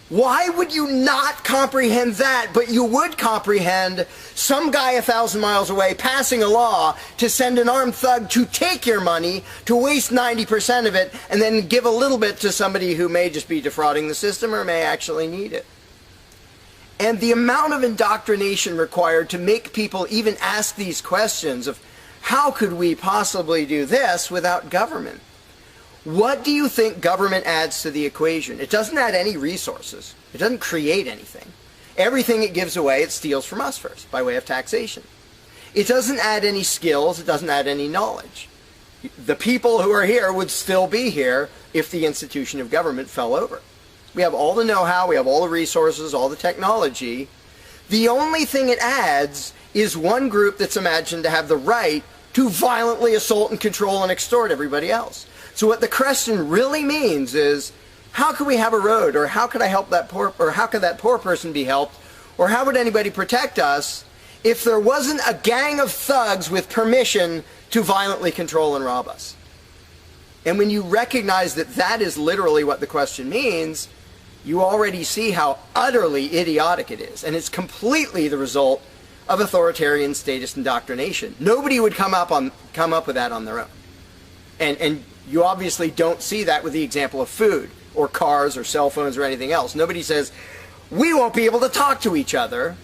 Why would you not comprehend that, but you would comprehend some guy 1,000 miles away passing a law to send an armed thug to take your money, to waste 90% of it, and then give a little bit to somebody who may just be defrauding the system or may actually need it? And the amount of indoctrination required to make people even ask these questions of how could we possibly do this without government? What do you think government adds to the equation? It doesn't add any resources. It doesn't create anything. Everything it gives away, it steals from us first, by way of taxation. It doesn't add any skills. It doesn't add any knowledge. The people who are here would still be here if the institution of government fell over. We have all the know-how, we have all the resources, all the technology. The only thing it adds is one group that's imagined to have the right to violently assault and control and extort everybody else. So what the question really means is, how could we have a road, or how could I help that poor, or how could that poor person be helped, or how would anybody protect us if there wasn't a gang of thugs with permission to violently control and rob us? And when you recognize that that is literally what the question means, you already see how utterly idiotic it is. And it's completely the result of authoritarian statist indoctrination. Nobody would come up with that on their own. And you obviously don't see that with the example of food or cars or cell phones or anything else. Nobody says, we won't be able to talk to each other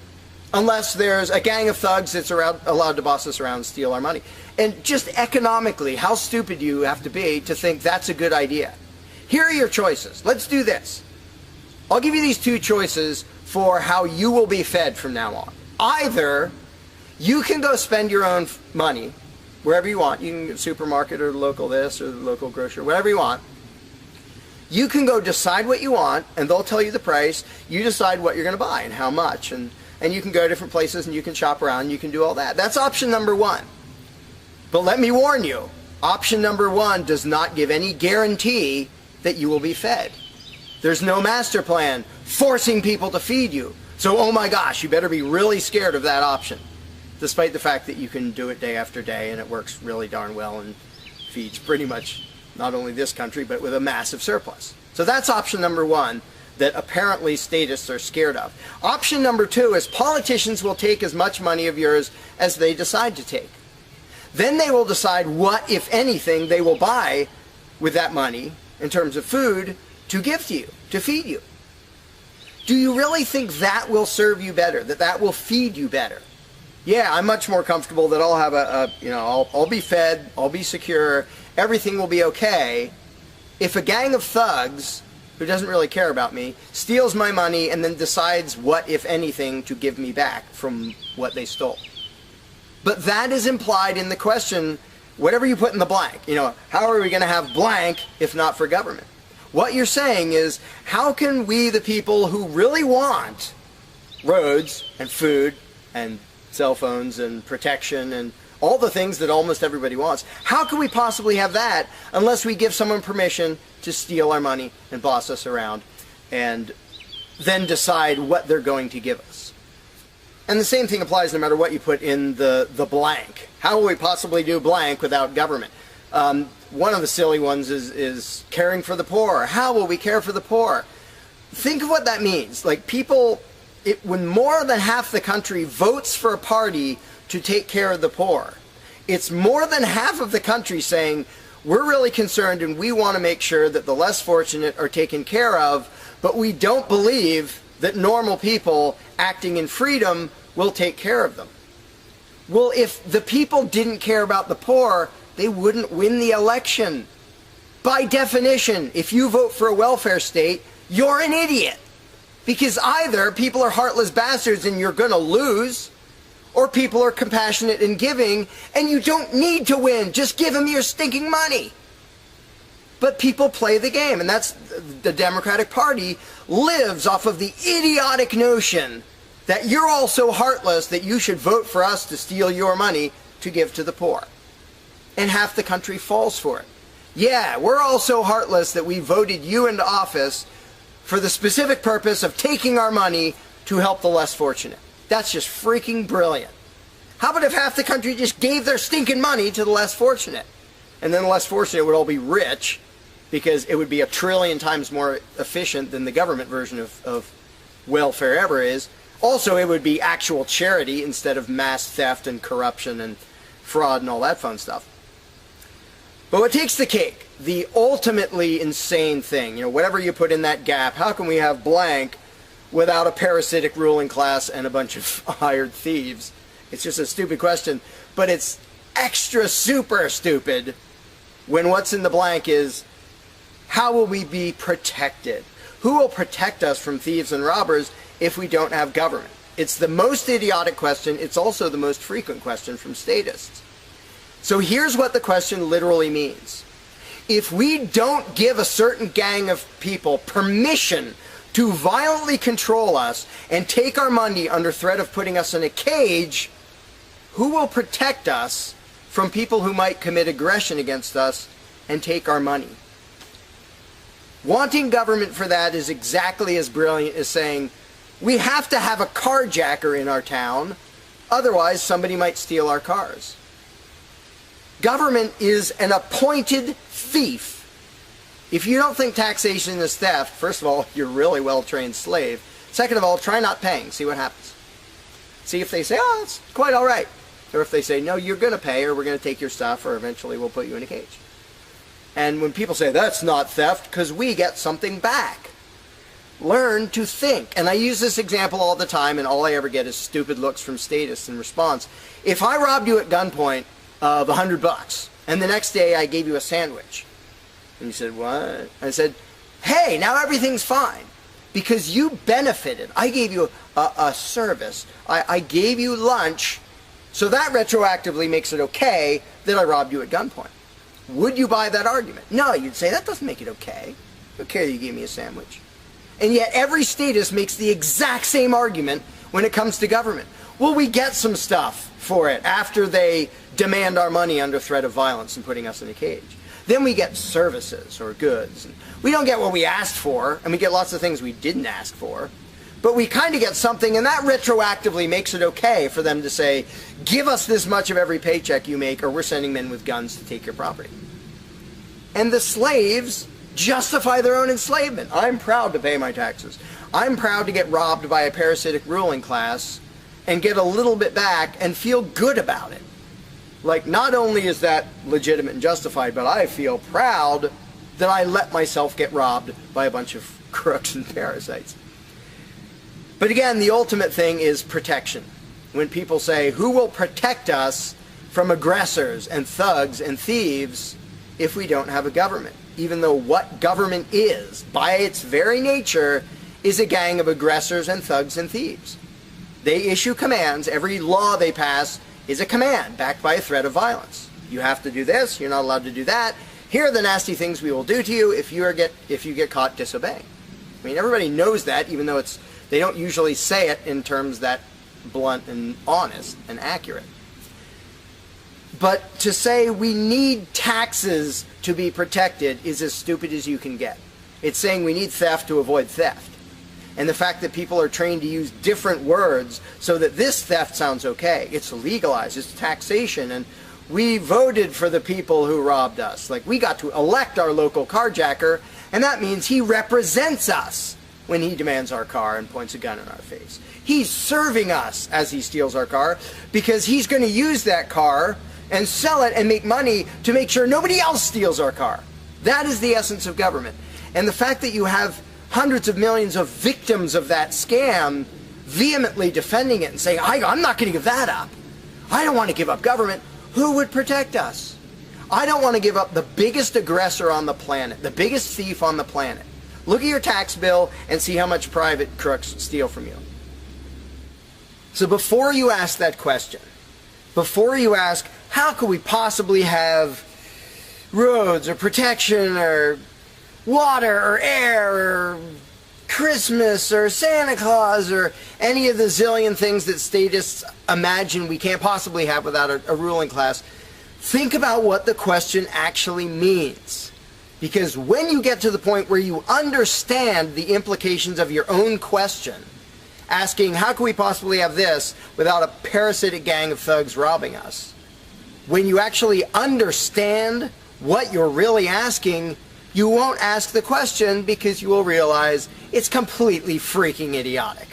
unless there's a gang of thugs that's allowed to boss us around and steal our money. And just economically, how stupid do you have to be to think that's a good idea? Here are your choices. Let's do this. I'll give you these two choices for how you will be fed from now on. Either you can go spend your own money wherever you want. You can go to the supermarket or the local this or the local grocery, whatever you want. You can go decide what you want, and they'll tell you the price. You decide what you're going to buy and how much. And you can go to different places and you can shop around and you can do all that. That's option number one. But let me warn you, option number one does not give any guarantee that you will be fed. There's no master plan forcing people to feed you. So, oh my gosh, you better be really scared of that option, despite the fact that you can do it day after day and it works really darn well and feeds pretty much not only this country, but with a massive surplus. So that's option number one that apparently statists are scared of. Option number two is politicians will take as much money of yours as they decide to take. Then they will decide what, if anything, they will buy with that money in terms of food to give to you, to feed you. Do you really think that will serve you better, that that will feed you better? Yeah, I'm much more comfortable that I'll have I'll be fed, I'll be secure, everything will be okay, if a gang of thugs who doesn't really care about me, steals my money, and then decides what, if anything, to give me back from what they stole. But that is implied in the question, whatever you put in the blank. You know, how are we going to have blank if not for government? What you're saying is, how can we, the people who really want roads and food and cell phones and protection and all the things that almost everybody wants, how can we possibly have that unless we give someone permission to steal our money and boss us around and then decide what they're going to give us? And the same thing applies no matter what you put in the blank. How will we possibly do blank without government? One of the silly ones is caring for the poor. How will we care for the poor? Think of what that means. Like people, when more than half the country votes for a party to take care of the poor, it's more than half of the country saying, we're really concerned and we want to make sure that the less fortunate are taken care of, but we don't believe that normal people acting in freedom will take care of them. Well, if the people didn't care about the poor, they wouldn't win the election. By definition, if you vote for a welfare state, you're an idiot. Because either people are heartless bastards and you're going to lose, or people are compassionate and giving, and you don't need to win. Just give them your stinking money. But people play the game, and that's the Democratic Party lives off of the idiotic notion that you're all so heartless that you should vote for us to steal your money to give to the poor. And half the country falls for it. Yeah, we're all so heartless that we voted you into office for the specific purpose of taking our money to help the less fortunate. That's just freaking brilliant. How about if half the country just gave their stinking money to the less fortunate? And then the less fortunate would all be rich, because it would be 1 trillion times more efficient than the government version of welfare ever is. Also, it would be actual charity instead of mass theft and corruption and fraud and all that fun stuff. But what takes the cake, the ultimately insane thing, you know, whatever you put in that gap, how can we have blank without a parasitic ruling class and a bunch of hired thieves? It's just a stupid question, but it's extra super stupid when what's in the blank is, how will we be protected? Who will protect us from thieves and robbers if we don't have government? It's the most idiotic question. It's also the most frequent question from statists. So here's what the question literally means. If we don't give a certain gang of people permission to violently control us and take our money under threat of putting us in a cage, who will protect us from people who might commit aggression against us and take our money? Wanting government for that is exactly as brilliant as saying, we have to have a carjacker in our town, otherwise somebody might steal our cars. Government is an appointed thief. If you don't think taxation is theft, first of all, you're a really well-trained slave. Second of all, try not paying. See what happens. See if they say, oh, it's quite all right. Or if they say, no, you're going to pay, or we're going to take your stuff, or eventually we'll put you in a cage. And when people say, that's not theft, because we get something back. Learn to think. And I use this example all the time, and all I ever get is stupid looks from statists in response. If I robbed you at gunpoint of $100, and the next day I gave you a sandwich, and you said, what? I said, hey, now everything's fine, because you benefited. I gave you a service. I gave you lunch, so that retroactively makes it okay that I robbed you at gunpoint. Would you buy that argument? No, you'd say, that doesn't make it okay. Okay, you gave me a sandwich. And yet every statist makes the exact same argument when it comes to government. Well, we get some stuff for it after they demand our money under threat of violence and putting us in a cage. Then we get services or goods. And we don't get what we asked for, and we get lots of things we didn't ask for. But we kind of get something, and that retroactively makes it okay for them to say, give us this much of every paycheck you make, or we're sending men with guns to take your property. And the slaves justify their own enslavement. I'm proud to pay my taxes. I'm proud to get robbed by a parasitic ruling class and get a little bit back and feel good about it. Like, not only is that legitimate and justified, but I feel proud that I let myself get robbed by a bunch of crooks and parasites. But again, the ultimate thing is protection. When people say, who will protect us from aggressors and thugs and thieves, if we don't have a government, even though what government is, by its very nature, is a gang of aggressors and thugs and thieves. They issue commands. Every law they pass is a command backed by a threat of violence. You have to do this. You're not allowed to do that. Here are the nasty things we will do to you if you get caught disobeying. I mean, everybody knows that, even though they don't usually say it in terms that blunt and honest and accurate. But to say we need taxes to be protected is as stupid as you can get. It's saying we need theft to avoid theft. And the fact that people are trained to use different words so that this theft sounds okay. It's legalized, it's taxation, and we voted for the people who robbed us. Like, we got to elect our local carjacker, and that means he represents us when he demands our car and points a gun in our face. He's serving us as he steals our car, because he's going to use that car and sell it and make money to make sure nobody else steals our car. That is the essence of government. And the fact that you have hundreds of millions of victims of that scam vehemently defending it and saying, I'm not going to give that up. I don't want to give up government. Who would protect us? I don't want to give up the biggest aggressor on the planet, the biggest thief on the planet. Look at your tax bill and see how much private crooks steal from you. So before you ask that question, before you ask, how could we possibly have roads or protection or water or air or Christmas or Santa Claus or any of the zillion things that statists imagine we can't possibly have without a ruling class, think about what the question actually means. Because when you get to the point where you understand the implications of your own question, asking how can we possibly have this without a parasitic gang of thugs robbing us, when you actually understand what you're really asking, you won't ask the question because you will realize it's completely freaking idiotic.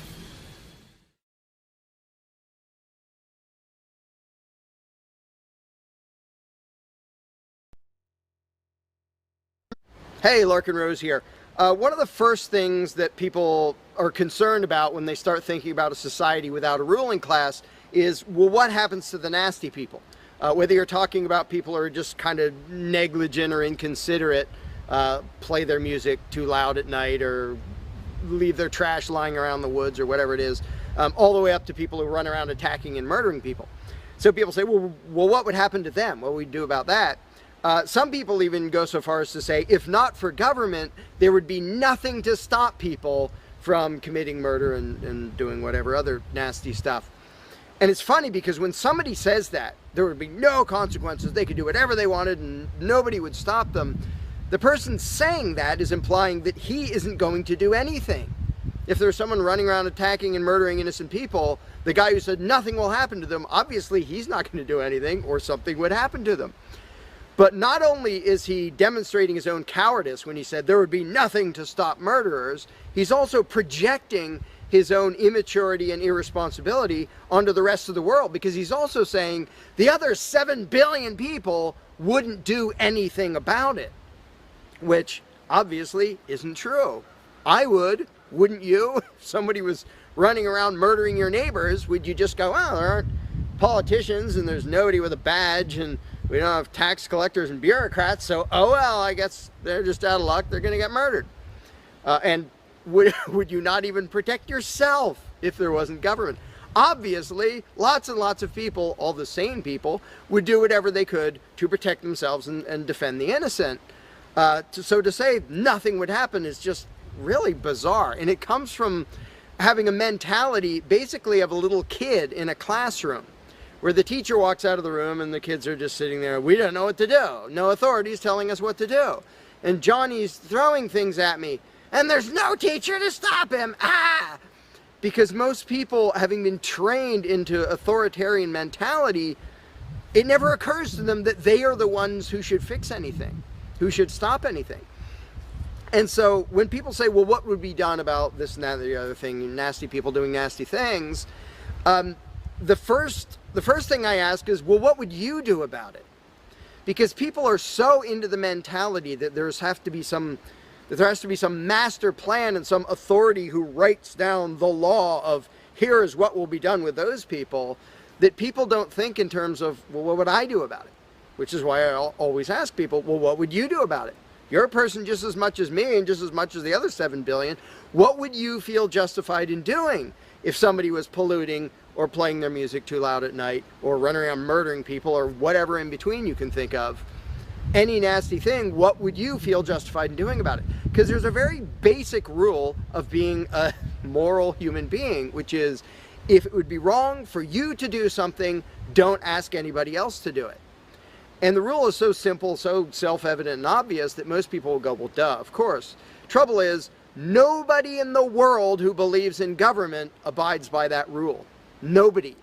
Hey, Larkin Rose here. One of the first things that people are concerned about when they start thinking about a society without a ruling class is, well, what happens to the nasty people? Whether you're talking about people who are just kind of negligent or inconsiderate, play their music too loud at night or leave their trash lying around the woods or whatever it is, all the way up to people who run around attacking and murdering people. So people say, well, what would happen to them? What would we do about that? Some people even go so far as to say, if not for government, there would be nothing to stop people from committing murder and doing whatever other nasty stuff. And it's funny because when somebody says that, there would be no consequences, they could do whatever they wanted and nobody would stop them, the person saying that is implying that he isn't going to do anything. If there's someone running around attacking and murdering innocent people, the guy who said nothing will happen to them, obviously he's not going to do anything or something would happen to them. But not only is he demonstrating his own cowardice when he said there would be nothing to stop murderers, he's also projecting his own immaturity and irresponsibility onto the rest of the world, because he's also saying the other 7 billion people wouldn't do anything about it, which obviously isn't true. I would, wouldn't you? If somebody was running around murdering your neighbors, would you just go, well, there aren't politicians and there's nobody with a badge and we don't have tax collectors and bureaucrats, so oh well, I guess they're just out of luck, they're going to get murdered. And would you not even protect yourself if there wasn't government? Obviously, lots and lots of people, all the sane people, would do whatever they could to protect themselves and defend the innocent. So to say nothing would happen is just really bizarre. And it comes from having a mentality basically of a little kid in a classroom, where the teacher walks out of the room and the kids are just sitting there. We don't know what to do. No authority's telling us what to do. And Johnny's throwing things at me. And there's no teacher to stop him. Ah! Because most people, having been trained into authoritarian mentality, it never occurs to them that they are the ones who should fix anything, who should stop anything. And so when people say, well, what would be done about this and that and the other thing, nasty people doing nasty things, the first thing I ask is, well, what would you do about it? Because people are so into the mentality that there has to be some master plan and some authority who writes down the law of here is what will be done with those people, that people don't think in terms of, well, what would I do about it? which is why I always ask people, well, what would you do about it? You're a person just as much as me and just as much as the other 7 billion. What would you feel justified in doing if somebody was polluting or playing their music too loud at night or running around murdering people or whatever in between you can think of? Any nasty thing, what would you feel justified in doing about it? Because there's a very basic rule of being a moral human being, which is if it would be wrong for you to do something, don't ask anybody else to do it. And the rule is so simple, so self-evident and obvious that most people will go, well, duh, of course. Trouble is, nobody in the world who believes in government abides by that rule. Nobody.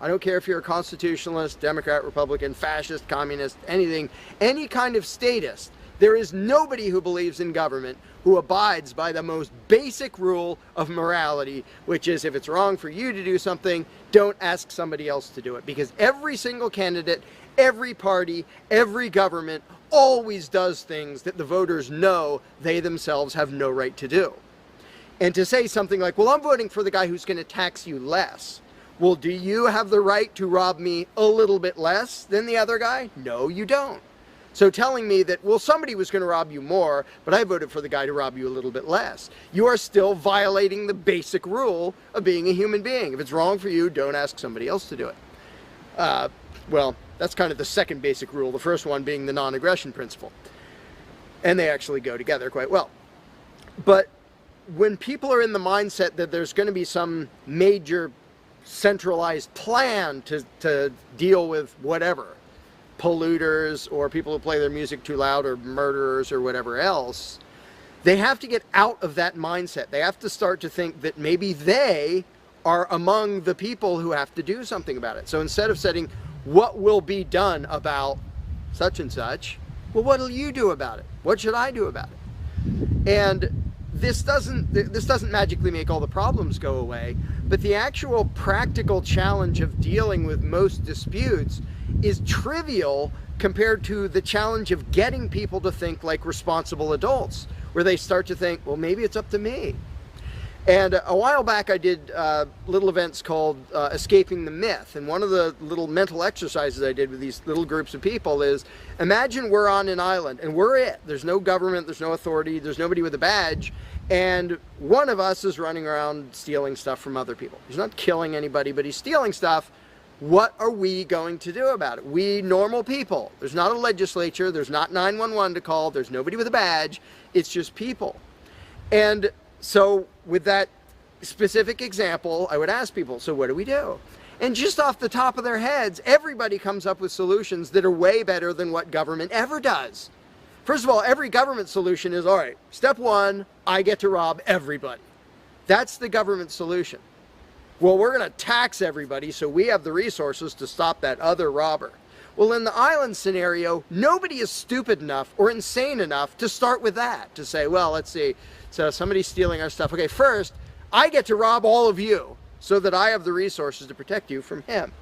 I don't care if you're a constitutionalist, Democrat, Republican, fascist, communist, anything, any kind of statist. There is nobody who believes in government who abides by the most basic rule of morality, which is if it's wrong for you to do something, don't ask somebody else to do it. Because every single candidate, every party, every government always does things that the voters know they themselves have no right to do. And to say something like, well, I'm voting for the guy who's going to tax you less. Well, do you have the right to rob me a little bit less than the other guy? No, you don't. So telling me that, well, somebody was going to rob you more, but I voted for the guy to rob you a little bit less, you are still violating the basic rule of being a human being. If it's wrong for you, don't ask somebody else to do it. Well, that's kind of the second basic rule, the first one being the non-aggression principle. And they actually go together quite well. But when people are in the mindset that there's going to be some major centralized plan to deal with whatever, polluters or people who play their music too loud or murderers or whatever else, they have to get out of that mindset. They have to start to think that maybe they are among the people who have to do something about it. So instead of saying, what will be done about such and such, well, what will you do about it? What should I do about it? And this doesn't magically make all the problems go away, but the actual practical challenge of dealing with most disputes is trivial compared to the challenge of getting people to think like responsible adults, where they start to think, well, maybe it's up to me. And a while back I did little events called Escaping the Myth, and one of the little mental exercises I did with these little groups of people is, imagine we're on an island and we're it. There's no government, there's no authority, there's nobody with a badge, and one of us is running around stealing stuff from other people. He's not killing anybody, but he's stealing stuff. What are we going to do about it? We normal people. There's not a legislature, there's not 911 to call, there's nobody with a badge, it's just people. And so with that specific example, I would ask people, so what do we do? And just off the top of their heads, everybody comes up with solutions that are way better than what government ever does. First of all, every government solution is, all right, step one, I get to rob everybody. That's the government solution. Well, we're going to tax everybody so we have the resources to stop that other robber. Well, in the island scenario, nobody is stupid enough or insane enough to start with that, to say, well, let's see, so somebody's stealing our stuff. Okay, first, I get to rob all of you so that I have the resources to protect you from him.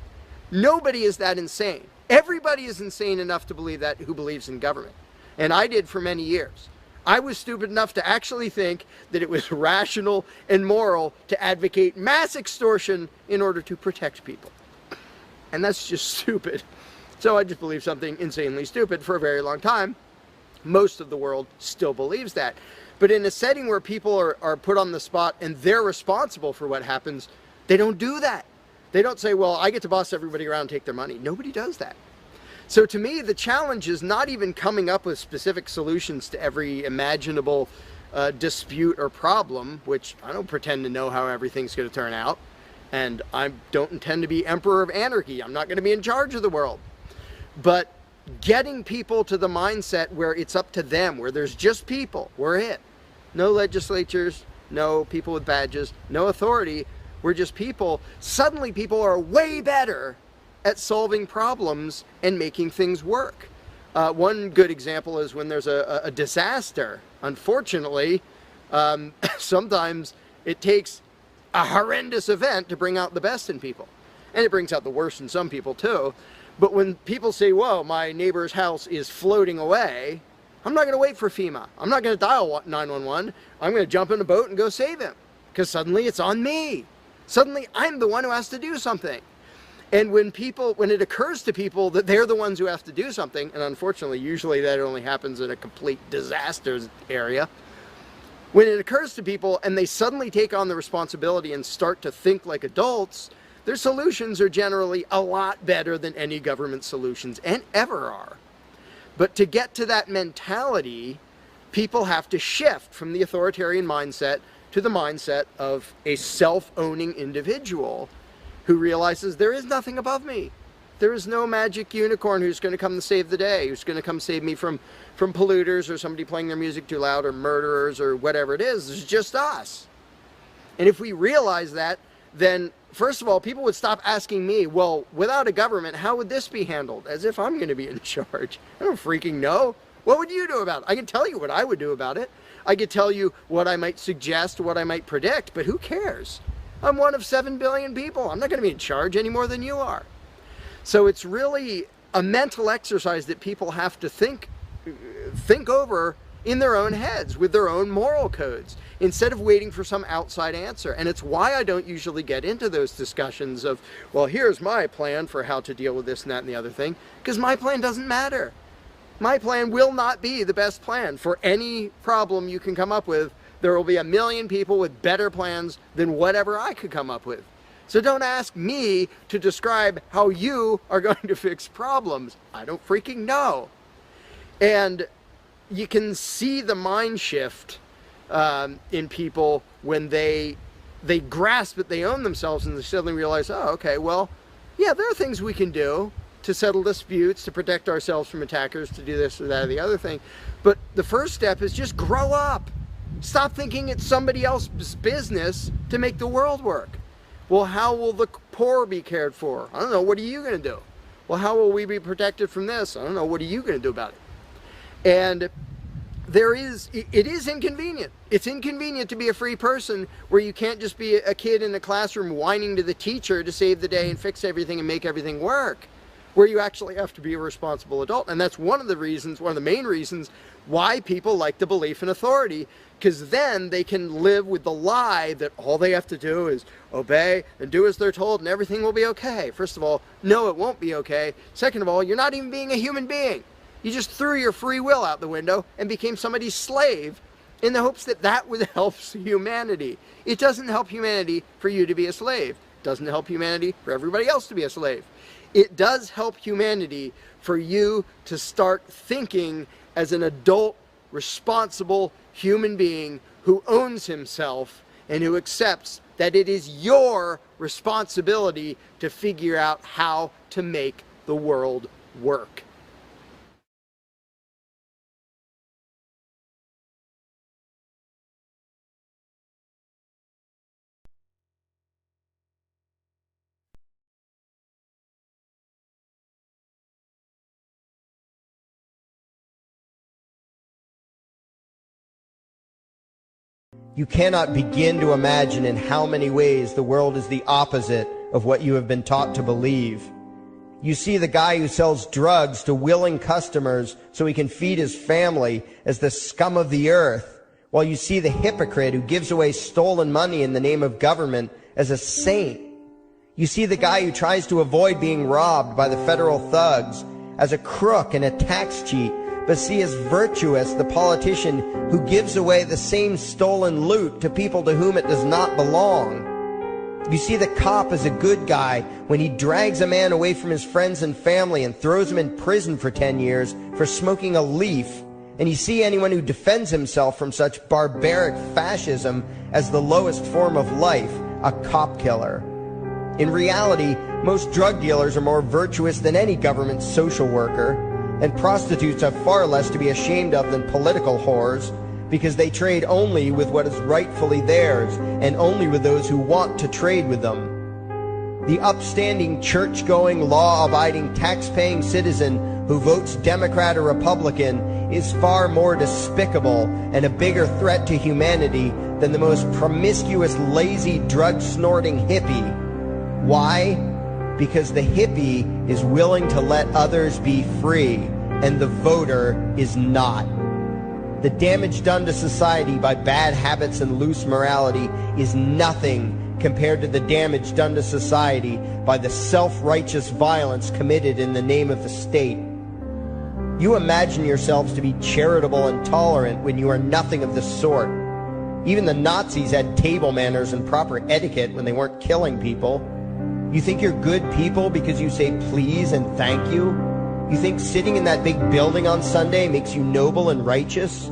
Nobody is that insane. Everybody is insane enough to believe that who believes in government. And I did for many years. I was stupid enough to actually think that it was rational and moral to advocate mass extortion in order to protect people. And that's just stupid. So I just believed something insanely stupid for a very long time. Most of the world still believes that. But in a setting where people are put on the spot and they're responsible for what happens, they don't do that. They don't say, well, I get to boss everybody around and take their money. Nobody does that. So to me, the challenge is not even coming up with specific solutions to every imaginable dispute or problem, which I don't pretend to know how everything's going to turn out. And I don't intend to be emperor of anarchy. I'm not going to be in charge of the world. But getting people to the mindset where it's up to them, where there's just people, we're it. No legislatures, no people with badges, no authority, we're just people. Suddenly people are way better at solving problems and making things work. One good example is when there's a disaster. Unfortunately, sometimes it takes a horrendous event to bring out the best in people. And it brings out the worst in some people too. But when people say, whoa, my neighbor's house is floating away, I'm not going to wait for FEMA. I'm not going to dial 911. I'm going to jump in a boat and go save him. Because suddenly it's on me. Suddenly I'm the one who has to do something. And when it occurs to people that they're the ones who have to do something, and unfortunately, usually that only happens in a complete disaster area, when it occurs to people and they suddenly take on the responsibility and start to think like adults, their solutions are generally a lot better than any government solutions and ever are. But to get to that mentality, people have to shift from the authoritarian mindset to the mindset of a self-owning individual who realizes there is nothing above me. There is no magic unicorn who's going to come and save the day, who's going to come save me from polluters or somebody playing their music too loud or murderers or whatever it is. It's just us. And if we realize that, then first of all, people would stop asking me, well, without a government, how would this be handled? As if I'm going to be in charge. I don't freaking know. What would you do about it? I can tell you what I would do about it. I could tell you what I might suggest, what I might predict, but who cares? I'm one of 7 billion people. I'm not going to be in charge any more than you are. So it's really a mental exercise that people have to think over in their own heads with their own moral codes instead of waiting for some outside answer. And it's why I don't usually get into those discussions of, well, here's my plan for how to deal with this and that and the other thing, because my plan doesn't matter. My plan will not be the best plan for any problem you can come up with. There will be a million people with better plans than whatever I could come up with. So don't ask me to describe how you are going to fix problems. I don't freaking know. And you can see the mind shift in people when they grasp that they own themselves and they suddenly realize, oh, okay, well, yeah, there are things we can do to settle disputes, to protect ourselves from attackers, to do this or that or the other thing. But the first step is just grow up. Stop thinking it's somebody else's business to make the world work. Well, how will the poor be cared for? I don't know. What are you going to do? Well, how will we be protected from this? I don't know. What are you going to do about it? And it is inconvenient. It's inconvenient to be a free person where you can't just be a kid in the classroom whining to the teacher to save the day and fix everything and make everything work, where you actually have to be a responsible adult. And that's one of the main reasons why people like the belief in authority, because then they can live with the lie that all they have to do is obey and do as they're told and everything will be okay. First of all, no, it won't be okay. Second of all, you're not even being a human being. You just threw your free will out the window and became somebody's slave in the hopes that that would help humanity. It doesn't help humanity for you to be a slave. It doesn't help humanity for everybody else to be a slave. It does help humanity for you to start thinking as an adult, responsible human being who owns himself and who accepts that it is your responsibility to figure out how to make the world work. You cannot begin to imagine in how many ways the world is the opposite of what you have been taught to believe. You see the guy who sells drugs to willing customers so he can feed his family as the scum of the earth, while you see the hypocrite who gives away stolen money in the name of government as a saint. You see the guy who tries to avoid being robbed by the federal thugs as a crook and a tax cheat, but see as virtuous the politician who gives away the same stolen loot to people to whom it does not belong. You see the cop as a good guy when he drags a man away from his friends and family and throws him in prison for 10 years for smoking a leaf. And you see anyone who defends himself from such barbaric fascism as the lowest form of life, a cop killer. In reality, most drug dealers are more virtuous than any government social worker, and prostitutes have far less to be ashamed of than political whores, because they trade only with what is rightfully theirs, and only with those who want to trade with them. The upstanding, church-going, law-abiding, tax-paying citizen who votes Democrat or Republican is far more despicable and a bigger threat to humanity than the most promiscuous, lazy, drug-snorting hippie. Why? Because the hippie is willing to let others be free, and the voter is not. The damage done to society by bad habits and loose morality is nothing compared to the damage done to society by the self-righteous violence committed in the name of the state. You imagine yourselves to be charitable and tolerant when you are nothing of the sort. Even the Nazis had table manners and proper etiquette when they weren't killing people. You think you're good people because you say please and thank you? You think sitting in that big building on Sunday makes you noble and righteous?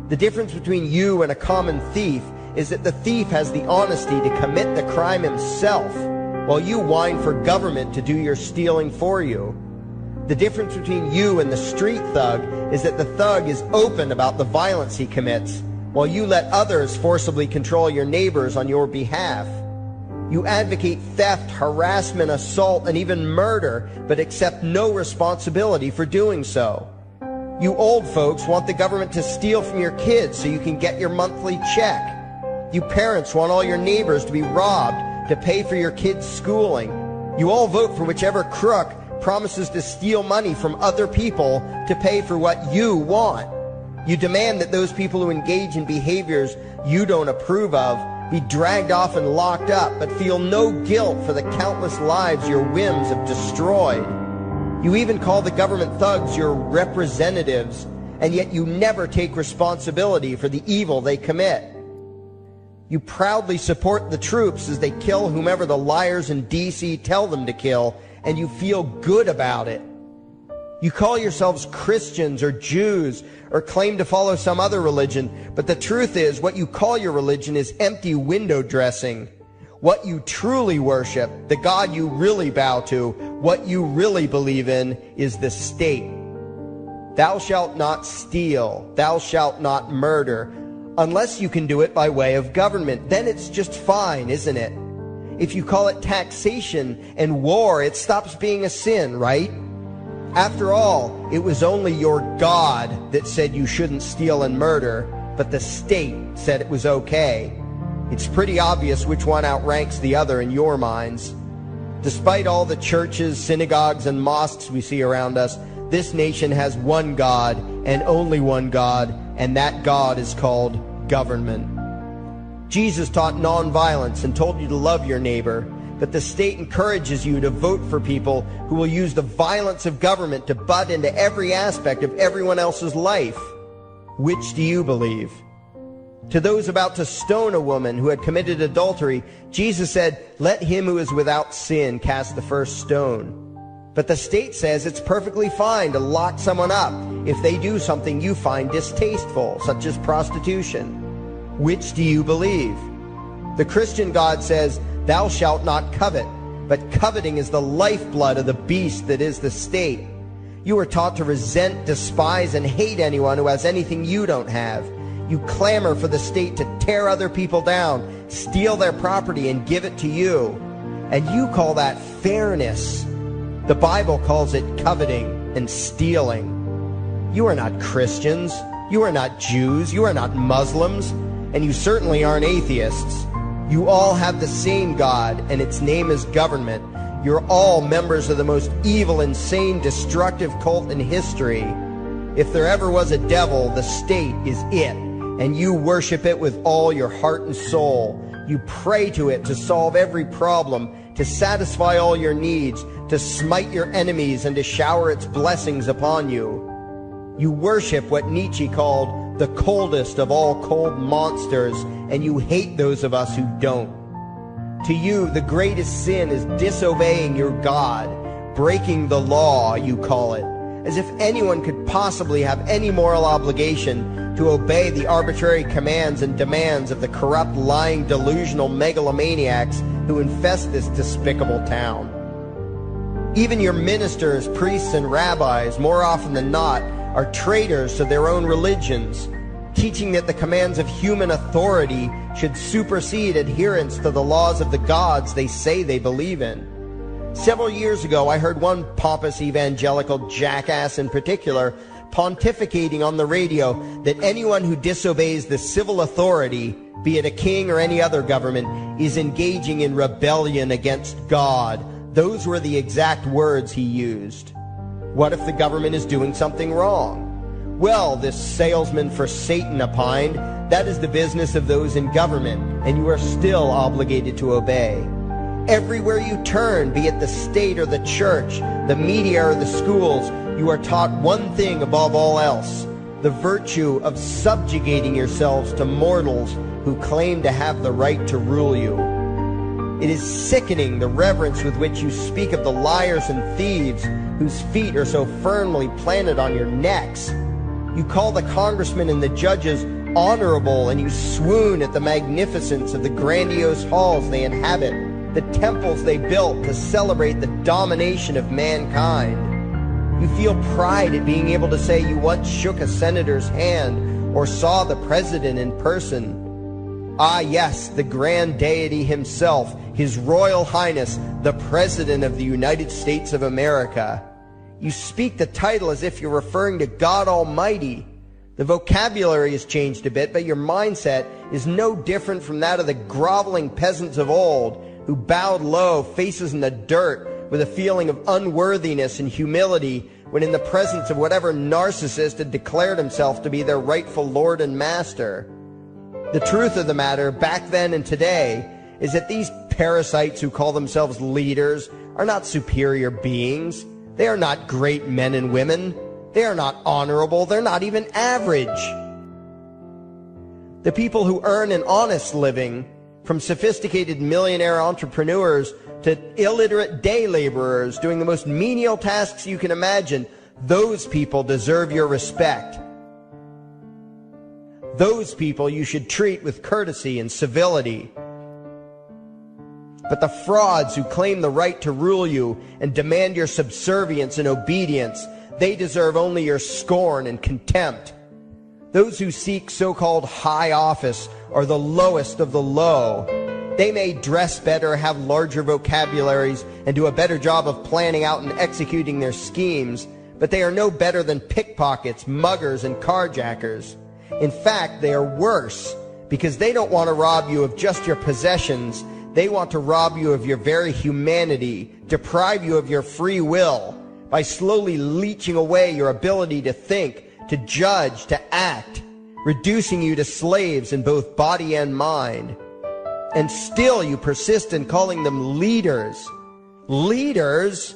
The difference between you and a common thief is that the thief has the honesty to commit the crime himself, while you whine for government to do your stealing for you. The difference between you and the street thug is that the thug is open about the violence he commits, while you let others forcibly control your neighbors on your behalf. You advocate theft, harassment, assault, and even murder, but accept no responsibility for doing so. You old folks want the government to steal from your kids so you can get your monthly check. You parents want all your neighbors to be robbed to pay for your kids' schooling. You all vote for whichever crook promises to steal money from other people to pay for what you want. You demand that those people who engage in behaviors you don't approve of be dragged off and locked up, but feel no guilt for the countless lives your whims have destroyed. You even call the government thugs your representatives, and yet you never take responsibility for the evil they commit. You proudly support the troops as they kill whomever the liars in D.C. tell them to kill, and you feel good about it. You call yourselves Christians or Jews or claim to follow some other religion, but the truth is what you call your religion is empty window dressing. What you truly worship, the God you really bow to, what you really believe in is the state. Thou shalt not steal, thou shalt not murder, unless you can do it by way of government. Then it's just fine, isn't it? If you call it taxation and war, it stops being a sin, right? After all, it was only your God that said you shouldn't steal and murder, but the state said it was okay. It's pretty obvious which one outranks the other in your minds. Despite all the churches, synagogues, and mosques we see around us, this nation has one God and only one God, and that God is called government. Jesus taught nonviolence and told you to love your neighbor, but the state encourages you to vote for people who will use the violence of government to butt into every aspect of everyone else's life. Which do you believe? To those about to stone a woman who had committed adultery, Jesus said, "Let him who is without sin cast the first stone." But the state says it's perfectly fine to lock someone up if they do something you find distasteful, such as prostitution. Which do you believe? The Christian God says, "Thou shalt not covet," but coveting is the lifeblood of the beast that is the state. You are taught to resent, despise, and hate anyone who has anything you don't have. You clamor for the state to tear other people down, steal their property, and give it to you. And you call that fairness. The Bible calls it coveting and stealing. You are not Christians. You are not Jews. You are not Muslims. And you certainly aren't atheists. You all have the same God, and its name is government. You're all members of the most evil, insane, destructive cult in history. If there ever was a devil, the state is it, and you worship it with all your heart and soul. You pray to it to solve every problem, to satisfy all your needs, to smite your enemies, and to shower its blessings upon you. You worship what Nietzsche called the coldest of all cold monsters, and you hate those of us who don't. To you, the greatest sin is disobeying your God, breaking the law, you call it, as if anyone could possibly have any moral obligation to obey the arbitrary commands and demands of the corrupt, lying, delusional megalomaniacs who infest this despicable town. Even your ministers, priests, and rabbis, more often than not, are traitors to their own religions, teaching that the commands of human authority should supersede adherence to the laws of the gods they say they believe in. Several years ago, I heard one pompous evangelical jackass in particular pontificating on the radio that anyone who disobeys the civil authority, be it a king or any other government, is engaging in rebellion against God. Those were the exact words he used. What if the government is doing something wrong? Well, this salesman for Satan opined, that is the business of those in government, and you are still obligated to obey. Everywhere you turn, be it the state or the church, the media or the schools, you are taught one thing above all else, the virtue of subjugating yourselves to mortals who claim to have the right to rule you. It is sickening the reverence with which you speak of the liars and thieves whose feet are so firmly planted on your necks. You call the congressmen and the judges honorable, and you swoon at the magnificence of the grandiose halls they inhabit, the temples they built to celebrate the domination of mankind. You feel pride at being able to say you once shook a senator's hand or saw the president in person. Ah, yes, the grand deity himself, His Royal Highness, the President of the United States of America. You speak the title as if you're referring to God Almighty. The vocabulary has changed a bit, but your mindset is no different from that of the groveling peasants of old who bowed low, faces in the dirt, with a feeling of unworthiness and humility when in the presence of whatever narcissist had declared himself to be their rightful lord and master. The truth of the matter, back then and today, is that these parasites who call themselves leaders are not superior beings. They are not great men and women. They are not honorable. They're not even average. The people who earn an honest living, from sophisticated millionaire entrepreneurs to illiterate day laborers doing the most menial tasks you can imagine, those people deserve your respect. Those people you should treat with courtesy and civility. But the frauds who claim the right to rule you and demand your subservience and obedience, they deserve only your scorn and contempt. Those who seek so-called high office are the lowest of the low. They may dress better, have larger vocabularies, and do a better job of planning out and executing their schemes, but they are no better than pickpockets, muggers, and carjackers. In fact, they are worse, because they don't want to rob you of just your possessions. They want to rob you of your very humanity, deprive you of your free will, by slowly leeching away your ability to think, to judge, to act, reducing you to slaves in both body and mind. And still you persist in calling them leaders. Leaders?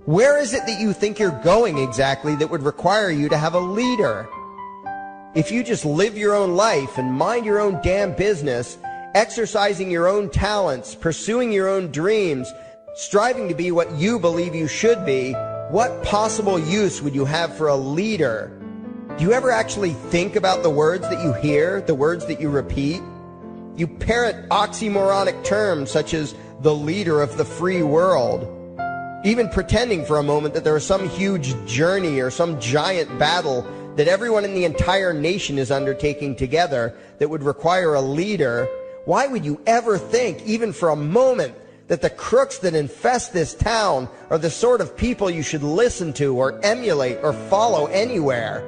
Where is it that you think you're going exactly that would require you to have a leader? If you just live your own life and mind your own damn business, exercising your own talents, pursuing your own dreams, striving to be what you believe you should be, what possible use would you have for a leader? Do you ever actually think about the words that you hear, the words that you repeat? You parrot oxymoronic terms such as the leader of the free world, even pretending for a moment that there is some huge journey or some giant battle that everyone in the entire nation is undertaking together that would require a leader. Why would you ever think, even for a moment, that the crooks that infest this town are the sort of people you should listen to or emulate or follow anywhere?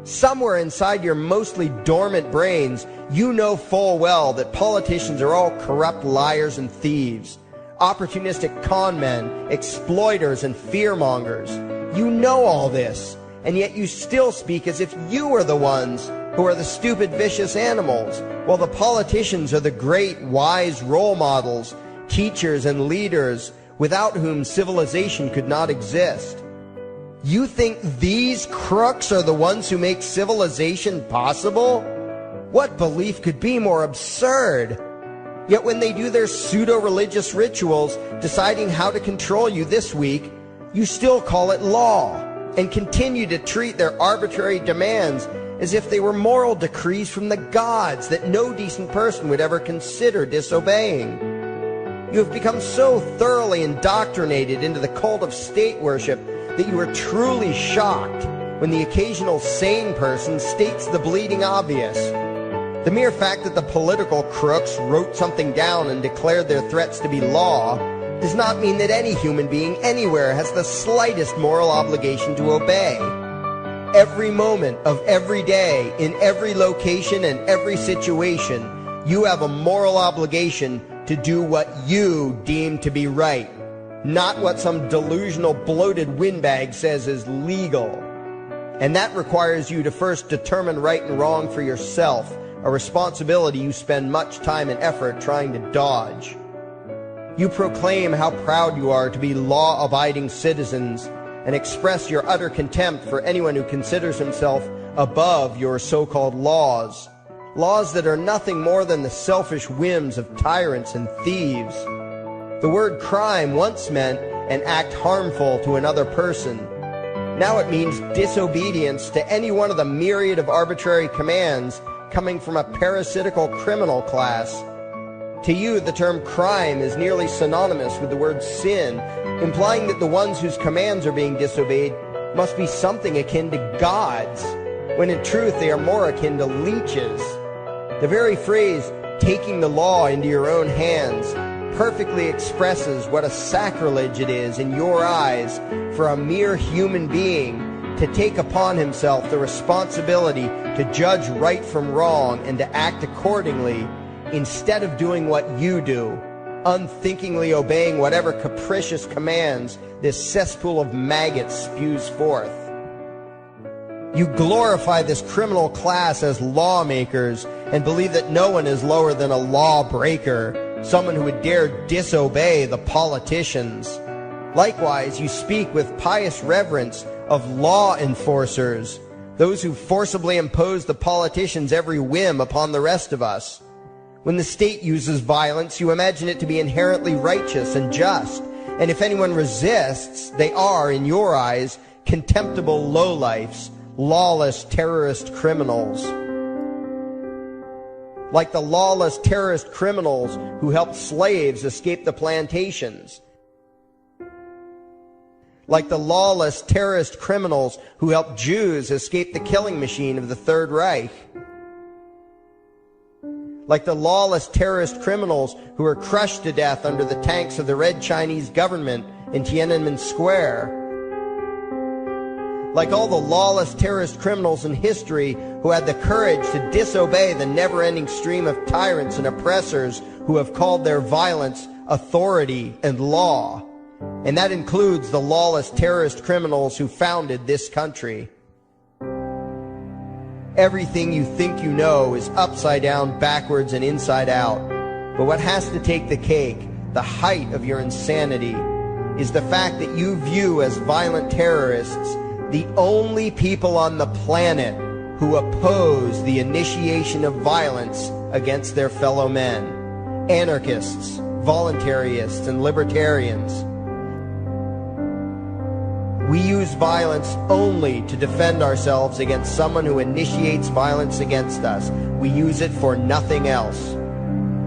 Somewhere inside your mostly dormant brains, you know full well that politicians are all corrupt liars and thieves, opportunistic con men, exploiters, and fearmongers. You know all this, and yet you still speak as if you are the ones who are the stupid, vicious animals, while the politicians are the great, wise role models, teachers, and leaders without whom civilization could not exist. You think these crooks are the ones who make civilization possible? What belief could be more absurd? Yet when they do their pseudo-religious rituals, deciding how to control you this week, you still call it law, and continue to treat their arbitrary demands as if they were moral decrees from the gods that no decent person would ever consider disobeying. You have become so thoroughly indoctrinated into the cult of state worship that you are truly shocked when the occasional sane person states the bleeding obvious. The mere fact that the political crooks wrote something down and declared their threats to be law does not mean that any human being anywhere has the slightest moral obligation to obey. Every moment of every day, in every location and every situation, you have a moral obligation to do what you deem to be right, not what some delusional bloated windbag says is legal. And that requires you to first determine right and wrong for yourself, a responsibility you spend much time and effort trying to dodge. You proclaim how proud you are to be law-abiding citizens and express your utter contempt for anyone who considers himself above your so-called laws. Laws that are nothing more than the selfish whims of tyrants and thieves. The word crime once meant an act harmful to another person. Now it means disobedience to any one of the myriad of arbitrary commands coming from a parasitical criminal class. To you, the term crime is nearly synonymous with the word sin, implying that the ones whose commands are being disobeyed must be something akin to gods, when in truth they are more akin to leeches. The very phrase, taking the law into your own hands, perfectly expresses what a sacrilege it is in your eyes for a mere human being to take upon himself the responsibility to judge right from wrong and to act accordingly, instead of doing what you do, unthinkingly obeying whatever capricious commands this cesspool of maggots spews forth. You glorify this criminal class as lawmakers and believe that no one is lower than a lawbreaker, someone who would dare disobey the politicians. Likewise, you speak with pious reverence of law enforcers, those who forcibly impose the politicians' every whim upon the rest of us. When the state uses violence, you imagine it to be inherently righteous and just, and if anyone resists, they are, in your eyes, contemptible lowlifes, lawless terrorist criminals. Like the lawless terrorist criminals who helped slaves escape the plantations. Like the lawless terrorist criminals who helped Jews escape the killing machine of the Third Reich. Like the lawless terrorist criminals who were crushed to death under the tanks of the Red Chinese government in Tiananmen Square. Like all the lawless terrorist criminals in history who had the courage to disobey the never-ending stream of tyrants and oppressors who have called their violence authority and law. And that includes the lawless terrorist criminals who founded this country. Everything you think you know is upside down, backwards, and inside out. But what has to take the cake, the height of your insanity, is the fact that you view as violent terrorists the only people on the planet who oppose the initiation of violence against their fellow men. Anarchists, voluntarists, and libertarians. We use violence only to defend ourselves against someone who initiates violence against us. We use it for nothing else.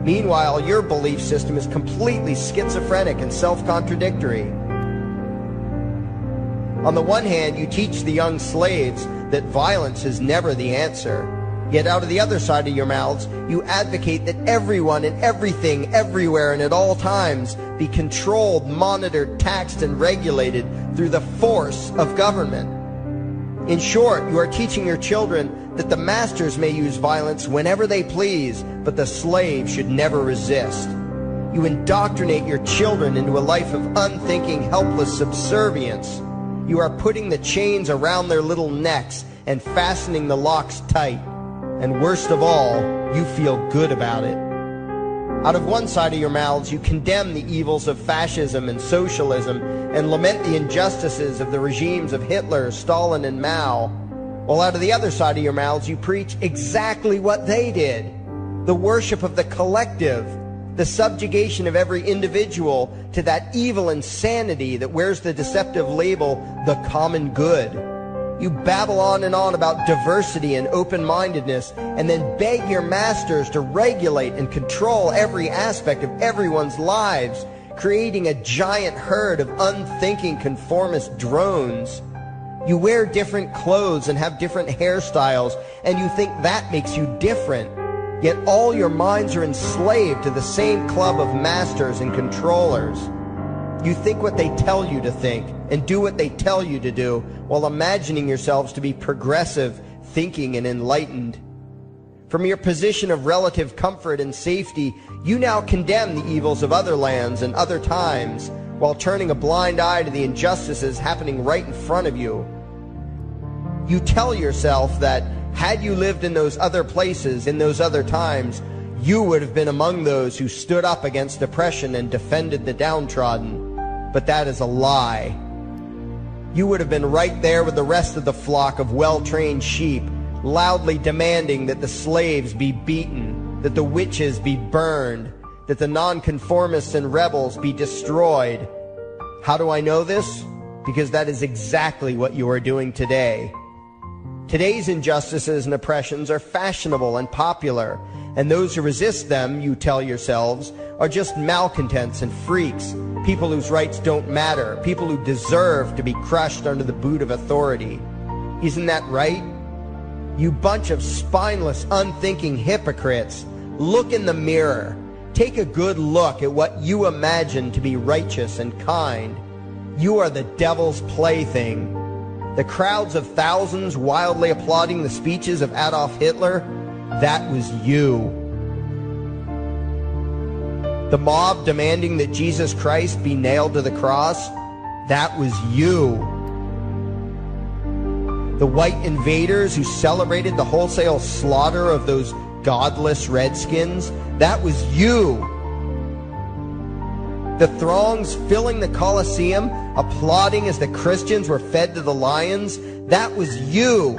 Meanwhile, your belief system is completely schizophrenic and self-contradictory. On the one hand, you teach the young slaves that violence is never the answer. Yet out of the other side of your mouths, you advocate that everyone and everything, everywhere and at all times be controlled, monitored, taxed, and regulated through the force of government. In short, you are teaching your children that the masters may use violence whenever they please, but the slave should never resist. You indoctrinate your children into a life of unthinking, helpless subservience. You are putting the chains around their little necks and fastening the locks tight. And worst of all, you feel good about it. Out of one side of your mouths, you condemn the evils of fascism and socialism and lament the injustices of the regimes of Hitler, Stalin, and Mao. While out of the other side of your mouths, you preach exactly what they did. The worship of the collective, the subjugation of every individual to that evil insanity that wears the deceptive label, the common good. You babble on and on about diversity and open-mindedness, and then beg your masters to regulate and control every aspect of everyone's lives, creating a giant herd of unthinking conformist drones. You wear different clothes and have different hairstyles, and you think that makes you different. Yet all your minds are enslaved to the same club of masters and controllers. You think what they tell you to think, and do what they tell you to do, while imagining yourselves to be progressive, thinking, and enlightened. From your position of relative comfort and safety, you now condemn the evils of other lands and other times, while turning a blind eye to the injustices happening right in front of you. you tell yourself that had you lived in those other places, in those other times, you would have been among those who stood up against oppression and defended the downtrodden. But that is a lie. You would have been right there with the rest of the flock of well-trained sheep, loudly demanding that the slaves be beaten, that the witches be burned, that the nonconformists and rebels be destroyed. How do I know this? Because that is exactly what you are doing today. Today's injustices and oppressions are fashionable and popular, and those who resist them, you tell yourselves, are just malcontents and freaks, people whose rights don't matter, people who deserve to be crushed under the boot of authority. Isn't that right? You bunch of spineless, unthinking hypocrites, look in the mirror. Take a good look at what you imagine to be righteous and kind. You are the devil's plaything. The crowds of thousands wildly applauding the speeches of Adolf Hitler, that was you. The mob demanding that Jesus Christ be nailed to the cross, that was you. The white invaders who celebrated the wholesale slaughter of those godless redskins, that was you. The throngs filling the Colosseum, applauding as the Christians were fed to the lions, that was you.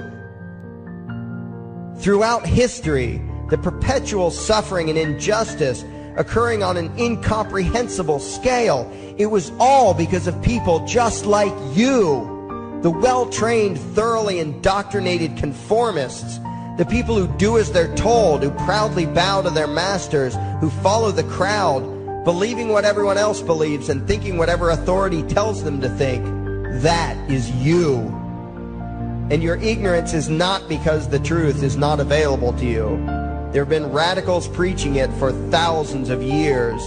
Throughout history, the perpetual suffering and injustice occurring on an incomprehensible scale, it was all because of people just like you. The well-trained, thoroughly indoctrinated conformists, the people who do as they're told, who proudly bow to their masters, who follow the crowd, believing what everyone else believes and thinking whatever authority tells them to think. That is you. And your ignorance is not because the truth is not available to you. There have been radicals preaching it for thousands of years.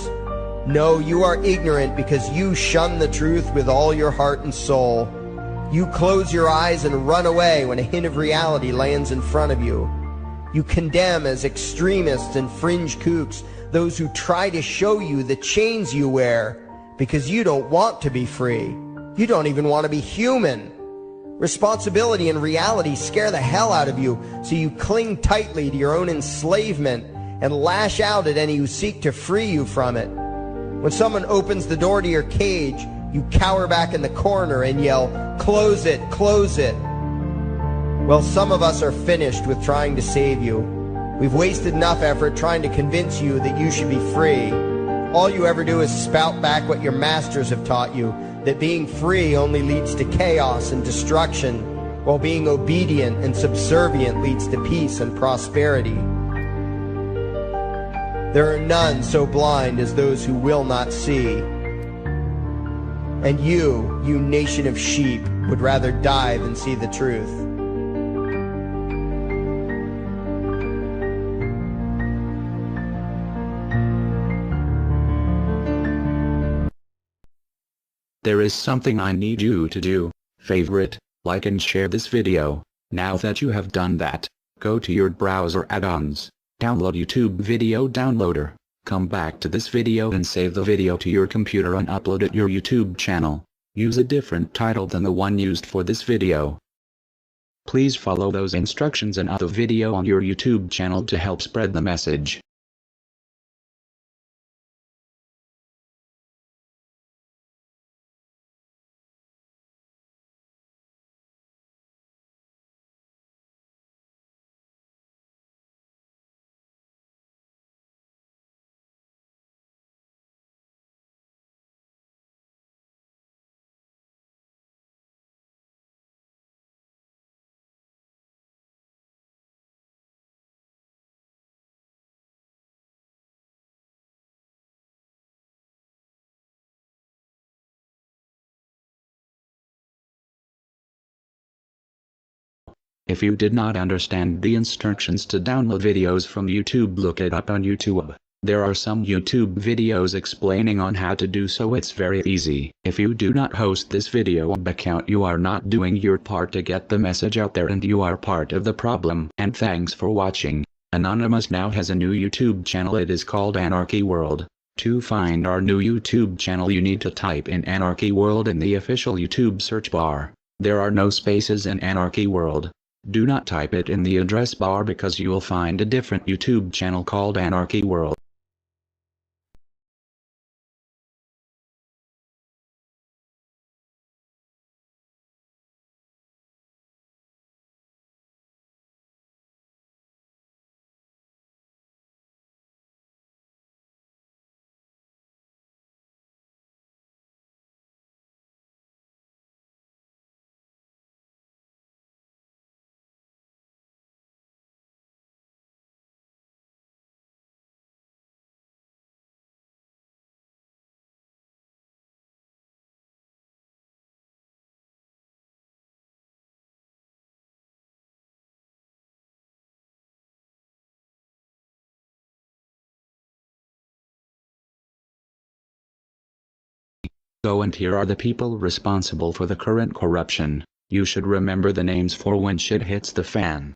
No, you are ignorant because you shun the truth with all your heart and soul. You close your eyes and run away when a hint of reality lands in front of you. You condemn as extremists and fringe kooks those who try to show you the chains you wear because you don't want to be free. You don't even want to be human. Responsibility and reality scare the hell out of you, so you cling tightly to your own enslavement and lash out at any who seek to free you from it. When someone opens the door to your cage, you cower back in the corner and yell, "Close it, close it." Well, some of us are finished with trying to save you. We've wasted enough effort trying to convince you that you should be free. All you ever do is spout back what your masters have taught you, that being free only leads to chaos and destruction, while being obedient and subservient leads to peace and prosperity. There are none so blind as those who will not see. And you nation of sheep, would rather die than see the truth. There is something I need you to do. Favorite, like and share this video. Now that you have done that, go to your browser add-ons, download YouTube Video Downloader, come back to this video and save the video to your computer and upload it to your YouTube channel. Use a different title than the one used for this video. Please follow those instructions and other video on your YouTube channel to help spread the message. If you did not understand the instructions to download videos from YouTube, look it up on YouTube. There are some YouTube videos explaining on how to do so. It's very easy. If you do not host this video account, you are not doing your part to get the message out there, and you are part of the problem. And thanks for watching. Anonymous now has a new YouTube channel. It is called Anarchy World. To find our new YouTube channel, you need to type in Anarchy World in the official YouTube search bar. There are no spaces in Anarchy World. Do not type it in the address bar because you will find a different YouTube channel called Anarchy World. So, and here are the people responsible for the current corruption. You should remember the names for when shit hits the fan.